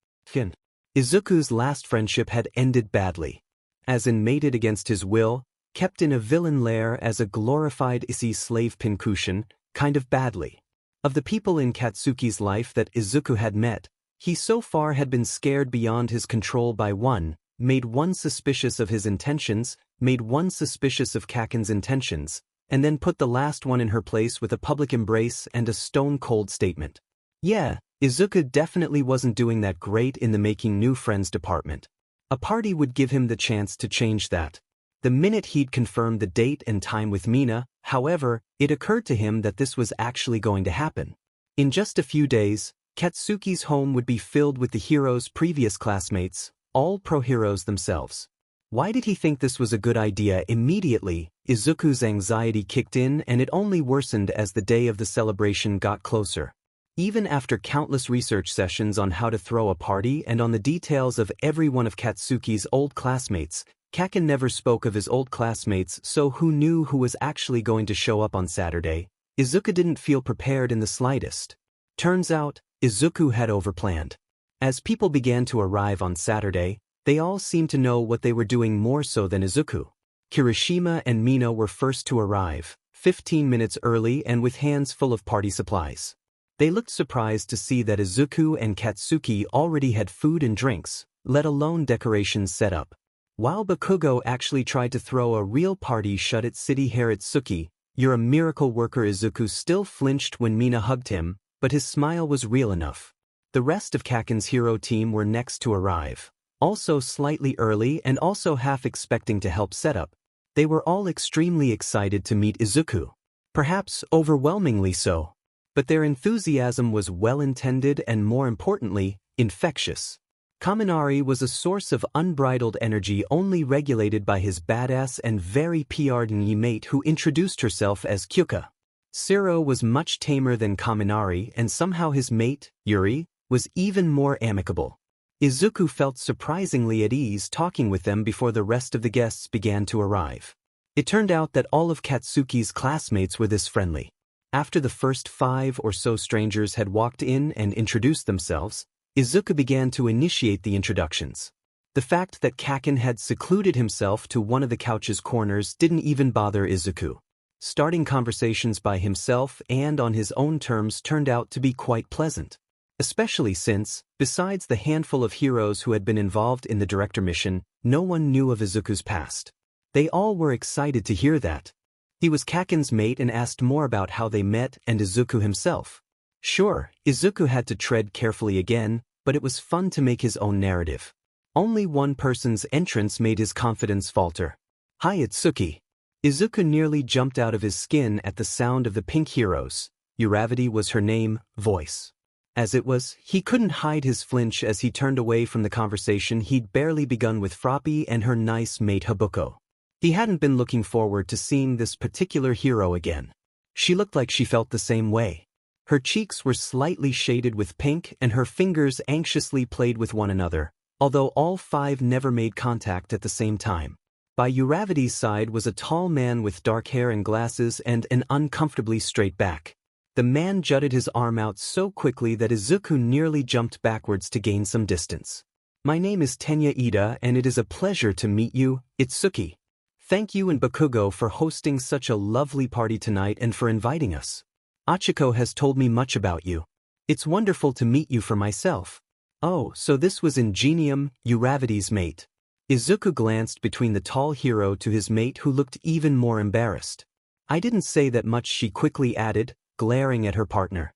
Izuku's last friendship had ended badly. As in mated against his will, kept in a villain lair as a glorified Issei slave pincushion, kind of badly. Of the people in Katsuki's life that Izuku had met, he so far had been scared beyond his control by one, made one suspicious of his intentions, made one suspicious of Kacchan's intentions, and then put the last one in her place with a public embrace and a stone-cold statement. Yeah, Izuku definitely wasn't doing that great in the making new friends department. A party would give him the chance to change that. The minute he'd confirmed the date and time with Mina, however, it occurred to him that this was actually going to happen. In just a few days, Katsuki's home would be filled with the hero's previous classmates, all pro-heroes themselves. Why did he think this was a good idea? Immediately, Izuku's anxiety kicked in and it only worsened as the day of the celebration got closer. Even after countless research sessions on how to throw a party and on the details of every one of Katsuki's old classmates, Kacchan never spoke of his old classmates, so who knew who was actually going to show up on Saturday? Izuku didn't feel prepared in the slightest. Turns out, Izuku had overplanned. As people began to arrive on Saturday, they all seemed to know what they were doing more so than Izuku. Kirishima and Mina were first to arrive, 15 minutes early and with hands full of party supplies. They looked surprised to see that Izuku and Katsuki already had food and drinks, let alone decorations set up. While Bakugou actually tried to throw a real party shut at City Haratsuki, "You're a miracle worker." Izuku still flinched when Mina hugged him, but his smile was real enough. The rest of Kacchan's hero team were next to arrive, also slightly early and also half expecting to help set up. They were all extremely excited to meet Izuku. Perhaps overwhelmingly so. But their enthusiasm was well-intended and, more importantly, infectious. Kaminari was a source of unbridled energy only regulated by his badass and very PR'd mate who introduced herself as Kyuka. Siro was much tamer than Kaminari, and somehow his mate, Yuri, was even more amicable. Izuku felt surprisingly at ease talking with them before the rest of the guests began to arrive. It turned out that all of Katsuki's classmates were this friendly. After the first 5 or so strangers had walked in and introduced themselves, Izuku began to initiate the introductions. The fact that Kacchan had secluded himself to one of the couch's corners didn't even bother Izuku. Starting conversations by himself and on his own terms turned out to be quite pleasant. Especially since, besides the handful of heroes who had been involved in the director mission, no one knew of Izuku's past. They all were excited to hear that. He was Kacchan's mate and asked more about how they met and Izuku himself. Sure, Izuku had to tread carefully again, but it was fun to make his own narrative. Only one person's entrance made his confidence falter. "Hi, Itsuki." Izuku nearly jumped out of his skin at the sound of the pink hero's, Uravity was her name, voice. As it was, he couldn't hide his flinch as he turned away from the conversation he'd barely begun with Froppy and her nice mate Habuko. He hadn't been looking forward to seeing this particular hero again. She looked like she felt the same way. Her cheeks were slightly shaded with pink and her fingers anxiously played with one another, although all 5 never made contact at the same time. By Uravity's side was a tall man with dark hair and glasses and an uncomfortably straight back. The man jutted his arm out so quickly that Izuku nearly jumped backwards to gain some distance. "My name is Tenya Ida and it is a pleasure to meet you, Itsuki. Thank you and Bakugou for hosting such a lovely party tonight and for inviting us. Achiko has told me much about you. It's wonderful to meet you for myself." Oh, so this was Ingenium, Uravity's mate. Izuku glanced between the tall hero to his mate who looked even more embarrassed. "I didn't say that much," she quickly added, glaring at her partner.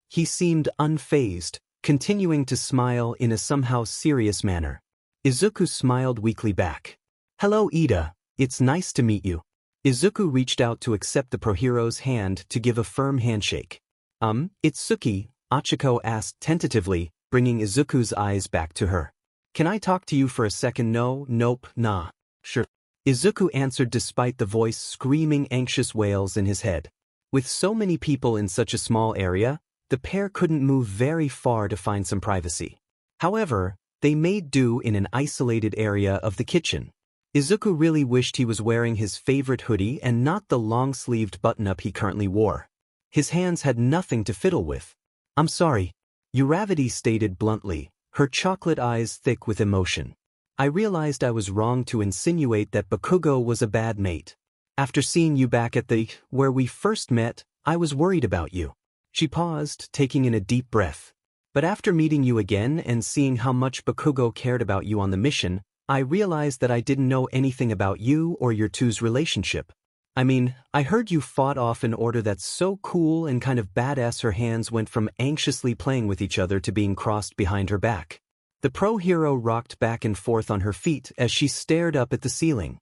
He seemed unfazed, continuing to smile in a somehow serious manner. Izuku smiled weakly back. "Hello, Ida. It's nice to meet you." Izuku reached out to accept the pro-hero's hand to give a firm handshake. Itsuki," Achiko asked tentatively, bringing Izuku's eyes back to her. "Can I talk to you for a second?" "No, nope, nah." "Sure." Izuku answered despite the voice screaming anxious wails in his head. With so many people in such a small area, the pair couldn't move very far to find some privacy. However, they made do in an isolated area of the kitchen. Izuku really wished he was wearing his favorite hoodie and not the long-sleeved button-up he currently wore. His hands had nothing to fiddle with. "I'm sorry," Uravity stated bluntly, her chocolate eyes thick with emotion. "I realized I was wrong to insinuate that Bakugou was a bad mate. After seeing you back at where we first met, I was worried about you." She paused, taking in a deep breath. "But after meeting you again and seeing how much Bakugou cared about you on the mission, I realized that I didn't know anything about you or your two's relationship. I mean, I heard you fought off an order that's so cool and kind of badass." Her hands went from anxiously playing with each other to being crossed behind her back. The pro-hero rocked back and forth on her feet as she stared up at the ceiling.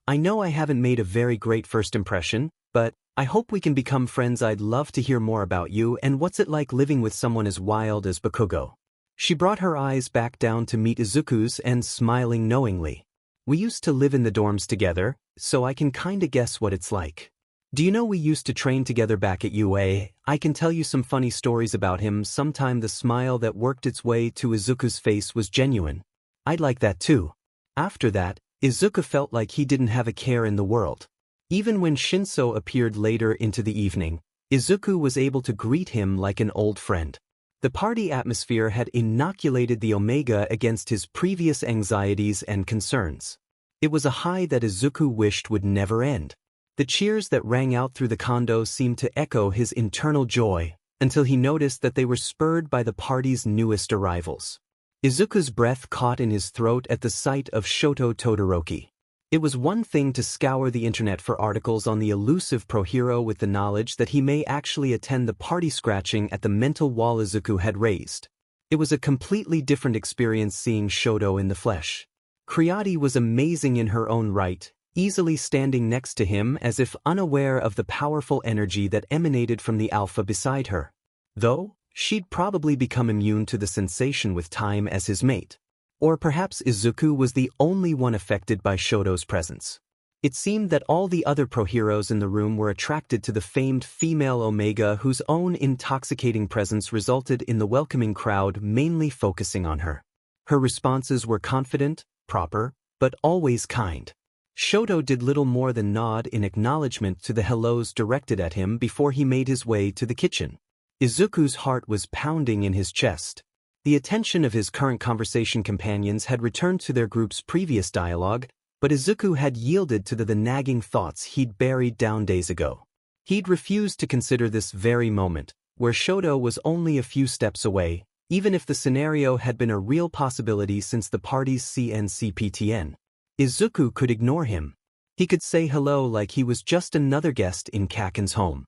I know I haven't made a very great first impression, but I hope we can become friends. I'd love to hear more about you and what's it like living with someone as wild as Bakugou." She brought her eyes back down to meet Izuku's and smiling knowingly. "We used to live in the dorms together, so I can kinda guess what it's like. Do you know we used to train together back at UA? I can tell you some funny stories about him sometime." The smile that worked its way to Izuku's face was genuine. "I'd like that too." After that, Izuku felt like he didn't have a care in the world. Even when Shinso appeared later into the evening, Izuku was able to greet him like an old friend. The party atmosphere had inoculated the Omega against his previous anxieties and concerns. It was a high that Izuku wished would never end. The cheers that rang out through the condo seemed to echo his internal joy, until he noticed that they were spurred by the party's newest arrivals. Izuku's breath caught in his throat at the sight of Shoto Todoroki. It was one thing to scour the internet for articles on the elusive pro-hero with the knowledge that he may actually attend the party scratching at the mental wall Izuku had raised. It was a completely different experience seeing Shoto in the flesh. Creati was amazing in her own right, easily standing next to him as if unaware of the powerful energy that emanated from the alpha beside her. Though, she'd probably become immune to the sensation with time as his mate. Or perhaps Izuku was the only one affected by Shoto's presence. It seemed that all the other pro-heroes in the room were attracted to the famed female Omega whose own intoxicating presence resulted in the welcoming crowd mainly focusing on her. Her responses were confident, proper, but always kind. Shoto did little more than nod in acknowledgement to the hellos directed at him before he made his way to the kitchen. Izuku's heart was pounding in his chest. The attention of his current conversation companions had returned to their group's previous dialogue, but Izuku had yielded to the nagging thoughts he'd buried down days ago. He'd refused to consider this very moment, where Shoto was only a few steps away, even if the scenario had been a real possibility since the party's CNCPTN. Izuku could ignore him. He could say hello like he was just another guest in Kacchan's home.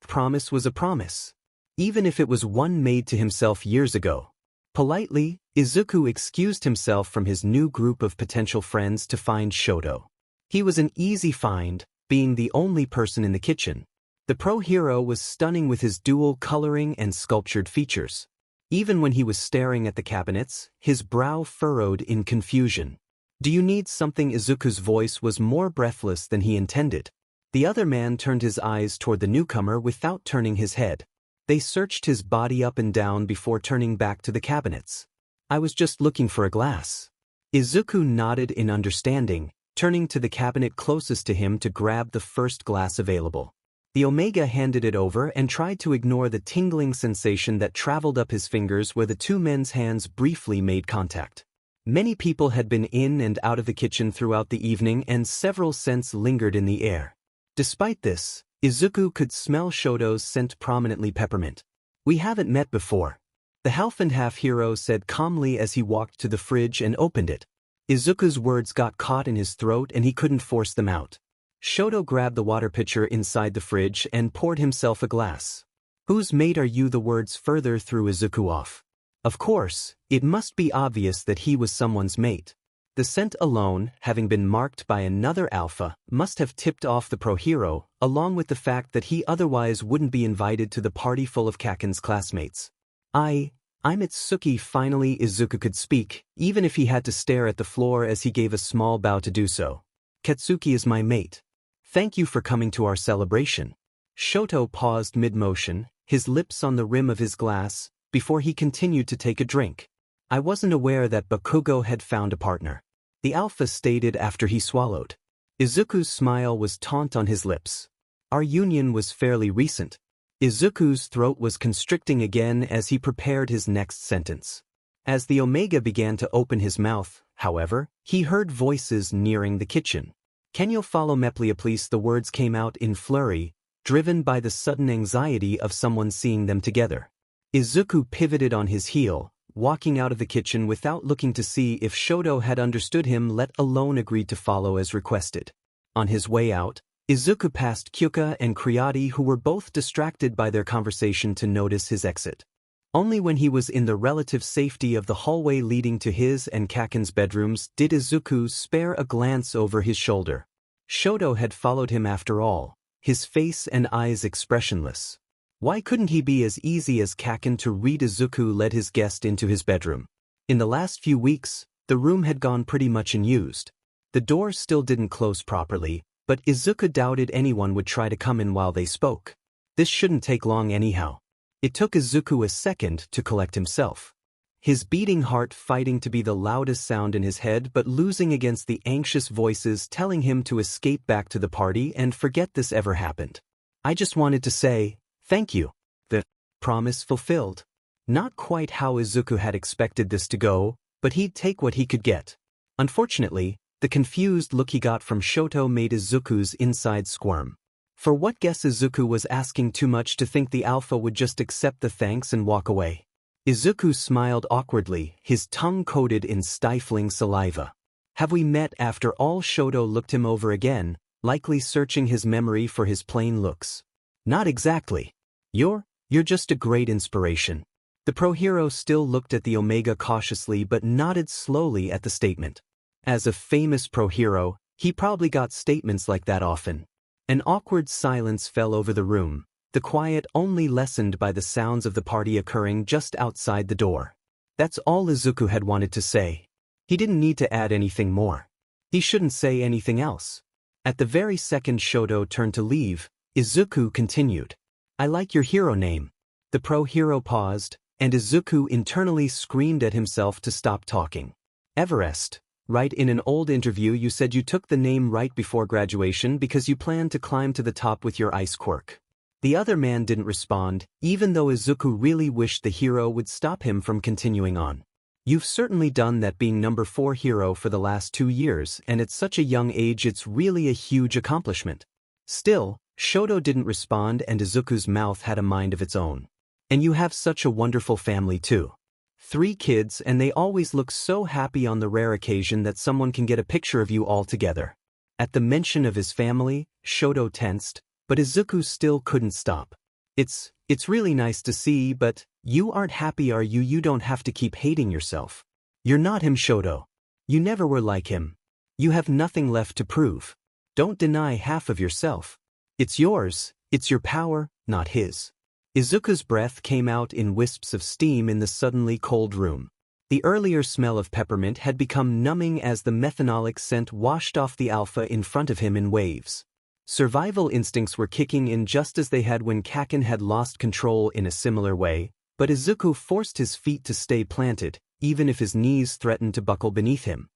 Promise was a promise, even if it was one made to himself years ago. Politely, Izuku excused himself from his new group of potential friends to find Shoto. He was an easy find, being the only person in the kitchen. The pro-hero was stunning with his dual coloring and sculptured features. Even when he was staring at the cabinets, his brow furrowed in confusion. "Do you need something?" Izuku's voice was more breathless than he intended. The other man turned his eyes toward the newcomer without turning his head. They searched his body up and down before turning back to the cabinets. "I was just looking for a glass." Izuku nodded in understanding, turning to the cabinet closest to him to grab the first glass available. The Omega handed it over and tried to ignore the tingling sensation that traveled up his fingers where the two men's hands briefly made contact. Many people had been in and out of the kitchen throughout the evening and several scents lingered in the air. Despite this, Izuku could smell Shoto's scent, prominently peppermint. "We haven't met before," the half-and-half hero said calmly as he walked to the fridge and opened it. Izuku's words got caught in his throat and he couldn't force them out. Shoto grabbed the water pitcher inside the fridge and poured himself a glass. "Whose mate are you?" The words further threw Izuku off. Of course, it must be obvious that he was someone's mate. The scent alone, having been marked by another alpha, must have tipped off the pro-hero, along with the fact that he otherwise wouldn't be invited to the party full of Kacchan's classmates. I'm Itsuki." Finally Izuku could speak, even if he had to stare at the floor as he gave a small bow to do so. "Katsuki is my mate. Thank you for coming to our celebration." Shoto paused mid-motion, his lips on the rim of his glass, before he continued to take a drink. "I wasn't aware that Bakugou had found a partner," the alpha stated after he swallowed. Izuku's smile was taunt on his lips. "Our union was fairly recent." Izuku's throat was constricting again as he prepared his next sentence. As the Omega began to open his mouth, however, he heard voices nearing the kitchen. "Can you follow me please?" The words came out in flurry, driven by the sudden anxiety of someone seeing them together. Izuku pivoted on his heel, walking out of the kitchen without looking to see if Shoto had understood him, let alone agreed to follow as requested. On his way out, Izuku passed Kyuka and Kriati, who were both distracted by their conversation, to notice his exit. Only when he was in the relative safety of the hallway leading to his and Kacchan's bedrooms did Izuku spare a glance over his shoulder. Shoto had followed him after all, his face and eyes expressionless. Why couldn't he be as easy as Kacchan to read? Izuku led his guest into his bedroom. In the last few weeks, the room had gone pretty much unused. The door still didn't close properly, but Izuku doubted anyone would try to come in while they spoke. This shouldn't take long anyhow. It took Izuku a second to collect himself. His beating heart fighting to be the loudest sound in his head but losing against the anxious voices telling him to escape back to the party and forget this ever happened. "I just wanted to say, thank you." The promise fulfilled. Not quite how Izuku had expected this to go, but he'd take what he could get. Unfortunately, the confused look he got from Shoto made Izuku's inside squirm. For what guess Izuku was asking too much to think the alpha would just accept the thanks and walk away. Izuku smiled awkwardly, his tongue coated in stifling saliva. "Have we met after all?" Shoto looked him over again, likely searching his memory for his plain looks. "Not exactly. You're just a great inspiration." The pro-hero still looked at the Omega cautiously but nodded slowly at the statement. As a famous pro-hero, He probably got statements like that often. An awkward silence fell over the room, the quiet only lessened by the sounds of the party occurring just outside the door. That's all Izuku had wanted to say. He didn't need to add anything more. He shouldn't say anything else. At the very second Shoto turned to leave, Izuku continued. I like your hero name. The pro-hero paused, and Izuku internally screamed at himself to stop talking. Everest, right? In an old interview you said you took the name right before graduation because you planned to climb to the top with your ice quirk. The other man didn't respond, even though Izuku really wished the hero would stop him from continuing on. You've certainly done that being number 4 hero for the last 2 years, and at such a young age it's really a huge accomplishment. Still, Shoto didn't respond and Izuku's mouth had a mind of its own. And you have such a wonderful family too. 3 kids and they always look so happy on the rare occasion that someone can get a picture of you all together. At the mention of his family, Shoto tensed, but Izuku still couldn't stop. It's really nice to see, but you aren't happy, are you? You don't have to keep hating yourself. You're not him, Shoto. You never were like him. You have nothing left to prove. Don't deny half of yourself. It's yours, it's your power, not his. Izuku's breath came out in wisps of steam in the suddenly cold room. The earlier smell of peppermint had become numbing as the methanolic scent washed off the alpha in front of him in waves. Survival instincts were kicking in just as they had when Kacchan had lost control in a similar way, but Izuku forced his feet to stay planted, even if his knees threatened to buckle beneath him.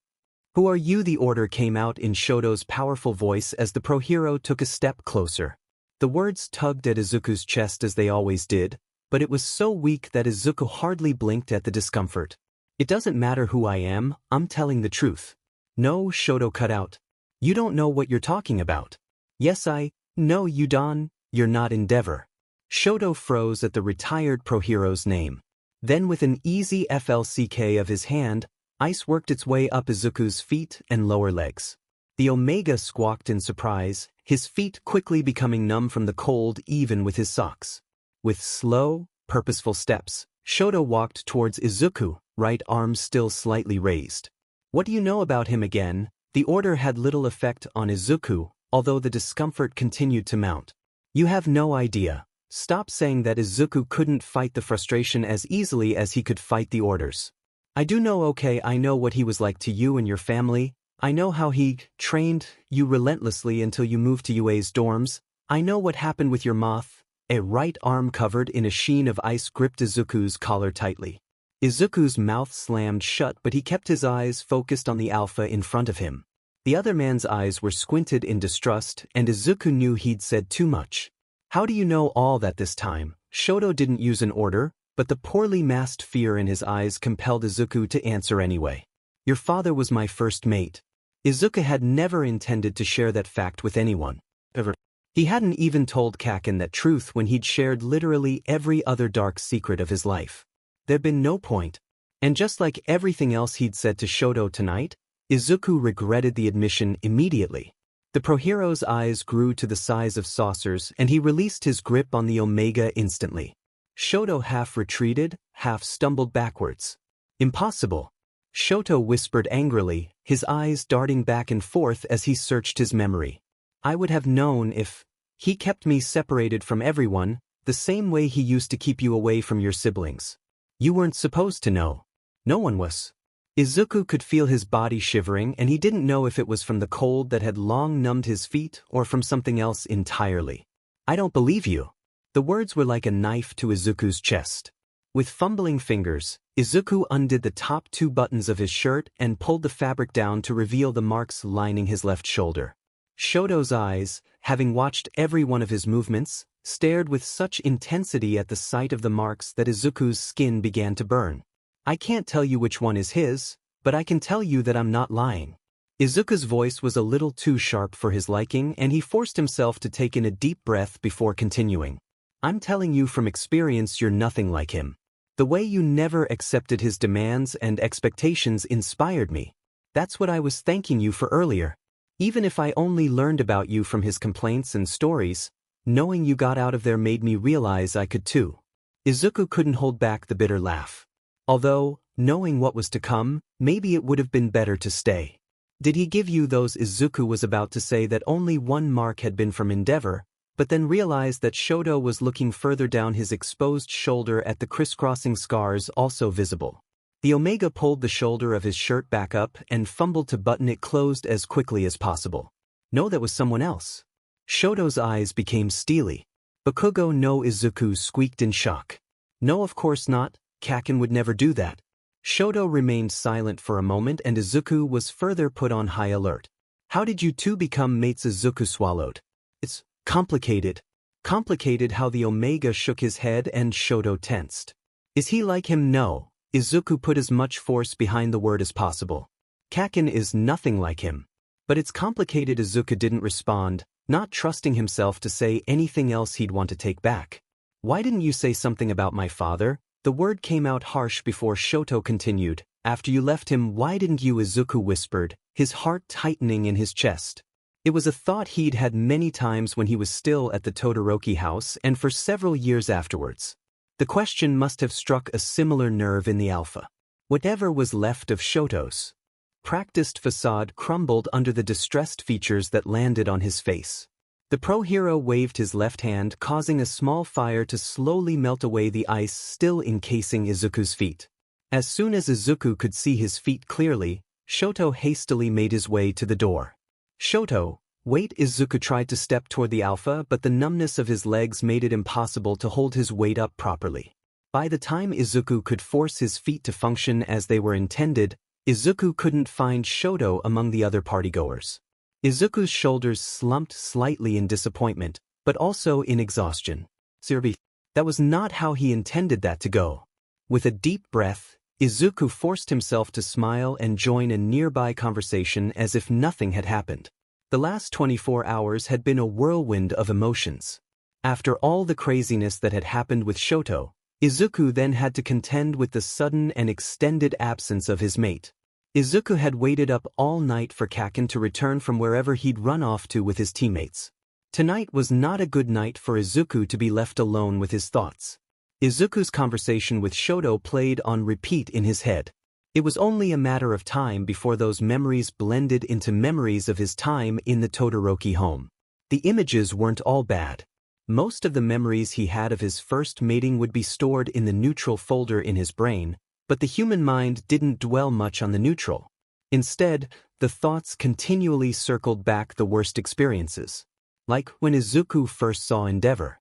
Who are you? The order came out in Shoto's powerful voice as the pro-hero took a step closer. The words tugged at Izuku's chest as they always did, but it was so weak that Izuku hardly blinked at the discomfort. It doesn't matter who I am, I'm telling the truth. No, Shoto cut out. You don't know what you're talking about. Yes, I know you, Don. You're not Endeavor. Shoto froze at the retired pro-hero's name. Then with an easy FLCK of his hand, ice worked its way up Izuku's feet and lower legs. The Omega squawked in surprise, his feet quickly becoming numb from the cold even with his socks. With slow, purposeful steps, Shoto walked towards Izuku, right arm still slightly raised. What do you know about him again? The order had little effect on Izuku, although the discomfort continued to mount. You have no idea. Stop saying that. Izuku couldn't fight the frustration as easily as he could fight the orders. I do know. Okay, I know what he was like to you and your family. I know how he trained you relentlessly until you moved to UA's dorms. I know what happened with your moth. A right arm covered in a sheen of ice gripped Izuku's collar tightly. Izuku's mouth slammed shut, but he kept his eyes focused on the alpha in front of him. The other man's eyes were squinted in distrust, and Izuku knew he'd said too much. How do you know all that this time? Shoto didn't use an order, but the poorly masked fear in his eyes compelled Izuku to answer anyway. Your father was my first mate. Izuku had never intended to share that fact with anyone. Ever. He hadn't even told Kacchan that truth when he'd shared literally every other dark secret of his life. There'd been no point. And just like everything else he'd said to Shoto tonight, Izuku regretted the admission immediately. The pro-hero's eyes grew to the size of saucers and he released his grip on the Omega instantly. Shoto half retreated, half stumbled backwards. Impossible. Shoto whispered angrily, his eyes darting back and forth as he searched his memory. I would have known if he kept me separated from everyone, the same way he used to keep you away from your siblings. You weren't supposed to know. No one was. Izuku could feel his body shivering and he didn't know if it was from the cold that had long numbed his feet or from something else entirely. I don't believe you. The words were like a knife to Izuku's chest. With fumbling fingers, Izuku undid the top 2 buttons of his shirt and pulled the fabric down to reveal the marks lining his left shoulder. Shoto's eyes, having watched every one of his movements, stared with such intensity at the sight of the marks that Izuku's skin began to burn. I can't tell you which one is his, but I can tell you that I'm not lying. Izuku's voice was a little too sharp for his liking and he forced himself to take in a deep breath before continuing. I'm telling you from experience you're nothing like him. The way you never accepted his demands and expectations inspired me. That's what I was thanking you for earlier. Even if I only learned about you from his complaints and stories, knowing you got out of there made me realize I could too. Izuku couldn't hold back the bitter laugh. Although, knowing what was to come, maybe it would have been better to stay. Did he give you those? Izuku was about to say that only one mark had been from Endeavor, but then realized that Shoto was looking further down his exposed shoulder at the crisscrossing scars also visible. The Omega pulled the shoulder of his shirt back up and fumbled to button it closed as quickly as possible. No, that was someone else. Shoto's eyes became steely. Bakugou no, Izuku squeaked in shock. No, of course not, Kacchan would never do that. Shoto remained silent for a moment and Izuku was further put on high alert. How did you two become mates? Izuku swallowed. It's complicated. Complicated. How? The Omega shook his head and Shoto tensed. Is he like him? No. Izuku put as much force behind the word as possible. Kacchan is nothing like him. But it's complicated. Izuku didn't respond, not trusting himself to say anything else he'd want to take back. Why didn't you say something about my father? The word came out harsh before Shoto continued. After you left him, why didn't you? Izuku whispered, his heart tightening in his chest. It was a thought he'd had many times when he was still at the Todoroki house and for several years afterwards. The question must have struck a similar nerve in the Alpha. Whatever was left of Shoto's practiced facade crumbled under the distressed features that landed on his face. The pro-hero waved his left hand, causing a small fire to slowly melt away the ice still encasing Izuku's feet. As soon as Izuku could see his feet clearly, Shoto hastily made his way to the door. Shoto, wait! Izuku tried to step toward the Alpha, but the numbness of his legs made it impossible to hold his weight up properly. By the time Izuku could force his feet to function as they were intended, Izuku couldn't find Shoto among the other partygoers. Izuku's shoulders slumped slightly in disappointment, but also in exhaustion. Sirbi, that was not how he intended that to go. With a deep breath, Izuku forced himself to smile and join a nearby conversation as if nothing had happened. The last 24 hours had been a whirlwind of emotions. After all the craziness that had happened with Shoto, Izuku then had to contend with the sudden and extended absence of his mate. Izuku had waited up all night for Kacchan to return from wherever he'd run off to with his teammates. Tonight was not a good night for Izuku to be left alone with his thoughts. Izuku's conversation with Shoto played on repeat in his head. It was only a matter of time before those memories blended into memories of his time in the Todoroki home. The images weren't all bad. Most of the memories he had of his first mating would be stored in the neutral folder in his brain, but the human mind didn't dwell much on the neutral. Instead, the thoughts continually circled back the worst experiences. Like when Izuku first saw Endeavor.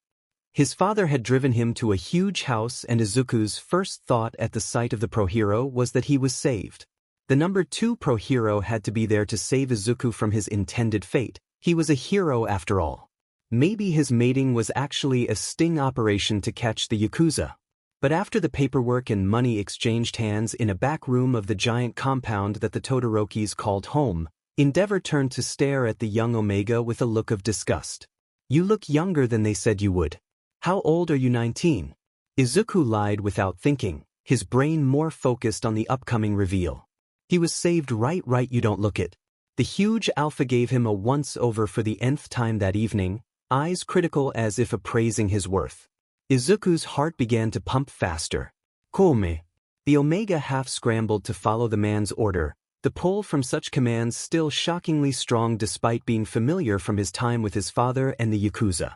His father had driven him to a huge house and Izuku's first thought at the sight of the pro-hero was that he was saved. The number 2 pro-hero had to be there to save Izuku from his intended fate. He was a hero after all. Maybe his mating was actually a sting operation to catch the Yakuza. But after the paperwork and money exchanged hands in a back room of the giant compound that the Todorokis called home, Endeavor turned to stare at the young Omega with a look of disgust. You look younger than they said you would. How old are you? 19. Izuku lied without thinking, his brain more focused on the upcoming reveal. He was saved right, you don't look it. The huge Alpha gave him a once-over for the nth time that evening, eyes critical as if appraising his worth. Izuku's heart began to pump faster. Come. The Omega half scrambled to follow the man's order, the pull from such commands still shockingly strong despite being familiar from his time with his father and the Yakuza.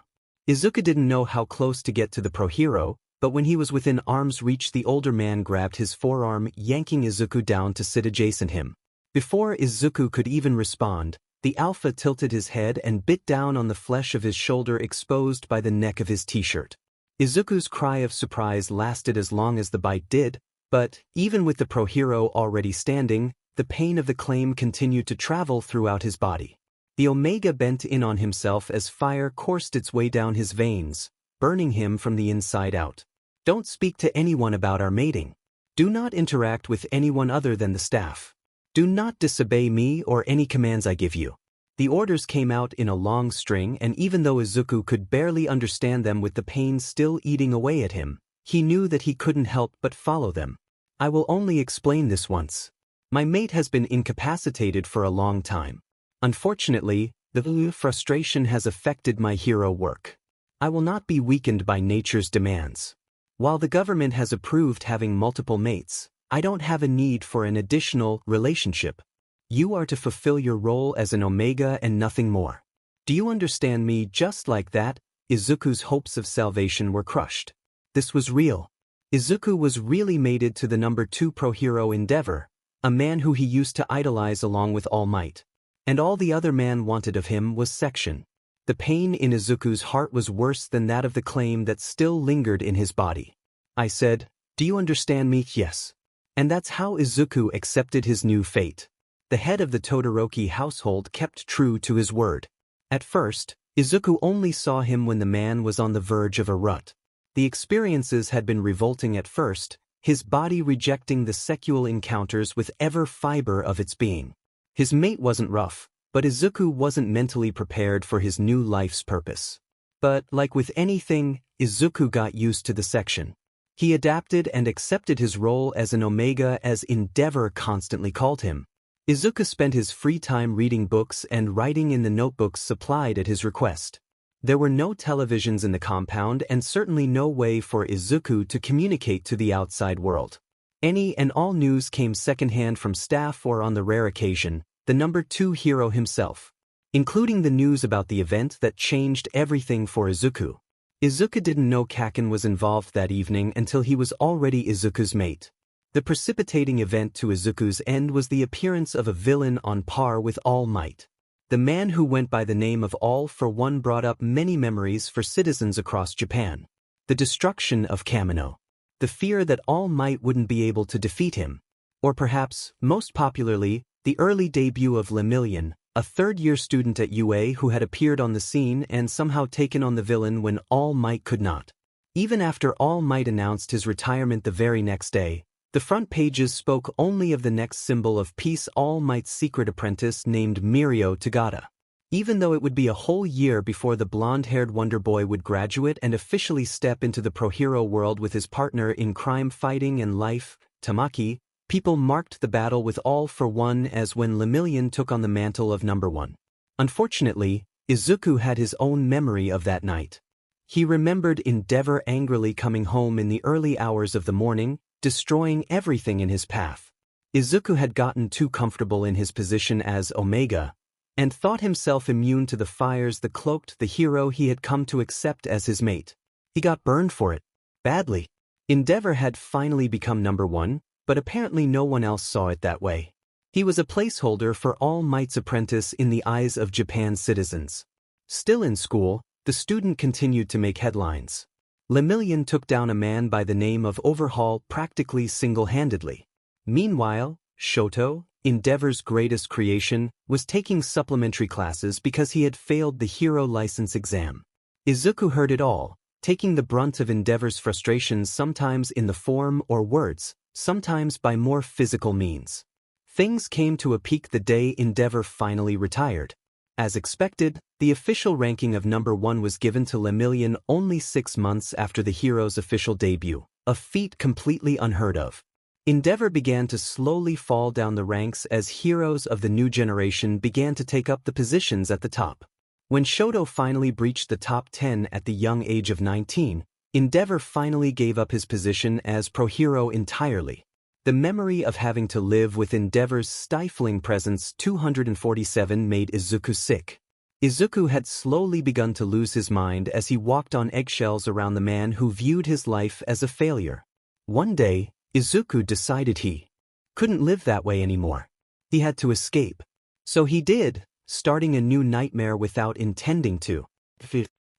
Izuku didn't know how close to get to the pro-hero, but when he was within arm's reach the older man grabbed his forearm, yanking Izuku down to sit adjacent him. Before Izuku could even respond, the Alpha tilted his head and bit down on the flesh of his shoulder exposed by the neck of his t-shirt. Izuku's cry of surprise lasted as long as the bite did, but, even with the pro-hero already standing, the pain of the claim continued to travel throughout his body. The Omega bent in on himself as fire coursed its way down his veins, burning him from the inside out. Don't speak to anyone about our mating. Do not interact with anyone other than the staff. Do not disobey me or any commands I give you. The orders came out in a long string and even though Izuku could barely understand them with the pain still eating away at him, he knew that he couldn't help but follow them. I will only explain this once. My mate has been incapacitated for a long time. Unfortunately, the frustration has affected my hero work. I will not be weakened by nature's demands. While the government has approved having multiple mates, I don't have a need for an additional relationship. You are to fulfill your role as an Omega and nothing more. Do you understand me? Just like that, Izuku's hopes of salvation were crushed. This was real. Izuku was really mated to the number 2 pro-hero Endeavor, a man who he used to idolize along with All Might. And all the other man wanted of him was section. The pain in Izuku's heart was worse than that of the claim that still lingered in his body. I said, "Do you understand me?" "Yes." And that's how Izuku accepted his new fate. The head of the Todoroki household kept true to his word. At first, Izuku only saw him when the man was on the verge of a rut. The experiences had been revolting at first, his body rejecting the sexual encounters with every fiber of its being. His mate wasn't rough, but Izuku wasn't mentally prepared for his new life's purpose. But, like with anything, Izuku got used to the section. He adapted and accepted his role as an Omega, as Endeavor constantly called him. Izuku spent his free time reading books and writing in the notebooks supplied at his request. There were no televisions in the compound and certainly no way for Izuku to communicate to the outside world. Any and all news came secondhand from staff or, on the rare occasion, the number 2 hero himself, including the news about the event that changed everything for Izuku. Izuku didn't know Kacchan was involved that evening until he was already Izuku's mate. The precipitating event to Izuku's end was the appearance of a villain on par with All Might. The man who went by the name of All for One brought up many memories for citizens across Japan. The destruction of Kamino. The fear that All Might wouldn't be able to defeat him. Or perhaps, most popularly, the early debut of Lemillion, a third-year student at UA who had appeared on the scene and somehow taken on the villain when All Might could not. Even after All Might announced his retirement the very next day, the front pages spoke only of the next symbol of peace, All Might's secret apprentice named Mirio Tagata. Even though it would be a whole year before the blonde-haired Wonder Boy would graduate and officially step into the pro-hero world with his partner in crime fighting and life, Tamaki, people marked the battle with All for One as when Lemillion took on the mantle of number 1. Unfortunately, Izuku had his own memory of that night. He remembered Endeavor angrily coming home in the early hours of the morning, destroying everything in his path. Izuku had gotten too comfortable in his position as Omega, and thought himself immune to the fires that cloaked the hero he had come to accept as his mate. He got burned for it. Badly. Endeavor had finally become number 1, but apparently no one else saw it that way. He was a placeholder for All Might's apprentice in the eyes of Japan's citizens. Still in school, the student continued to make headlines. Lemillion took down a man by the name of Overhaul practically single-handedly. Meanwhile, Shoto, Endeavor's greatest creation, was taking supplementary classes because he had failed the hero license exam. Izuku heard it all, taking the brunt of Endeavor's frustrations, sometimes in the form or words, sometimes by more physical means. Things came to a peak the day Endeavor finally retired. As expected, the official ranking of number 1 was given to Lemillion only 6 months after the hero's official debut, a feat completely unheard of. Endeavor began to slowly fall down the ranks as heroes of the new generation began to take up the positions at the top. When Shoto finally breached the top 10 at the young age of 19, Endeavor finally gave up his position as pro-hero entirely. The memory of having to live with Endeavor's stifling presence 247 made Izuku sick. Izuku had slowly begun to lose his mind as he walked on eggshells around the man who viewed his life as a failure. One day, Izuku decided he couldn't live that way anymore. He had to escape. So he did, starting a new nightmare without intending to.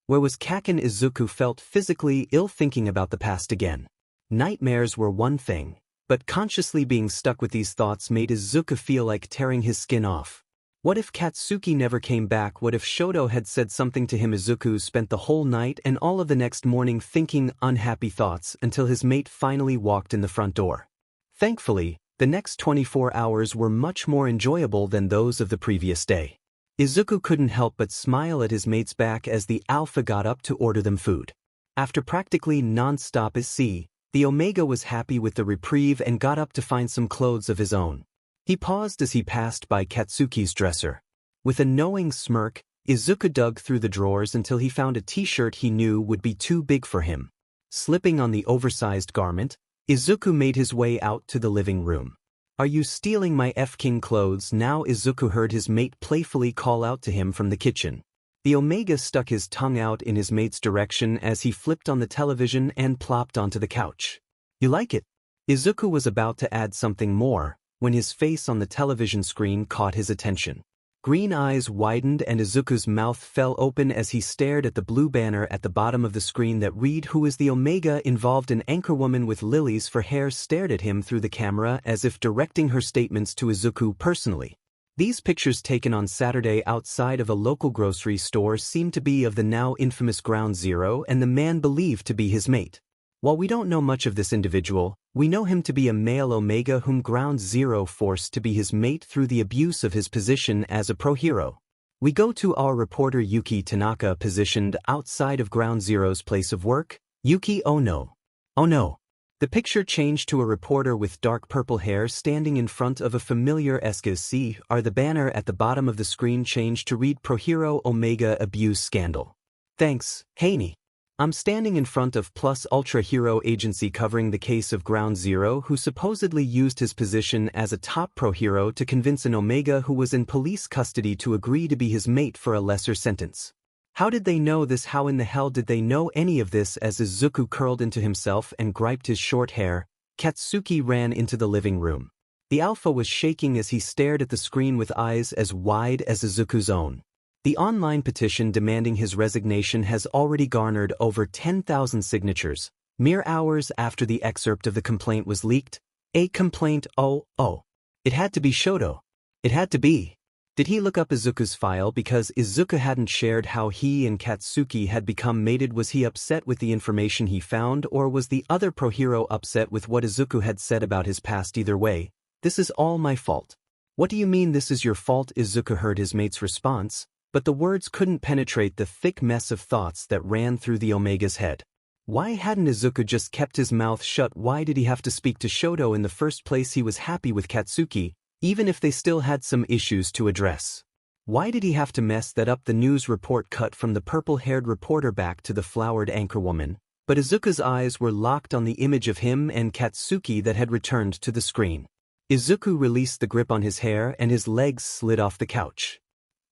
Where was Kacchan? Izuku felt physically ill thinking about the past again. Nightmares were one thing, but consciously being stuck with these thoughts made Izuku feel like tearing his skin off. What if Katsuki never came back? What if Shoto had said something to him? Izuku spent the whole night and all of the next morning thinking unhappy thoughts until his mate finally walked in the front door. Thankfully, the next 24 hours were much more enjoyable than those of the previous day. Izuku couldn't help but smile at his mate's back as the Alpha got up to order them food. After practically non-stop at sea, the Omega was happy with the reprieve and got up to find some clothes of his own. He paused as he passed by Katsuki's dresser. With a knowing smirk, Izuku dug through the drawers until he found a t-shirt he knew would be too big for him. Slipping on the oversized garment, Izuku made his way out to the living room. Are you stealing my F-King clothes now? Izuku heard his mate playfully call out to him from the kitchen. The Omega stuck his tongue out in his mate's direction as he flipped on the television and plopped onto the couch. You like it? Izuku was about to add something more, when his face on the television screen caught his attention. Green eyes widened and Izuku's mouth fell open as he stared at the blue banner at the bottom of the screen that read "Who is the Omega?" Involved. An anchorwoman with lilies for hair stared at him through the camera as if directing her statements to Izuku personally. These pictures taken on Saturday outside of a local grocery store seemed to be of the now infamous Ground Zero and the man believed to be his mate. While we don't know much of this individual, we know him to be a male Omega whom Ground Zero forced to be his mate through the abuse of his position as a pro-hero. We go to our reporter Yuki Tanaka positioned outside of Ground Zero's place of work. Yuki, oh no. Oh no. The picture changed to a reporter with dark purple hair standing in front of a familiar ScientificallySinful. The banner at the bottom of the screen changed to read "Pro-Hero Omega Abuse Scandal." Thanks, Haney. I'm standing in front of Plus Ultra Hero Agency covering the case of Ground Zero who supposedly used his position as a top pro-hero to convince an Omega who was in police custody to agree to be his mate for a lesser sentence. How did they know this? How in the hell did they know any of this? As Izuku curled into himself and griped his short hair, Katsuki ran into the living room. The Alpha was shaking as he stared at the screen with eyes as wide as Izuku's own. The online petition demanding his resignation has already garnered over 10,000 signatures, mere hours after the excerpt of the complaint was leaked. A complaint, oh. It had to be Shoto. It had to be. Did he look up Izuku's file because Izuku hadn't shared how he and Katsuki had become mated? Was he upset with the information he found, or was the other pro-hero upset with what Izuku had said about his past? Either way, this is all my fault. What do you mean this is your fault? Izuku heard his mate's response, but the words couldn't penetrate the thick mess of thoughts that ran through the Omega's head. Why hadn't Izuku just kept his mouth shut? Why did he have to speak to Shoto in the first place? He was happy with Katsuki, even if they still had some issues to address. Why did he have to mess that up? The news report cut from the purple-haired reporter back to the flowered anchorwoman, but Izuku's eyes were locked on the image of him and Katsuki that had returned to the screen. Izuku released the grip on his hair and his legs slid off the couch.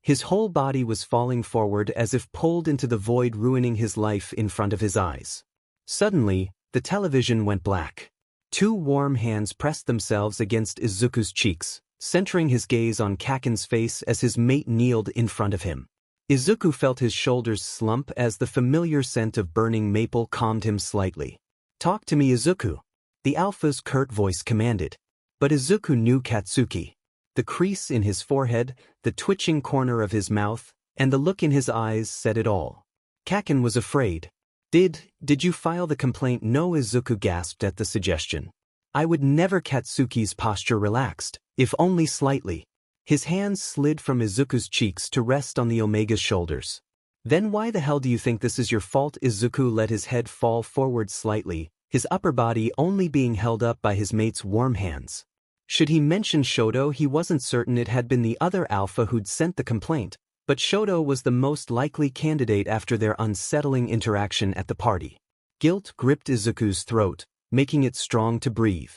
His whole body was falling forward as if pulled into the void, ruining his life in front of his eyes. Suddenly, the television went black. Two warm hands pressed themselves against Izuku's cheeks, centering his gaze on Kacchan's face as his mate kneeled in front of him. Izuku felt his shoulders slump as the familiar scent of burning maple calmed him slightly. "Talk to me, Izuku," the Alpha's curt voice commanded. But Izuku knew Katsuki. The crease in his forehead, the twitching corner of his mouth, and the look in his eyes said it all. Kacchan was afraid. Did you file the complaint?" "No," Izuku gasped at the suggestion. "I would never." Katsuki's posture relaxed, if only slightly. His hands slid from Izuku's cheeks to rest on the Omega's shoulders. "Then why the hell do you think this is your fault?" Izuku let his head fall forward slightly, his upper body only being held up by his mate's warm hands. Should he mention Shoto? He wasn't certain it had been the other Alpha who'd sent the complaint, but Shoto was the most likely candidate after their unsettling interaction at the party. Guilt gripped Izuku's throat, making it strong to breathe.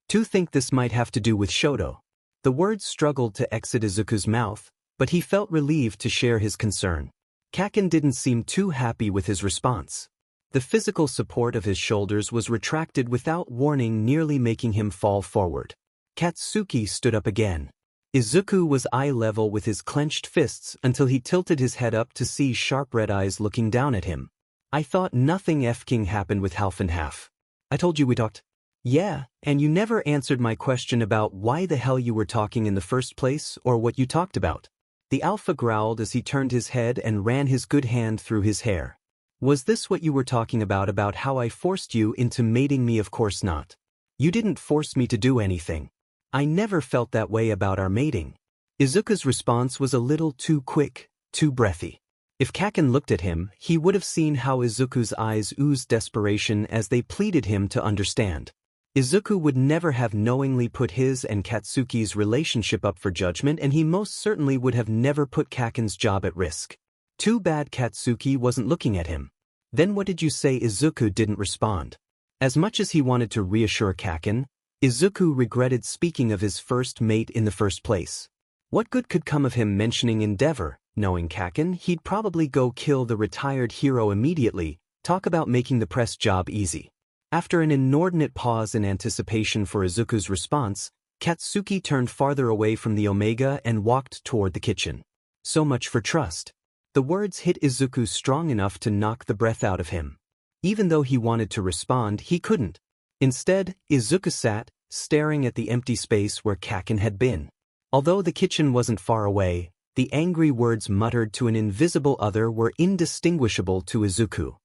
To think this might have to do with Shoto. The words struggled to exit Izuku's mouth, but he felt relieved to share his concern. Kacchan didn't seem too happy with his response. The physical support of his shoulders was retracted without warning, nearly making him fall forward. Katsuki stood up again. Izuku was eye level with his clenched fists until he tilted his head up to see sharp red eyes looking down at him. "I thought nothing F-King happened with Half and Half. I told you we talked." "Yeah, and you never answered my question about why the hell you were talking in the first place or what you talked about." The Alpha growled as he turned his head and ran his good hand through his hair. "Was this what you were talking about how I forced you into mating me?" "Of course not. You didn't force me to do anything. I never felt that way about our mating." Izuku's response was a little too quick, too breathy. If Kacchan looked at him, he would have seen how Izuku's eyes oozed desperation as they pleaded him to understand. Izuku would never have knowingly put his and Katsuki's relationship up for judgment, and he most certainly would have never put Kacchan's job at risk. Too bad Katsuki wasn't looking at him. "Then what did you say?" Izuku didn't respond. As much as he wanted to reassure Kacchan, Izuku regretted speaking of his first mate in the first place. What good could come of him mentioning Endeavor? Knowing Kacchan, he'd probably go kill the retired hero immediately. Talk about making the press job easy. After an inordinate pause in anticipation for Izuku's response, Katsuki turned farther away from the Omega and walked toward the kitchen. So much for trust. The words hit Izuku strong enough to knock the breath out of him. Even though he wanted to respond, he couldn't. Instead, Izuku sat, staring at the empty space where Kacchan had been. Although the kitchen wasn't far away, the angry words muttered to an invisible other were indistinguishable to Izuku.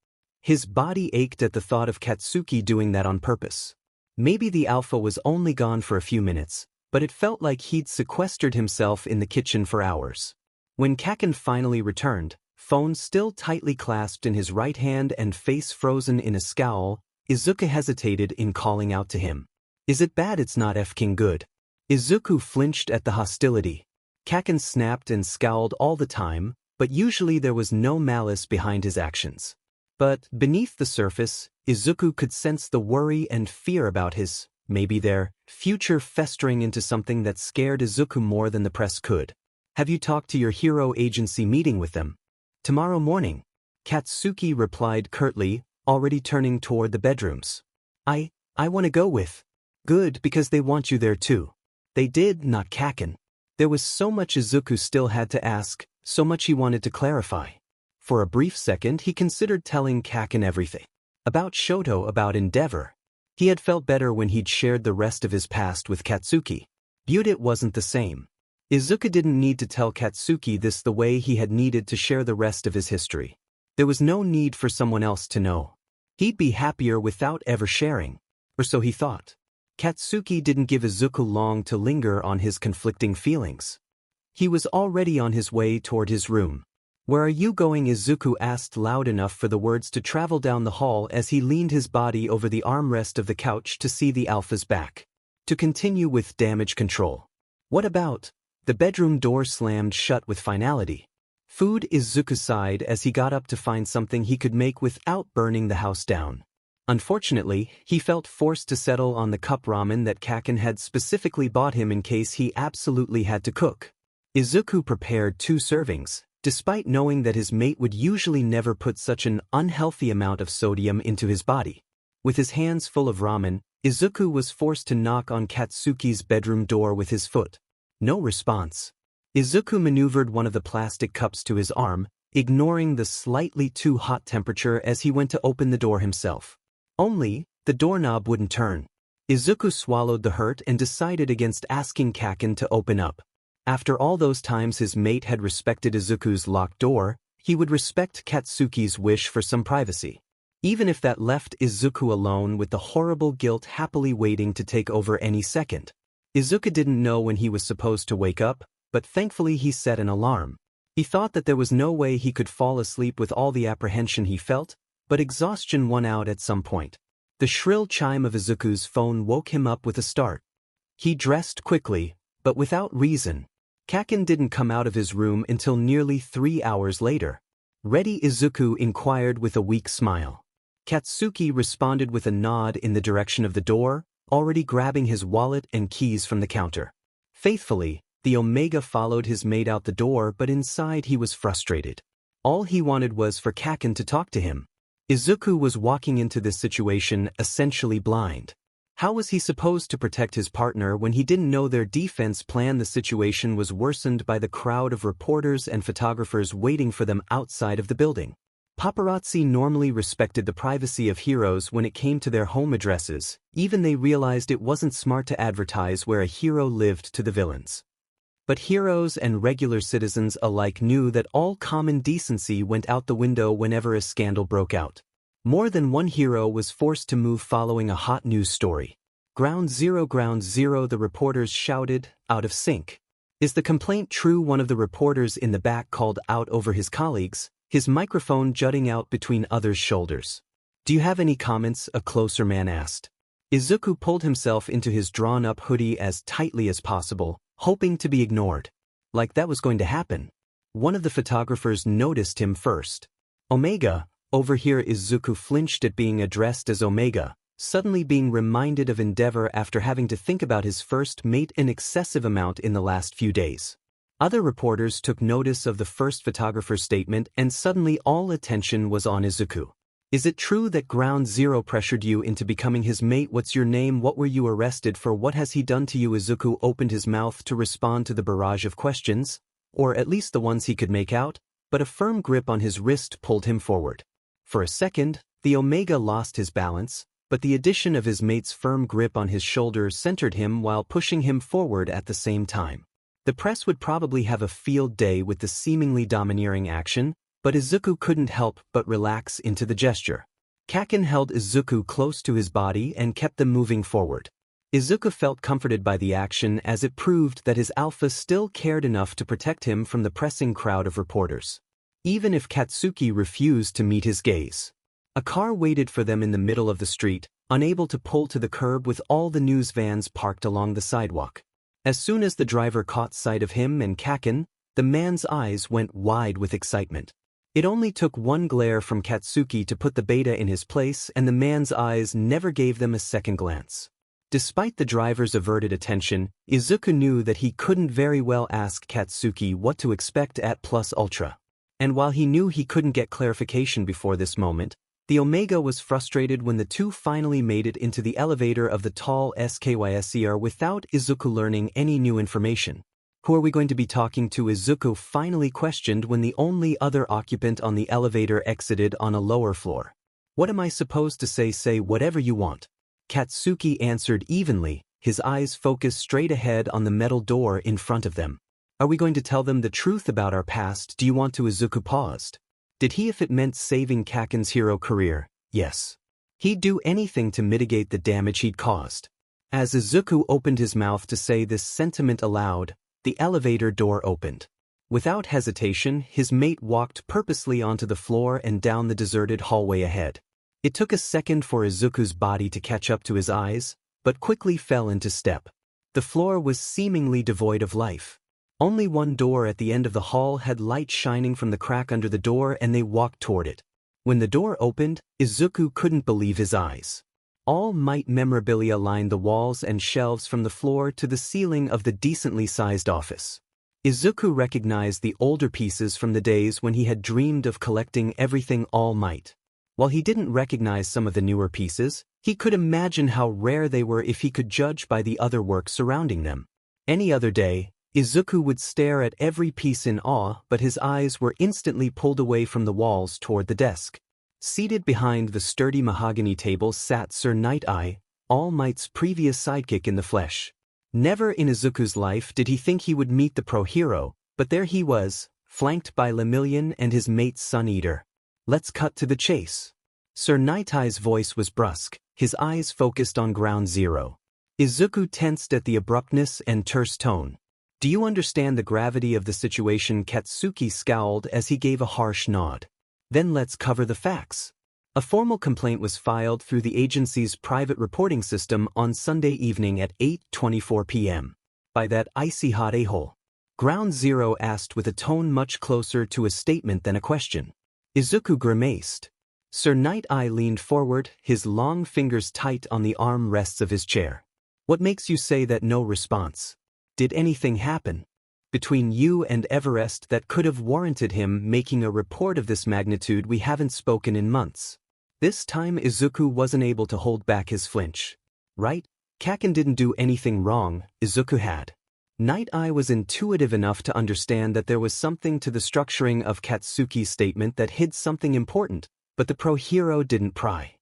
His body ached at the thought of Katsuki doing that on purpose. Maybe the alpha was only gone for a few minutes, but it felt like he'd sequestered himself in the kitchen for hours. When Kacchan finally returned, phone still tightly clasped in his right hand and face frozen in a scowl, Izuku hesitated in calling out to him. Is it bad it's not f***ing good? Izuku flinched at the hostility. Kacchan snapped and scowled all the time, but usually there was no malice behind his actions. But beneath the surface, Izuku could sense the worry and fear about his, maybe their, future festering into something that scared Izuku more than the press could. Have you talked to your hero agency meeting with them? Tomorrow morning. Katsuki replied curtly, already turning toward the bedrooms. I want to go with. Good, because they want you there too. They did, not Kacchan. There was so much Izuku still had to ask, so much he wanted to clarify. For a brief second he considered telling Kacchan everything. About Shoto, about Endeavor. He had felt better when he'd shared the rest of his past with Katsuki. But it wasn't the same. Izuku didn't need to tell Katsuki this the way he had needed to share the rest of his history. There was no need for someone else to know. He'd be happier without ever sharing. Or so he thought. Katsuki didn't give Izuku long to linger on his conflicting feelings. He was already on his way toward his room. Where are you going? Izuku asked loud enough for the words to travel down the hall as he leaned his body over the armrest of the couch to see the alpha's back. To continue with damage control. What about? The bedroom door slammed shut with finality. Food. Izuku sighed as he got up to find something he could make without burning the house down. Unfortunately, he felt forced to settle on the cup ramen that Kacchan had specifically bought him in case he absolutely had to cook. Izuku prepared 2 servings, despite knowing that his mate would usually never put such an unhealthy amount of sodium into his body. With his hands full of ramen, Izuku was forced to knock on Katsuki's bedroom door with his foot. No response. Izuku maneuvered one of the plastic cups to his arm, ignoring the slightly too hot temperature as he went to open the door himself. Only, the doorknob wouldn't turn. Izuku swallowed the hurt and decided against asking Kacchan to open up. After all those times his mate had respected Izuku's locked door, he would respect Katsuki's wish for some privacy. Even if that left Izuku alone with the horrible guilt happily waiting to take over any second. Izuku didn't know when he was supposed to wake up, but thankfully he set an alarm. He thought that there was no way he could fall asleep with all the apprehension he felt, but exhaustion won out at some point. The shrill chime of Izuku's phone woke him up with a start. He dressed quickly, but without reason. Kacchan didn't come out of his room until nearly 3 hours later. Ready? Izuku inquired with a weak smile. Katsuki responded with a nod in the direction of the door, already grabbing his wallet and keys from the counter. Faithfully, the Omega followed his mate out the door, but inside he was frustrated. All he wanted was for Kacchan to talk to him. Izuku was walking into this situation essentially blind. How was he supposed to protect his partner when he didn't know their defense plan? The situation was worsened by the crowd of reporters and photographers waiting for them outside of the building. Paparazzi normally respected the privacy of heroes when it came to their home addresses, even they realized it wasn't smart to advertise where a hero lived to the villains. But heroes and regular citizens alike knew that all common decency went out the window whenever a scandal broke out. More than one hero was forced to move following a hot news story. Ground zero, the reporters shouted, out of sync. Is the complaint true? One of the reporters in the back called out over his colleagues, his microphone jutting out between others' shoulders. Do you have any comments? A closer man asked. Izuku pulled himself into his drawn-up hoodie as tightly as possible, hoping to be ignored. Like that was going to happen. One of the photographers noticed him first. Omega, over here. Izuku flinched at being addressed as Omega, suddenly being reminded of Endeavor after having to think about his first mate an excessive amount in the last few days. Other reporters took notice of the first photographer's statement and suddenly all attention was on Izuku. Is it true that Ground Zero pressured you into becoming his mate? What's your name? What were you arrested for? What has he done to you? Izuku opened his mouth to respond to the barrage of questions, or at least the ones he could make out, but a firm grip on his wrist pulled him forward. For a second, the Omega lost his balance, but the addition of his mate's firm grip on his shoulder centered him while pushing him forward at the same time. The press would probably have a field day with the seemingly domineering action, but Izuku couldn't help but relax into the gesture. Kacchan held Izuku close to his body and kept them moving forward. Izuku felt comforted by the action as it proved that his alpha still cared enough to protect him from the pressing crowd of reporters. Even if Katsuki refused to meet his gaze. A car waited for them in the middle of the street, unable to pull to the curb with all the news vans parked along the sidewalk. As soon as the driver caught sight of him and Kacchan, the man's eyes went wide with excitement. It only took one glare from Katsuki to put the beta in his place, and the man's eyes never gave them a second glance. Despite the driver's averted attention, Izuku knew that he couldn't very well ask Katsuki what to expect at Plus Ultra. And while he knew he couldn't get clarification before this moment, the Omega was frustrated when the two finally made it into the elevator of the tall SKYSER without Izuku learning any new information. Who are we going to be talking to? Izuku finally questioned when the only other occupant on the elevator exited on a lower floor. What am I supposed to say? Say whatever you want. Katsuki answered evenly, his eyes focused straight ahead on the metal door in front of them. Are we going to tell them the truth about our past? Do you want to? Izuku paused. Did he? If it meant saving Kacchan's hero career, yes. He'd do anything to mitigate the damage he'd caused. As Izuku opened his mouth to say this sentiment aloud, the elevator door opened. Without hesitation, his mate walked purposely onto the floor and down the deserted hallway ahead. It took a second for Izuku's body to catch up to his eyes, but quickly fell into step. The floor was seemingly devoid of life. Only one door at the end of the hall had light shining from the crack under the door, and they walked toward it. When the door opened, Izuku couldn't believe his eyes. All Might memorabilia lined the walls and shelves from the floor to the ceiling of the decently sized office. Izuku recognized the older pieces from the days when he had dreamed of collecting everything All Might. While he didn't recognize some of the newer pieces, he could imagine how rare they were if he could judge by the other work surrounding them. Any other day, Izuku would stare at every piece in awe, but his eyes were instantly pulled away from the walls toward the desk. Seated behind the sturdy mahogany table sat Sir Night-Eye, All Might's previous sidekick in the flesh. Never in Izuku's life did he think he would meet the pro-hero, but there he was, flanked by Lemillion and his mate Sun-Eater. Let's cut to the chase. Sir Night-Eye's voice was brusque, his eyes focused on Ground Zero. Izuku tensed at the abruptness and terse tone. Do you understand the gravity of the situation? Katsuki scowled as he gave a harsh nod. Then let's cover the facts. A formal complaint was filed through the agency's private reporting system on Sunday evening at 8:24 p.m. By that icy hot a-hole. Ground Zero asked with a tone much closer to a statement than a question. Izuku grimaced. Sir Night-Eye leaned forward, his long fingers tight on the arm rests of his chair. What makes you say that? No response. Did anything happen between you and Everest that could have warranted him making a report of this magnitude? We haven't spoken in months. This time Izuku wasn't able to hold back his flinch. Right? Kacchan didn't do anything wrong, Izuku had. Night-Eye was intuitive enough to understand that there was something to the structuring of Katsuki's statement that hid something important, but the pro-hero didn't pry.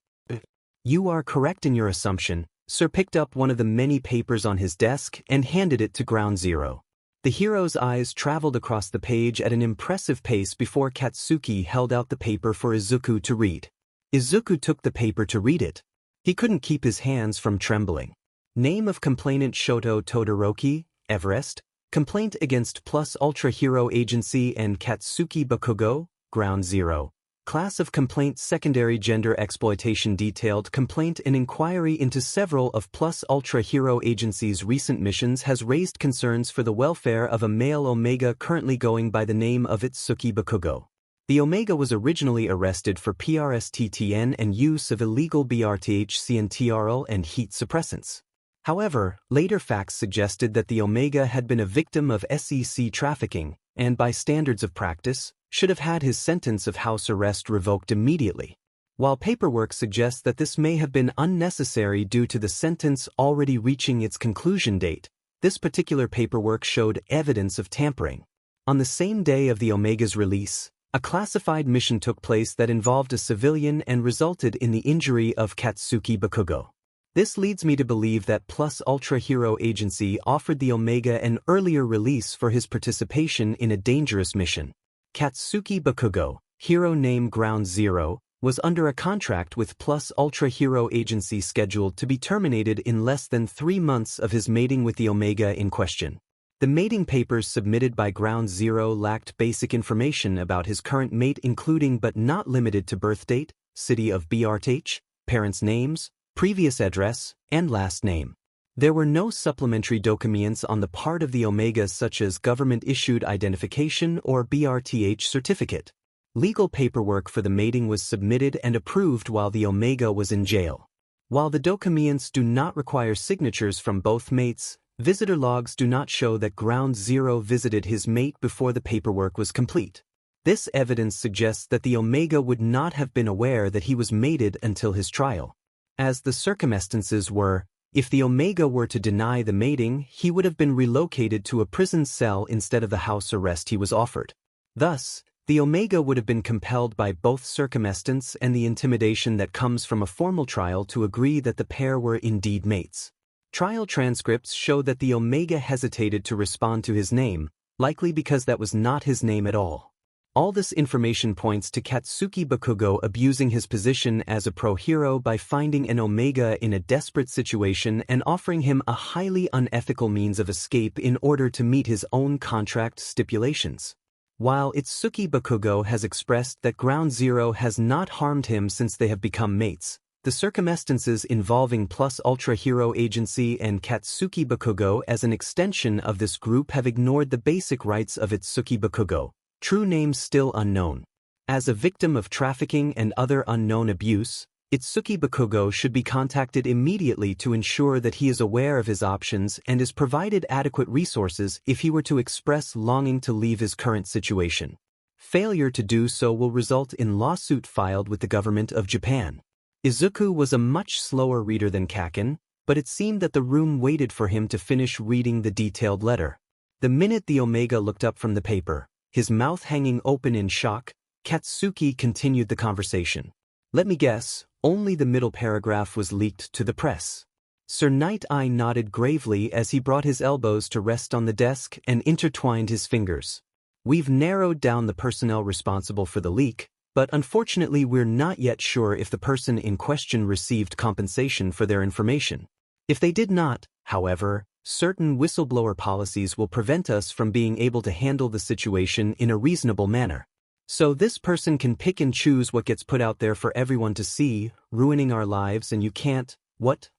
You are correct in your assumption. Sir picked up one of the many papers on his desk and handed it to Ground Zero. The hero's eyes traveled across the page at an impressive pace before Katsuki held out the paper for Izuku to read. Izuku took the paper to read it. He couldn't keep his hands from trembling. Name of complainant Shoto Todoroki, Everest. Complaint against Plus Ultra Hero Agency and Katsuki Bakugo, Ground Zero. Class of complaint secondary gender exploitation. Detailed complaint. An inquiry into several of Plus Ultra Hero Agency's recent missions has raised concerns for the welfare of a male Omega currently going by the name of Katsuki Bakugo. The Omega was originally arrested for PRSTTN and use of illegal BRTHCNTRL and heat suppressants. However, later facts suggested that the Omega had been a victim of SEC trafficking and, by standards of practice, should have had his sentence of house arrest revoked immediately. While paperwork suggests that this may have been unnecessary due to the sentence already reaching its conclusion date, this particular paperwork showed evidence of tampering. On the same day of the Omega's release, a classified mission took place that involved a civilian and resulted in the injury of Katsuki Bakugo. This leads me to believe that Plus Ultra Hero Agency offered the Omega an earlier release for his participation in a dangerous mission. Katsuki Bakugo, hero name Ground Zero, was under a contract with Plus Ultra Hero Agency scheduled to be terminated in less than 3 months of his mating with the Omega in question. The mating papers submitted by Ground Zero lacked basic information about his current mate, including but not limited to birth date, city of BRTH, parents' names, previous address, and last name. There were no supplementary documents on the part of the Omega, such as government-issued identification or BRTH certificate. Legal paperwork for the mating was submitted and approved while the Omega was in jail. While the documents do not require signatures from both mates, visitor logs do not show that Ground Zero visited his mate before the paperwork was complete. This evidence suggests that the Omega would not have been aware that he was mated until his trial. As the circumstances were, if the Omega were to deny the mating, he would have been relocated to a prison cell instead of the house arrest he was offered. Thus, the Omega would have been compelled by both circumstance and the intimidation that comes from a formal trial to agree that the pair were indeed mates. Trial transcripts show that the Omega hesitated to respond to his name, likely because that was not his name at all. All this information points to Katsuki Bakugo abusing his position as a pro-hero by finding an Omega in a desperate situation and offering him a highly unethical means of escape in order to meet his own contract stipulations. While Izuku Bakugo has expressed that Ground Zero has not harmed him since they have become mates, the circumstances involving Plus Ultra Hero Agency and Katsuki Bakugo as an extension of this group have ignored the basic rights of Izuku Bakugo, true name still unknown. As a victim of trafficking and other unknown abuse, Izuku Bakugo should be contacted immediately to ensure that he is aware of his options and is provided adequate resources if he were to express longing to leave his current situation. Failure to do so will result in lawsuit filed with the government of Japan. Izuku was a much slower reader than Kacchan, but it seemed that the room waited for him to finish reading the detailed letter. The minute the Omega looked up from the paper, his mouth hanging open in shock, Katsuki continued the conversation. Let me guess, only the middle paragraph was leaked to the press. Sir Night-Eye nodded gravely as he brought his elbows to rest on the desk and intertwined his fingers. We've narrowed down the personnel responsible for the leak, but unfortunately we're not yet sure if the person in question received compensation for their information. If they did not, however, certain whistleblower policies will prevent us from being able to handle the situation in a reasonable manner. So this person can pick and choose what gets put out there for everyone to see, ruining our lives, and you can't,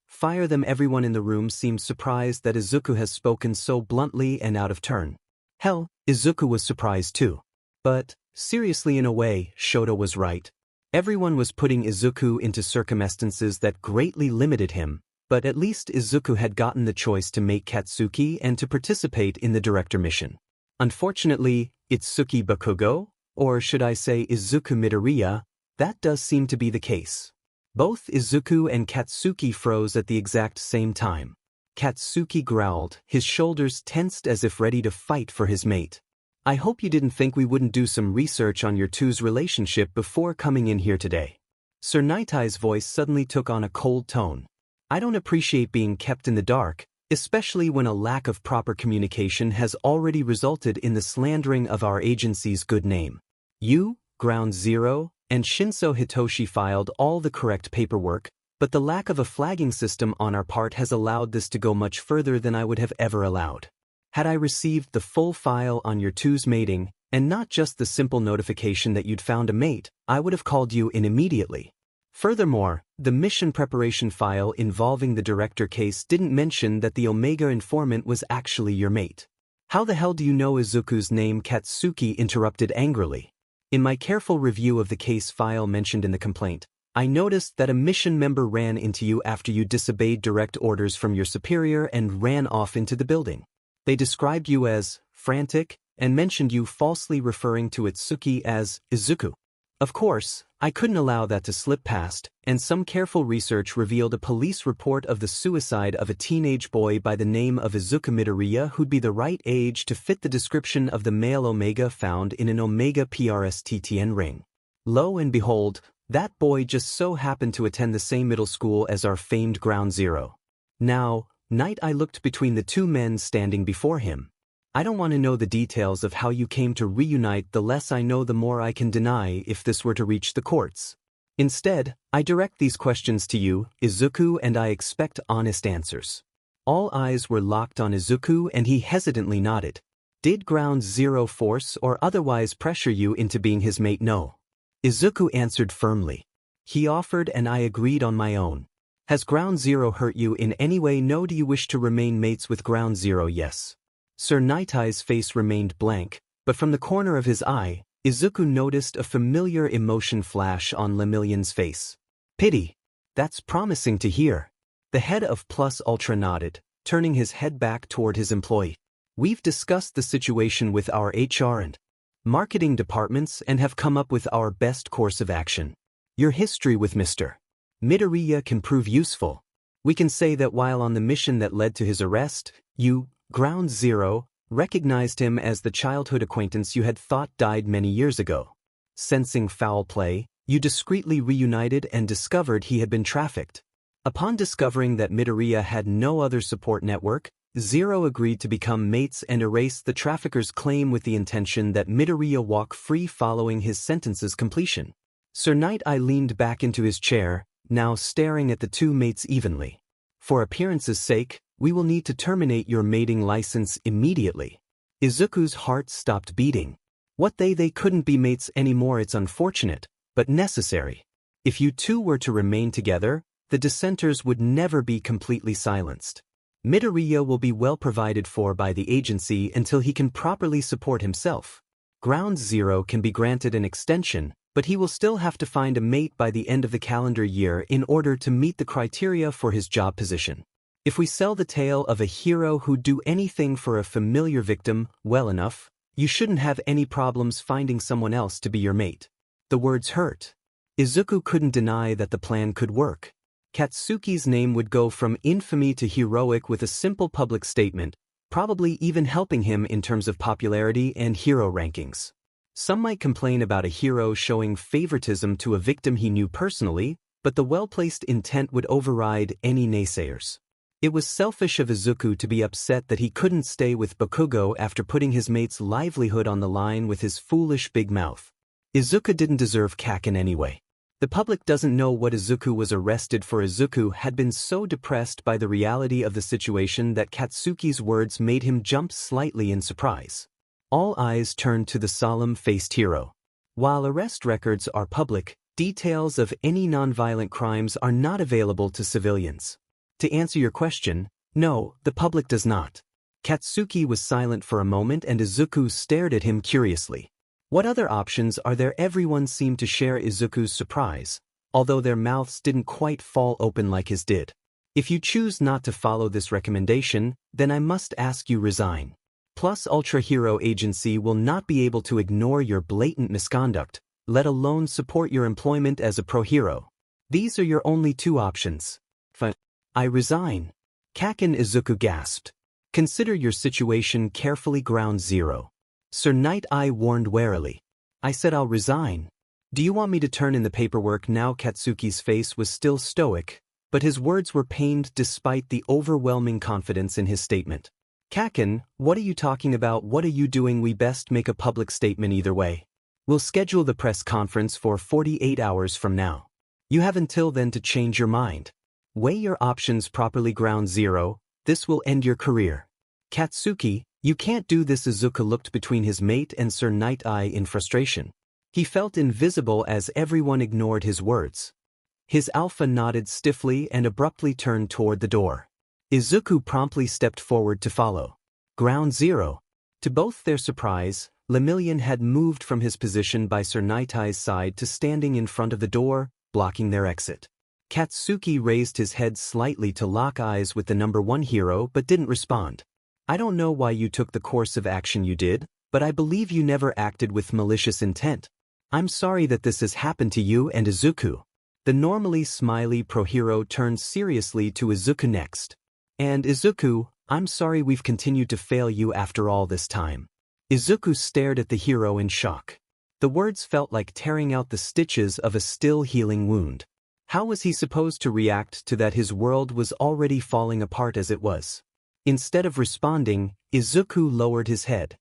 fire them? Everyone in the room seemed surprised that Izuku has spoken so bluntly and out of turn. Hell, Izuku was surprised too. But, seriously, in a way, Shoto was right. Everyone was putting Izuku into circumstances that greatly limited him, but at least Izuku had gotten the choice to make Katsuki and to participate in the director mission. Unfortunately, Izuku Bakugo, or should I say Izuku Midoriya, that does seem to be the case. Both Izuku and Katsuki froze at the exact same time. Katsuki growled, his shoulders tensed as if ready to fight for his mate. I hope you didn't think we wouldn't do some research on your two's relationship before coming in here today. Sir Night-Eye's voice suddenly took on a cold tone. I don't appreciate being kept in the dark, especially when a lack of proper communication has already resulted in the slandering of our agency's good name. You, Ground Zero, and Shinso Hitoshi filed all the correct paperwork, but the lack of a flagging system on our part has allowed this to go much further than I would have ever allowed. Had I received the full file on your two's mating, and not just the simple notification that you'd found a mate, I would have called you in immediately. Furthermore, the mission preparation file involving the director case didn't mention that the Omega informant was actually your mate. How the hell do you know Izuku's name? Katsuki interrupted angrily. In my careful review of the case file mentioned in the complaint, I noticed that a mission member ran into you after you disobeyed direct orders from your superior and ran off into the building. They described you as frantic and mentioned you falsely referring to Itsuki as Izuku. Of course, I couldn't allow that to slip past, and some careful research revealed a police report of the suicide of a teenage boy by the name of Izuku Midoriya who'd be the right age to fit the description of the male Omega found in an Omega PRSTTN ring. Lo and behold, that boy just so happened to attend the same middle school as our famed Ground Zero. Now, Night I looked between the two men standing before him. I don't want to know the details of how you came to reunite. The less I know, the more I can deny if this were to reach the courts. Instead, I direct these questions to you, Izuku, and I expect honest answers. All eyes were locked on Izuku and he hesitantly nodded. Did Ground Zero force or otherwise pressure you into being his mate? No. Izuku answered firmly. He offered and I agreed on my own. Has Ground Zero hurt you in any way? No. Do you wish to remain mates with Ground Zero? Yes. Sir Night-Eye's face remained blank, but from the corner of his eye, Izuku noticed a familiar emotion flash on Lemillion's face. Pity. That's promising to hear. The head of Plus Ultra nodded, turning his head back toward his employee. We've discussed the situation with our HR and marketing departments and have come up with our best course of action. Your history with Mr. Midoriya can prove useful. We can say that while on the mission that led to his arrest, you, Ground Zero, recognized him as the childhood acquaintance you had thought died many years ago. Sensing foul play, you discreetly reunited and discovered he had been trafficked. Upon discovering that Midoriya had no other support network, Zero agreed to become mates and erase the trafficker's claim with the intention that Midoriya walk free following his sentence's completion. Sir Night-Eye leaned back into his chair, now staring at the two mates evenly. For appearance's sake, we will need to terminate your mating license immediately. Izuku's heart stopped beating. What they couldn't be mates anymore. It's unfortunate, but necessary. If you two were to remain together, the dissenters would never be completely silenced. Midoriya will be well provided for by the agency until he can properly support himself. Ground Zero can be granted an extension, but he will still have to find a mate by the end of the calendar year in order to meet the criteria for his job position. If we sell the tale of a hero who'd do anything for a familiar victim well enough, you shouldn't have any problems finding someone else to be your mate. The words hurt. Izuku couldn't deny that the plan could work. Katsuki's name would go from infamy to heroic with a simple public statement, probably even helping him in terms of popularity and hero rankings. Some might complain about a hero showing favoritism to a victim he knew personally, but the well-placed intent would override any naysayers. It was selfish of Izuku to be upset that he couldn't stay with Bakugou after putting his mate's livelihood on the line with his foolish big mouth. Izuku didn't deserve Kacchan anyway. The public doesn't know what Izuku was arrested for. Izuku had been so depressed by the reality of the situation that Katsuki's words made him jump slightly in surprise. All eyes turned to the solemn-faced hero. While arrest records are public, details of any nonviolent crimes are not available to civilians. To answer your question, no, the public does not. Katsuki was silent for a moment and Izuku stared at him curiously. What other options are there? Everyone seemed to share Izuku's surprise, although their mouths didn't quite fall open like his did. If you choose not to follow this recommendation, then I must ask you resign. Plus Ultra Hero Agency will not be able to ignore your blatant misconduct, let alone support your employment as a pro-hero. These are your only two options. I resign. Kacchan. Izuku gasped. Consider your situation carefully. Ground Zero. Sir Night-Eye warned warily. I said I'll resign. Do you want me to turn in the paperwork now? Katsuki's face was still stoic, but his words were pained despite the overwhelming confidence in his statement. Kacchan, what are you talking about? What are you doing? We best make a public statement either way. We'll schedule the press conference for 48 hours from now. You have until then to change your mind. Weigh your options properly. Ground Zero, this will end your career. Katsuki, you can't do this. Izuku looked between his mate and Sir Night-Eye in frustration. He felt invisible as everyone ignored his words. His alpha nodded stiffly and abruptly turned toward the door. Izuku promptly stepped forward to follow. Ground Zero. To both their surprise, Lemillion had moved from his position by Sir Nightie's side to standing in front of the door, blocking their exit. Katsuki raised his head slightly to lock eyes with the number 1 hero but didn't respond. I don't know why you took the course of action you did, but I believe you never acted with malicious intent. I'm sorry that this has happened to you and Izuku. The normally smiley pro-hero turned seriously to Izuku next. And Izuku, I'm sorry we've continued to fail you after all this time. Izuku stared at the hero in shock. The words felt like tearing out the stitches of a still healing wound. How was he supposed to react to that his world was already falling apart as it was? Instead of responding, Izuku lowered his head.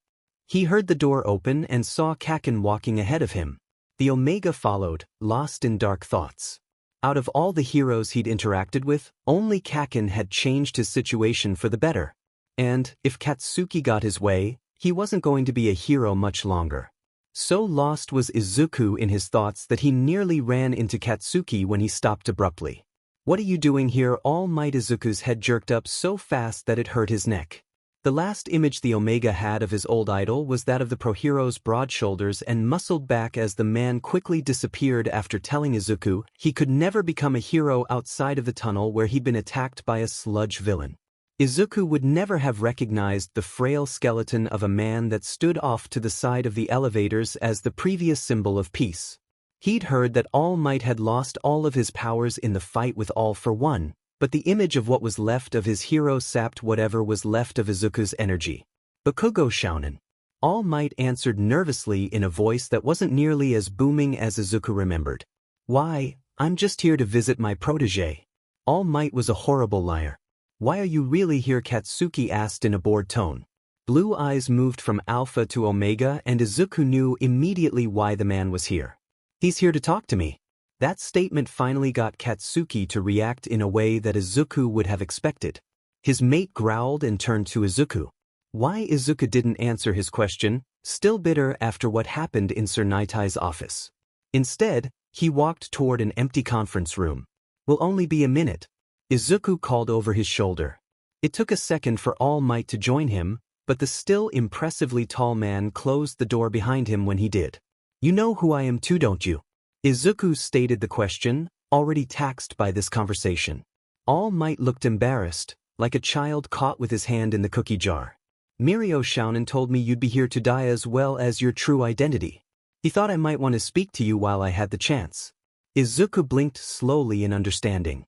He heard the door open and saw Kacchan walking ahead of him. The Omega followed, lost in dark thoughts. Out of all the heroes he'd interacted with, only Kacchan had changed his situation for the better. And, if Katsuki got his way, he wasn't going to be a hero much longer. So lost was Izuku in his thoughts that he nearly ran into Katsuki when he stopped abruptly. What are you doing here? All Might. Izuku's head jerked up so fast that it hurt his neck. The last image the Omega had of his old idol was that of the pro-hero's broad shoulders and muscled back as the man quickly disappeared after telling Izuku he could never become a hero outside of the tunnel where he'd been attacked by a sludge villain. Izuku would never have recognized the frail skeleton of a man that stood off to the side of the elevators as the previous symbol of peace. He'd heard that All Might had lost all of his powers in the fight with All for One, but the image of what was left of his hero sapped whatever was left of Izuku's energy. Bakugou Shounen. All Might answered nervously in a voice that wasn't nearly as booming as Izuku remembered. Why, I'm just here to visit my protege. All Might was a horrible liar. Why are you really here? Katsuki asked in a bored tone. Blue eyes moved from Alpha to Omega and Izuku knew immediately why the man was here. He's here to talk to me. That statement finally got Katsuki to react in a way that Izuku would have expected. His mate growled and turned to Izuku. Why Izuku didn't answer his question, still bitter after what happened in Sir Nightie's office. Instead, he walked toward an empty conference room. Will only be a minute. Izuku called over his shoulder. It took a second for All Might to join him, but the still impressively tall man closed the door behind him when he did. You know who I am too, don't you? Izuku stated the question, already taxed by this conversation. All Might looked embarrassed, like a child caught with his hand in the cookie jar. Mirio Shounen told me you'd be here to die as well as your true identity. He thought I might want to speak to you while I had the chance. Izuku blinked slowly in understanding.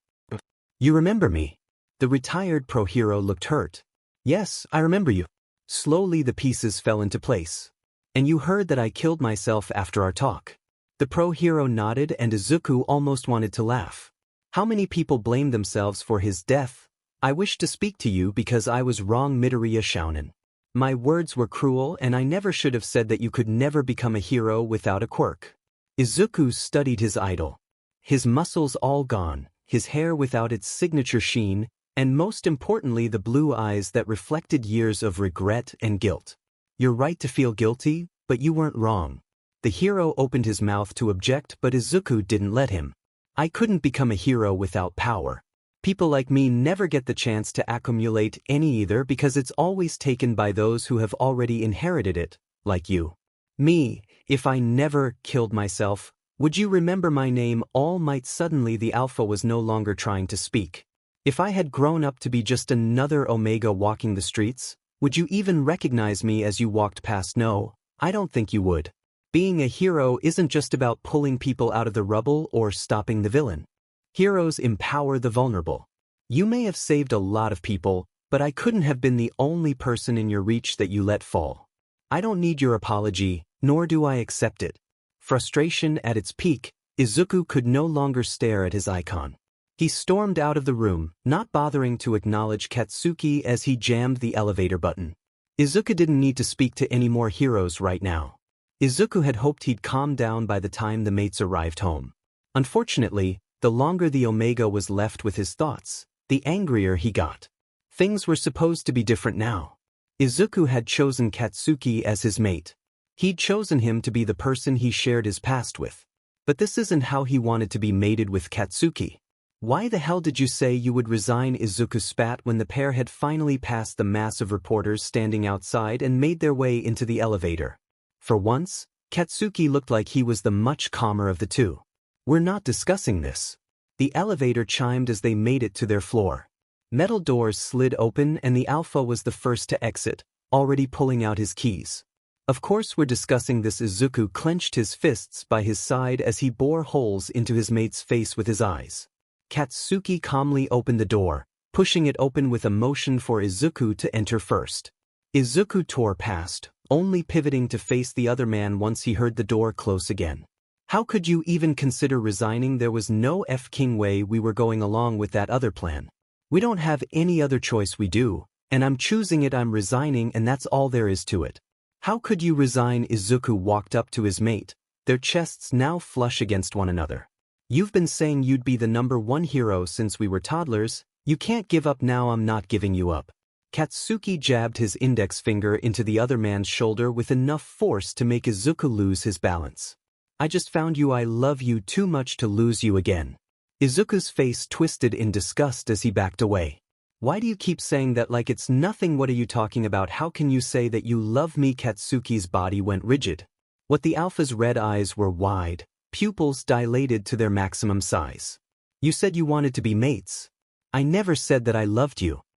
You remember me? The retired pro-hero looked hurt. Yes, I remember you. Slowly the pieces fell into place. And you heard that I killed myself after our talk. The pro-hero nodded and Izuku almost wanted to laugh. How many people blame themselves for his death? I wish to speak to you because I was wrong. Midoriya Shounen. My words were cruel and I never should have said that you could never become a hero without a quirk. Izuku studied his idol. His muscles all gone, his hair without its signature sheen, and most importantly the blue eyes that reflected years of regret and guilt. You're right to feel guilty, but you weren't wrong. The hero opened his mouth to object but Izuku didn't let him. I couldn't become a hero without power. People like me never get the chance to accumulate any either because it's always taken by those who have already inherited it, like you. Me, if I never killed myself, would you remember my name? All Might. Suddenly the Alpha was no longer trying to speak. If I had grown up to be just another Omega walking the streets, would you even recognize me as you walked past? No, I don't think you would. Being a hero isn't just about pulling people out of the rubble or stopping the villain. Heroes empower the vulnerable. You may have saved a lot of people, but I couldn't have been the only person in your reach that you let fall. I don't need your apology, nor do I accept it. Frustration at its peak, Izuku could no longer stare at his icon. He stormed out of the room, not bothering to acknowledge Katsuki as he jammed the elevator button. Izuku didn't need to speak to any more heroes right now. Izuku had hoped he'd calm down by the time the mates arrived home. Unfortunately, the longer the Omega was left with his thoughts, the angrier he got. Things were supposed to be different now. Izuku had chosen Katsuki as his mate. He'd chosen him to be the person he shared his past with. But this isn't how he wanted to be mated with Katsuki. Why the hell did you say you would resign? Izuku spat when the pair had finally passed the mass of reporters standing outside and made their way into the elevator. For once, Katsuki looked like he was the much calmer of the two. We're not discussing this. The elevator chimed as they made it to their floor. Metal doors slid open and the alpha was the first to exit, already pulling out his keys. Of course we're discussing this. Izuku clenched his fists by his side as he bored holes into his mate's face with his eyes. Katsuki calmly opened the door, pushing it open with a motion for Izuku to enter first. Izuku tore past, only pivoting to face the other man once he heard the door close again. How could you even consider resigning? There was no f-king way we were going along with that other plan. We don't have any other choice. We do, and I'm choosing it. I'm resigning and that's all there is to it. How could you resign? Izuku walked up to his mate, their chests now flush against one another. You've been saying you'd be the #1 hero since we were toddlers. You can't give up now. I'm not giving you up. Katsuki jabbed his index finger into the other man's shoulder with enough force to make Izuku lose his balance. I just found you. I love you too much to lose you again. Izuku's face twisted in disgust as he backed away. Why do you keep saying that like it's nothing? What are you talking about? How can you say that you love me? Katsuki's body went rigid. What the alpha's red eyes were wide, pupils dilated to their maximum size. You said you wanted to be mates. I never said that I loved you.